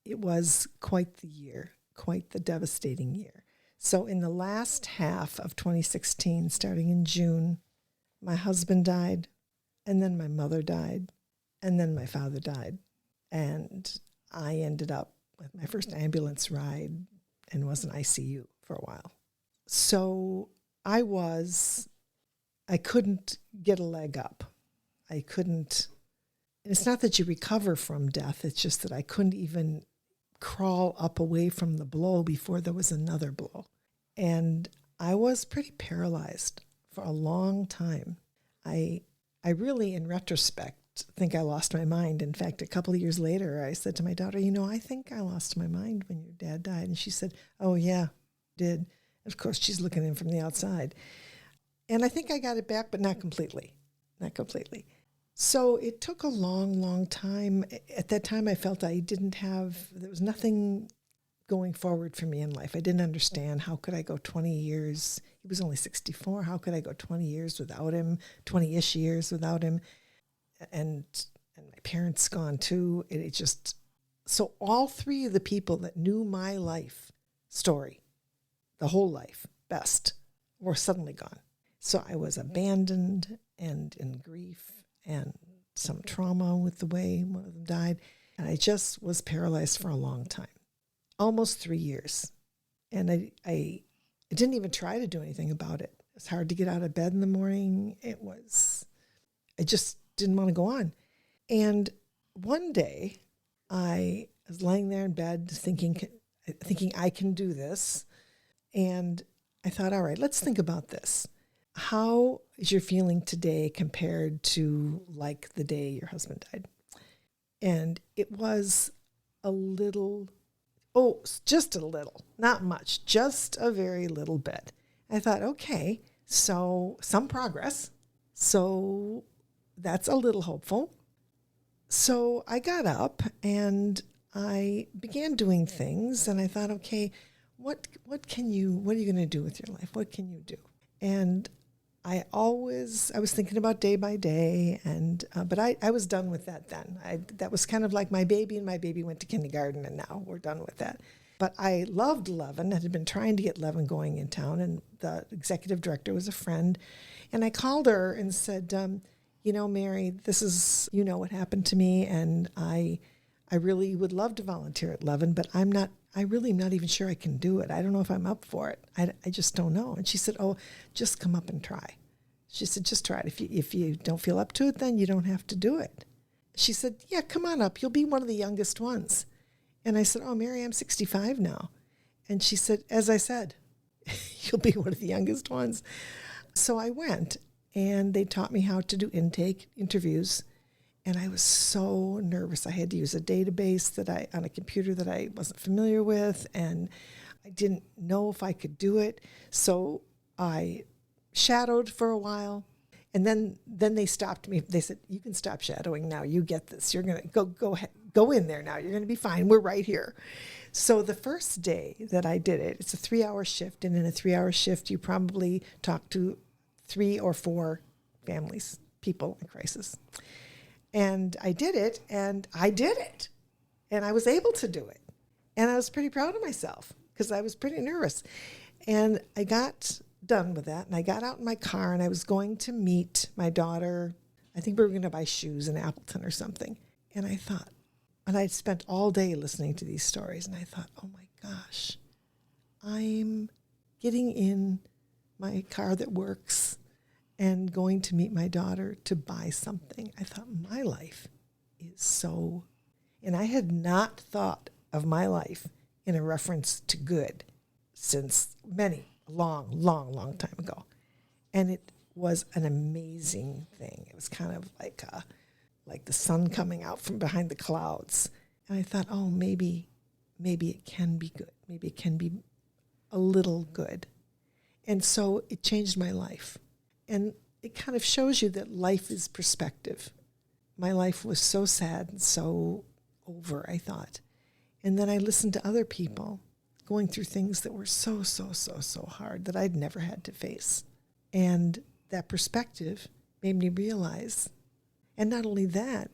It was quite the year, quite the devastating year. So in the last half of 2016, starting in June, my husband died, and then my mother died, and then my father died. And I ended up with my first ambulance ride and was in ICU for a while. So I couldn't get a leg up. I couldn't, and it's not that you recover from death, it's just that I couldn't even crawl up away from the blow before there was another blow. And I was pretty paralyzed for a long time. I really, in retrospect, think I lost my mind. In fact, a couple of years later, I said to my daughter, I think I lost my mind when your dad died. And she said, oh, yeah, did. Of course, she's looking in from the outside. And I think I got it back, but not completely. Not completely. So it took a long, long time. At that time, I felt there was nothing going forward for me in life. I didn't understand, how could I go 20 years? He was only 64. How could I go 20 years without him, 20-ish years without him? And my parents gone too. So all three of the people that knew my life story, the whole life best, were suddenly gone. So I was abandoned and in grief and some trauma with the way one of them died. And I just was paralyzed for a long time, almost 3 years. And I didn't even try to do anything about it. It was hard to get out of bed in the morning. I just didn't want to go on. And one day I was laying there in bed thinking I can do this. And I thought, all right, let's think about this. How is your feeling today compared to like the day your husband died? And it was just a little, not much, just a very little bit. I thought, okay, so some progress. So that's a little hopeful. So I got up and I began doing things, and I thought, okay, what are you going to do with your life? What can you do? And I was thinking about day by day, but I was done with that then. That was kind of like my baby, and my baby went to kindergarten, and now we're done with that. But I loved Leaven. I had been trying to get Leaven going in town, and the executive director was a friend. And I called her and said, Mary, this is, what happened to me, and I really would love to volunteer at Leaven, but I really am not even sure I can do it. I don't know if I'm up for it. I just don't know. And she said, oh, just come up and try. She said, just try it. If you don't feel up to it, then you don't have to do it. She said, yeah, come on up. You'll be one of the youngest ones. And I said, oh, Mary, I'm 65 now. And she said, as I said, you'll be one of the youngest ones. So I went, and they taught me how to do intake interviews. And I was so nervous. I had to use a database on a computer that I wasn't familiar with, and I didn't know if I could do it. So I shadowed for a while, and then they stopped me. They said, you can stop shadowing now. You get this. You're going to go ahead, go in there now. You're going to be fine. We're right here. So the first day that I did it, it's a 3-hour shift, and in a 3-hour shift, you probably talk to 3 or 4 families, people in crisis. And I did it, and I was able to do it. And I was pretty proud of myself because I was pretty nervous. And I got done with that, and I got out in my car, and I was going to meet my daughter. I think we were going to buy shoes in Appleton or something. And I thought, and I'd spent all day listening to these stories, and I thought, oh my gosh, I'm getting in my car that works and going to meet my daughter to buy something. I thought, my life is so, and I had not thought of my life in a reference to good since a long time ago. And it was an amazing thing. It was kind of like the sun coming out from behind the clouds. And I thought, oh, maybe it can be good. Maybe it can be a little good. And so it changed my life. And it kind of shows you that life is perspective. My life was so sad and so over, I thought. And then I listened to other people going through things that were so hard that I'd never had to face. And that perspective made me realize, and not only that,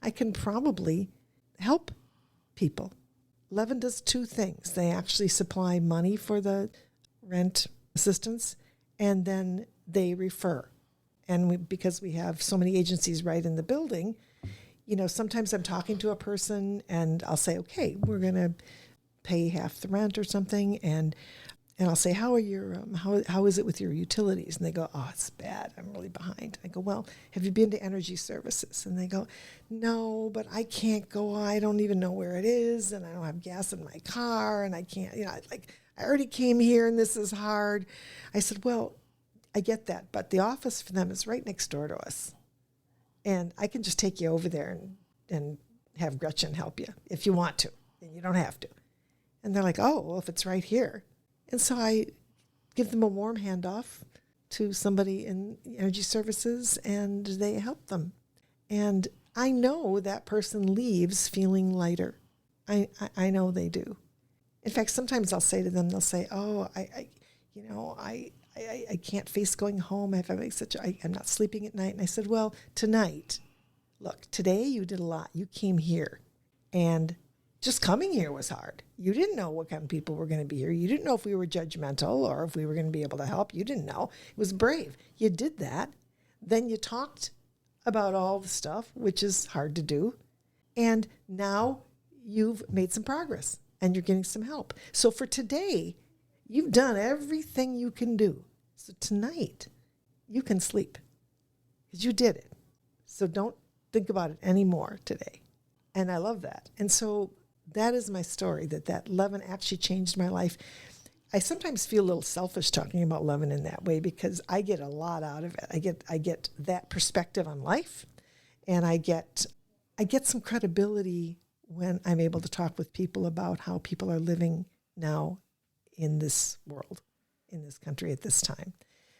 I can probably help people. Leaven does 2 things. They actually supply money for the rent assistance, and then they refer. And because we have so many agencies right in the building, sometimes I'm talking to a person and I'll say, okay, we're going to pay half the rent or something. And I'll say, how is it with your utilities? And they go, oh, it's bad. I'm really behind. I go, well, have you been to energy services? And they go, no, but I can't go. I don't even know where it is. And I don't have gas in my car. And I can't, I already came here and this is hard. I said, well, I get that, but the office for them is right next door to us. And I can just take you over there and have Gretchen help you if you want to, and you don't have to. And they're like, oh, well, if it's right here. And so I give them a warm handoff to somebody in energy services, and they help them. And I know that person leaves feeling lighter. I know they do. In fact, sometimes I'll say to them, they'll say, oh, I can't face going home. I'm not sleeping at night. And I said, well, tonight, look, today you did a lot. You came here, and just coming here was hard. You didn't know what kind of people were going to be here. You didn't know if we were judgmental or if we were going to be able to help. You didn't know. It was brave. You did that. Then you talked about all the stuff, which is hard to do. And now you've made some progress and you're getting some help. So for today, you've done everything you can do. So tonight, you can sleep because you did it. So don't think about it anymore today. And I love that. And so that is my story, that Leaven actually changed my life. I sometimes feel a little selfish talking about Leaven in that way because I get a lot out of it. I get that perspective on life, and I get some credibility when I'm able to talk with people about how people are living now in this world, in this country at this time.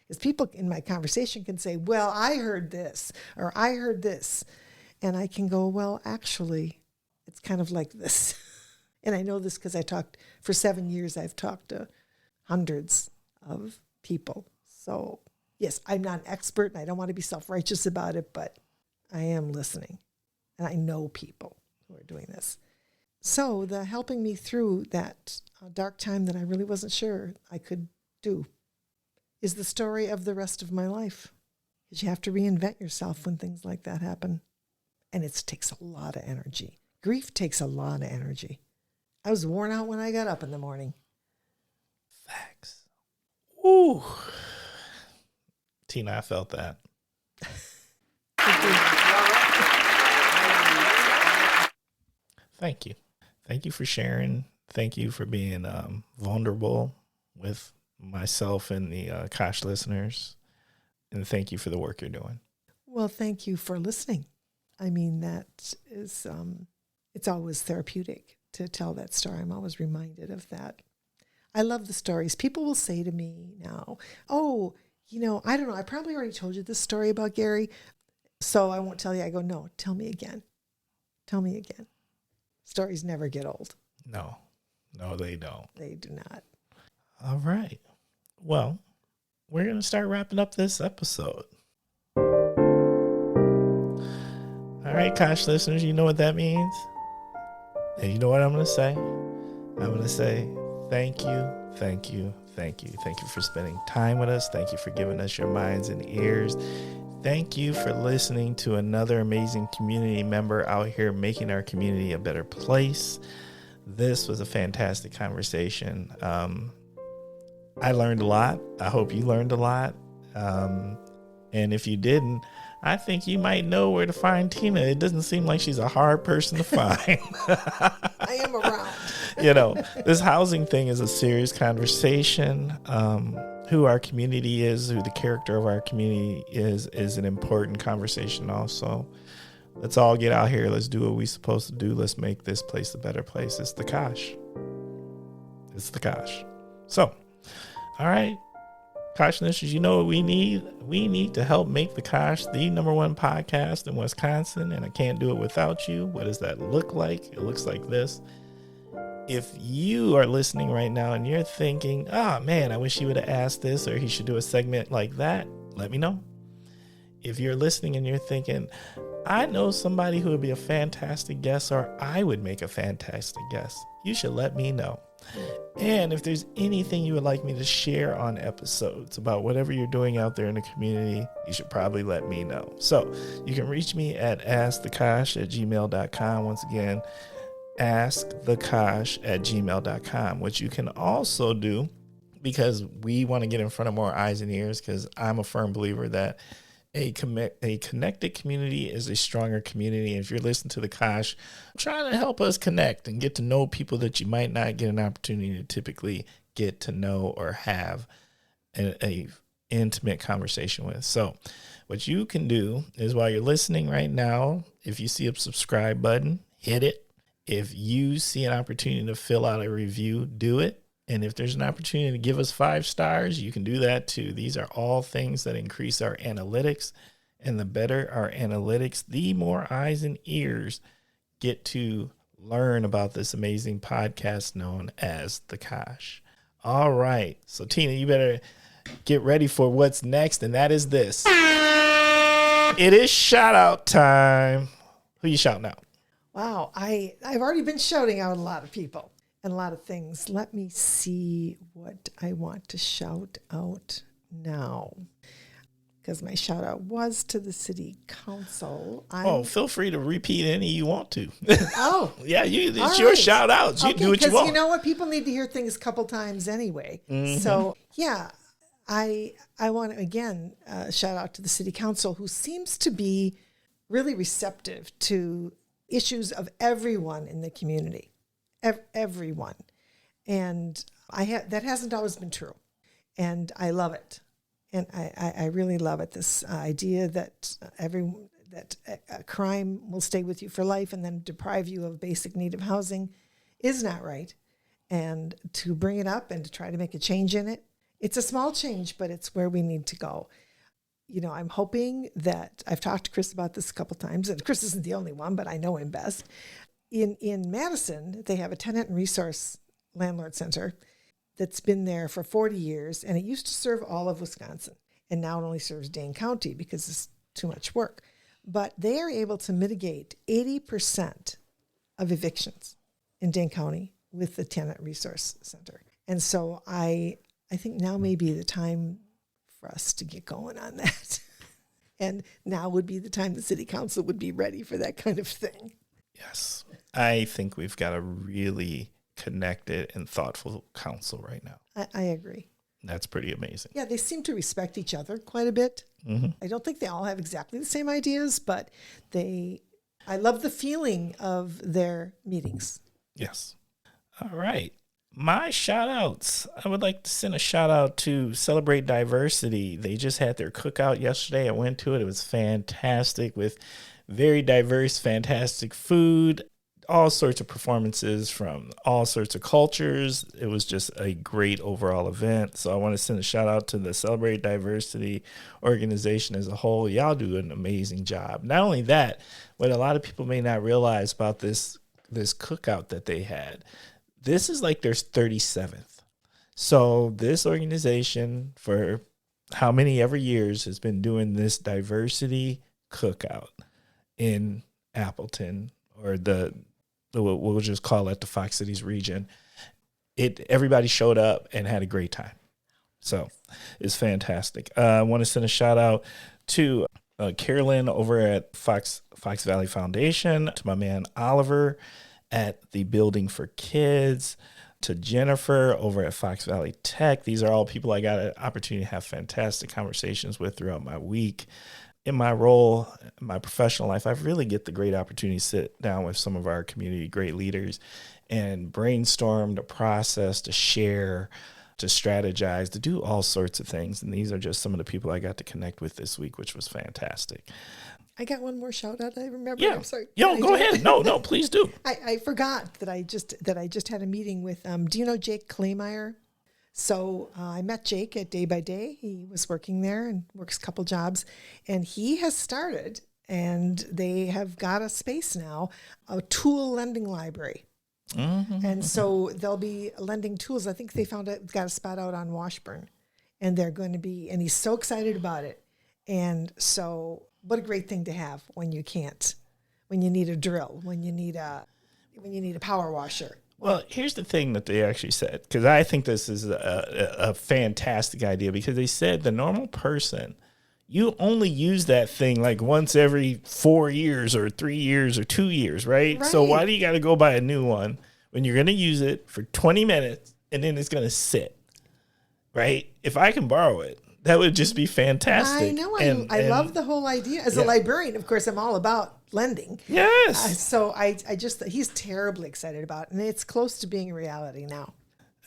Because people in my conversation can say, well, I heard this, or I heard this. And I can go, well, actually, it's kind of like this. And I know this because for 7 years, I've talked to hundreds of people. So yes, I'm not an expert and I don't want to be self-righteous about it, but I am listening. And I know people who are doing this. So the helping me through that dark time that I really wasn't sure I could do is the story of the rest of my life. Because you have to reinvent yourself when things like that happen. And it takes a lot of energy. Grief takes a lot of energy. I was worn out when I got up in the morning. Facts. Ooh. Tina, I felt that. Thank you. Thank you for sharing. Thank you for being vulnerable with myself and the Kosh listeners. And thank you for the work you're doing. Well, thank you for listening. I mean, that is, it's always therapeutic to tell that story. I'm always reminded of that. I love the stories. People will say to me now, oh, I don't know. I probably already told you this story about Gary, so I won't tell you. I go, no, tell me again. Tell me again. Stories never get old. No, they don't. They do not. All right. Well, we're going to start wrapping up this episode. All right, Kosh listeners, you know what that means? And you know what I'm going to say? I'm going to say thank you, thank you, thank you. Thank you for spending time with us. Thank you for giving us your minds and ears. Thank you for listening to another amazing community member out here making our community a better place. This was a fantastic conversation. I learned a lot. I hope you learned a lot. And if you didn't, I think you might know where to find Tina. It doesn't seem like she's a hard person to find. I am around. This housing thing is a serious conversation. Who our community is, who the character of our community is an important conversation also. Let's all get out here. Let's do what we're supposed to do. Let's make this place a better place. It's the Kosh. It's the Kosh. So, all right. Kosh listeners, you know what we need? We need to help make the Kosh the #1 podcast in Wisconsin, and I can't do it without you. What does that look like? It looks like this. If you are listening right now and you're thinking, oh man, I wish he would have asked this, or he should do a segment like that, let me know. If you're listening and you're thinking, I know somebody who would be a fantastic guest, or I would make a fantastic guest, you should let me know. And if there's anything you would like me to share on episodes about whatever you're doing out there in the community, you should probably let me know. So you can reach me at askthekosh@gmail.com. Once again, askthekosh@gmail.com. What you can also do, because we want to get in front of more eyes and ears, because I'm a firm believer that a connected community is a stronger community. And if you're listening to the Kosh, trying to help us connect and get to know people that you might not get an opportunity to typically get to know or have a intimate conversation with. So what you can do is, while you're listening right now, if you see a subscribe button, hit it. If you see an opportunity to fill out a review, do it. And if there's an opportunity to give us 5 stars, you can do that too. These are all things that increase our analytics. And the better our analytics, the more eyes and ears get to learn about this amazing podcast known as the Kosh. All right. So Tina, you better get ready for what's next. And that is this. It is shout out time. Who you shouting out? Wow. I've already been shouting out a lot of people and a lot of things. Let me see what I want to shout out now, because my shout out was to the city council. Feel free to repeat any you want to. Oh, yeah, it's all your right. shout outs. You do what you want. You know what? People need to hear things a couple times anyway. Mm-hmm. So yeah, I want to again shout out to the city council, who seems to be really receptive to issues of everyone in the community. Everyone. And that hasn't always been true. And I love it. And I really love it. This idea that a crime will stay with you for life and then deprive you of basic need of housing is not right. And to bring it up and to try to make a change in it, it's a small change, but it's where we need to go. I'm hoping that I've talked to Chris about this a couple times, and Chris isn't the only one, but I know him best. In Madison, they have a tenant and resource landlord center that's been there for 40 years, and it used to serve all of Wisconsin, and now it only serves Dane County because it's too much work. But they are able to mitigate 80% of evictions in Dane County with the tenant resource center. And so I think now may be the time for us to get going on that. And now would be the time the city council would be ready for that kind of thing. Yes. I think we've got a really connected and thoughtful council right now. I agree. That's pretty amazing. Yeah, they seem to respect each other quite a bit. Mm-hmm. I don't think they all have exactly the same ideas, but I love the feeling of their meetings. Yes. All right. My shout outs. I would like to send a shout out to Celebrate Diversity. They just had their cookout yesterday. I went to it. It was fantastic with very diverse, fantastic food, all sorts of performances from all sorts of cultures. It was just a great overall event. So I want to send a shout out to the Celebrate Diversity organization as a whole. Y'all do an amazing job. Not only that, what a lot of people may not realize about this cookout that they had, this is like their 37th. So this organization for how many ever years has been doing this diversity cookout in Appleton, or we'll just call it the Fox Cities region. Everybody showed up and had a great time. So it's fantastic. I want to send a shout out to Carolyn over at Fox Valley Foundation, to my man Oliver at the Building for Kids, to Jennifer over at Fox Valley Tech. These are all people I got an opportunity to have fantastic conversations with throughout my week. In my role, in my professional life, I really get the great opportunity to sit down with some of our community great leaders and brainstorm, to process, to share, to strategize, to do all sorts of things. And these are just some of the people I got to connect with this week, which was fantastic. I got one more shout out. I remember. Yeah. I'm sorry. Yo, go ahead. No, please do. I forgot that I just had a meeting with. Do you know Jake Claymeyer? So I met Jake at Day-by-Day. He was working there and works a couple jobs, and he has started, and they have got a space now, a tool lending library. Mm-hmm. And so they'll be lending tools. I think they got a spot out on Washburn, and they're going to be. And he's so excited about it, and so. What a great thing to have when you need a drill, when you need a power washer. Well, here's the thing that they actually said, because I think this is a fantastic idea, because they said the normal person, you only use that thing like once every 4 years or 3 years or 2 years, right? So why do you got to go buy a new one when you're going to use it for 20 minutes and then it's going to sit, right? If I can borrow it, that would just be fantastic. I know. I love the whole idea. As a librarian, of course, I'm all about lending. Yes. So he's terribly excited about it. And it's close to being a reality now.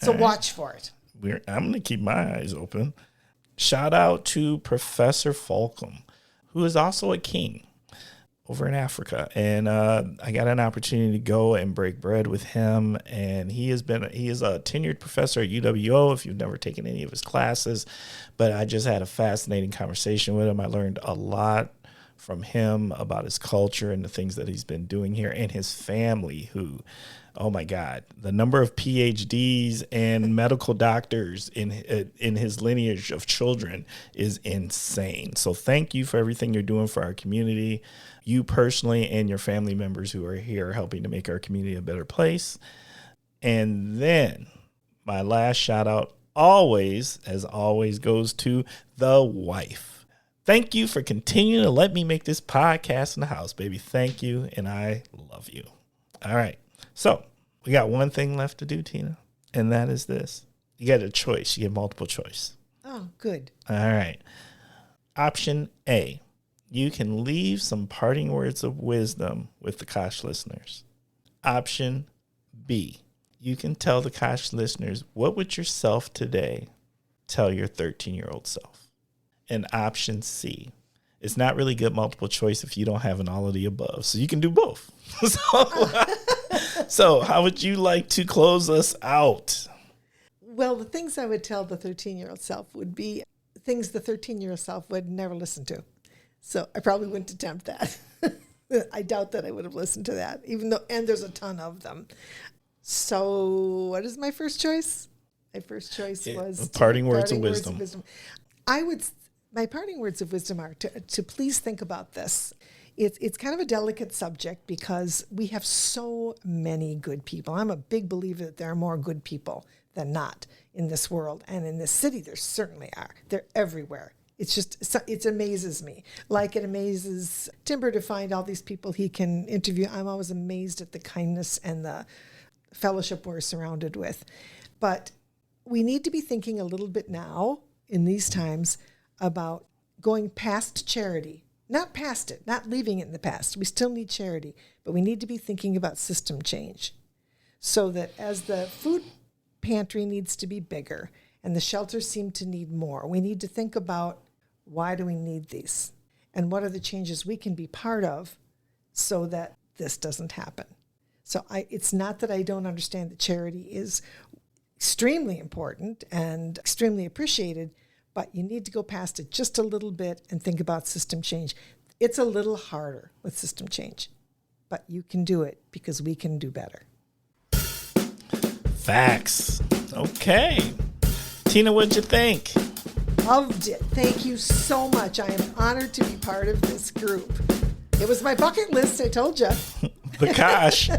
So watch for it. I'm going to keep my eyes open. Shout out to Professor Folcom, who is also a king over in Africa. And I got an opportunity to go and break bread with him. And he is a tenured professor at UWO, if you've never taken any of his classes. But I just had a fascinating conversation with him. I learned a lot from him about his culture and the things that he's been doing here, and his family, who, oh my God, the number of PhDs and medical doctors in his lineage of children is insane. So thank you for everything you're doing for our community, you personally and your family members who are here helping to make our community a better place. And then my last shout out always goes to the wife. Thank you for continuing to let me make this podcast in the house, baby. Thank you, and I love you. All right. So we got one thing left to do, Tina, and that is this. You get a choice. You get multiple choice. Oh, good. All right. Option A, you can leave some parting words of wisdom with the Kosh listeners. Option B, you can tell the Kosh listeners, what would yourself today tell your 13-year-old self? And option C, it's not really good multiple choice if you don't have an all of the above. So you can do both. So how would you like to close us out? Well, the things I would tell the 13-year-old self would be things the 13-year-old self would never listen to. So I probably wouldn't attempt that. I doubt that I would have listened to that, even though, and there's a ton of them. So what is my first choice? My first choice was parting words of wisdom. My parting words of wisdom are to please think about this. It's kind of a delicate subject because we have so many good people. I'm a big believer that there are more good people than not in this world. And in this city, there certainly are. They're everywhere. It amazes me. Like it amazes Timber to find all these people he can interview. I'm always amazed at the kindness and the fellowship we're surrounded with. But we need to be thinking a little bit now in these times about going past charity. Not past it, not leaving it in the past. We still need charity, but we need to be thinking about system change. so that as the food pantry needs to be bigger and the shelters seem to need more, we need to think about, why do we need these? And what are the changes we can be part of so that this doesn't happen? So it's not that I don't understand that charity is extremely important and extremely appreciated, but you need to go past it just a little bit and think about system change. It's a little harder with system change, but you can do it because we can do better. Facts. Okay. Tina, what'd you think? Loved it. Thank you so much. I am honored to be part of this group. It was my bucket list, I told you. The Kosh.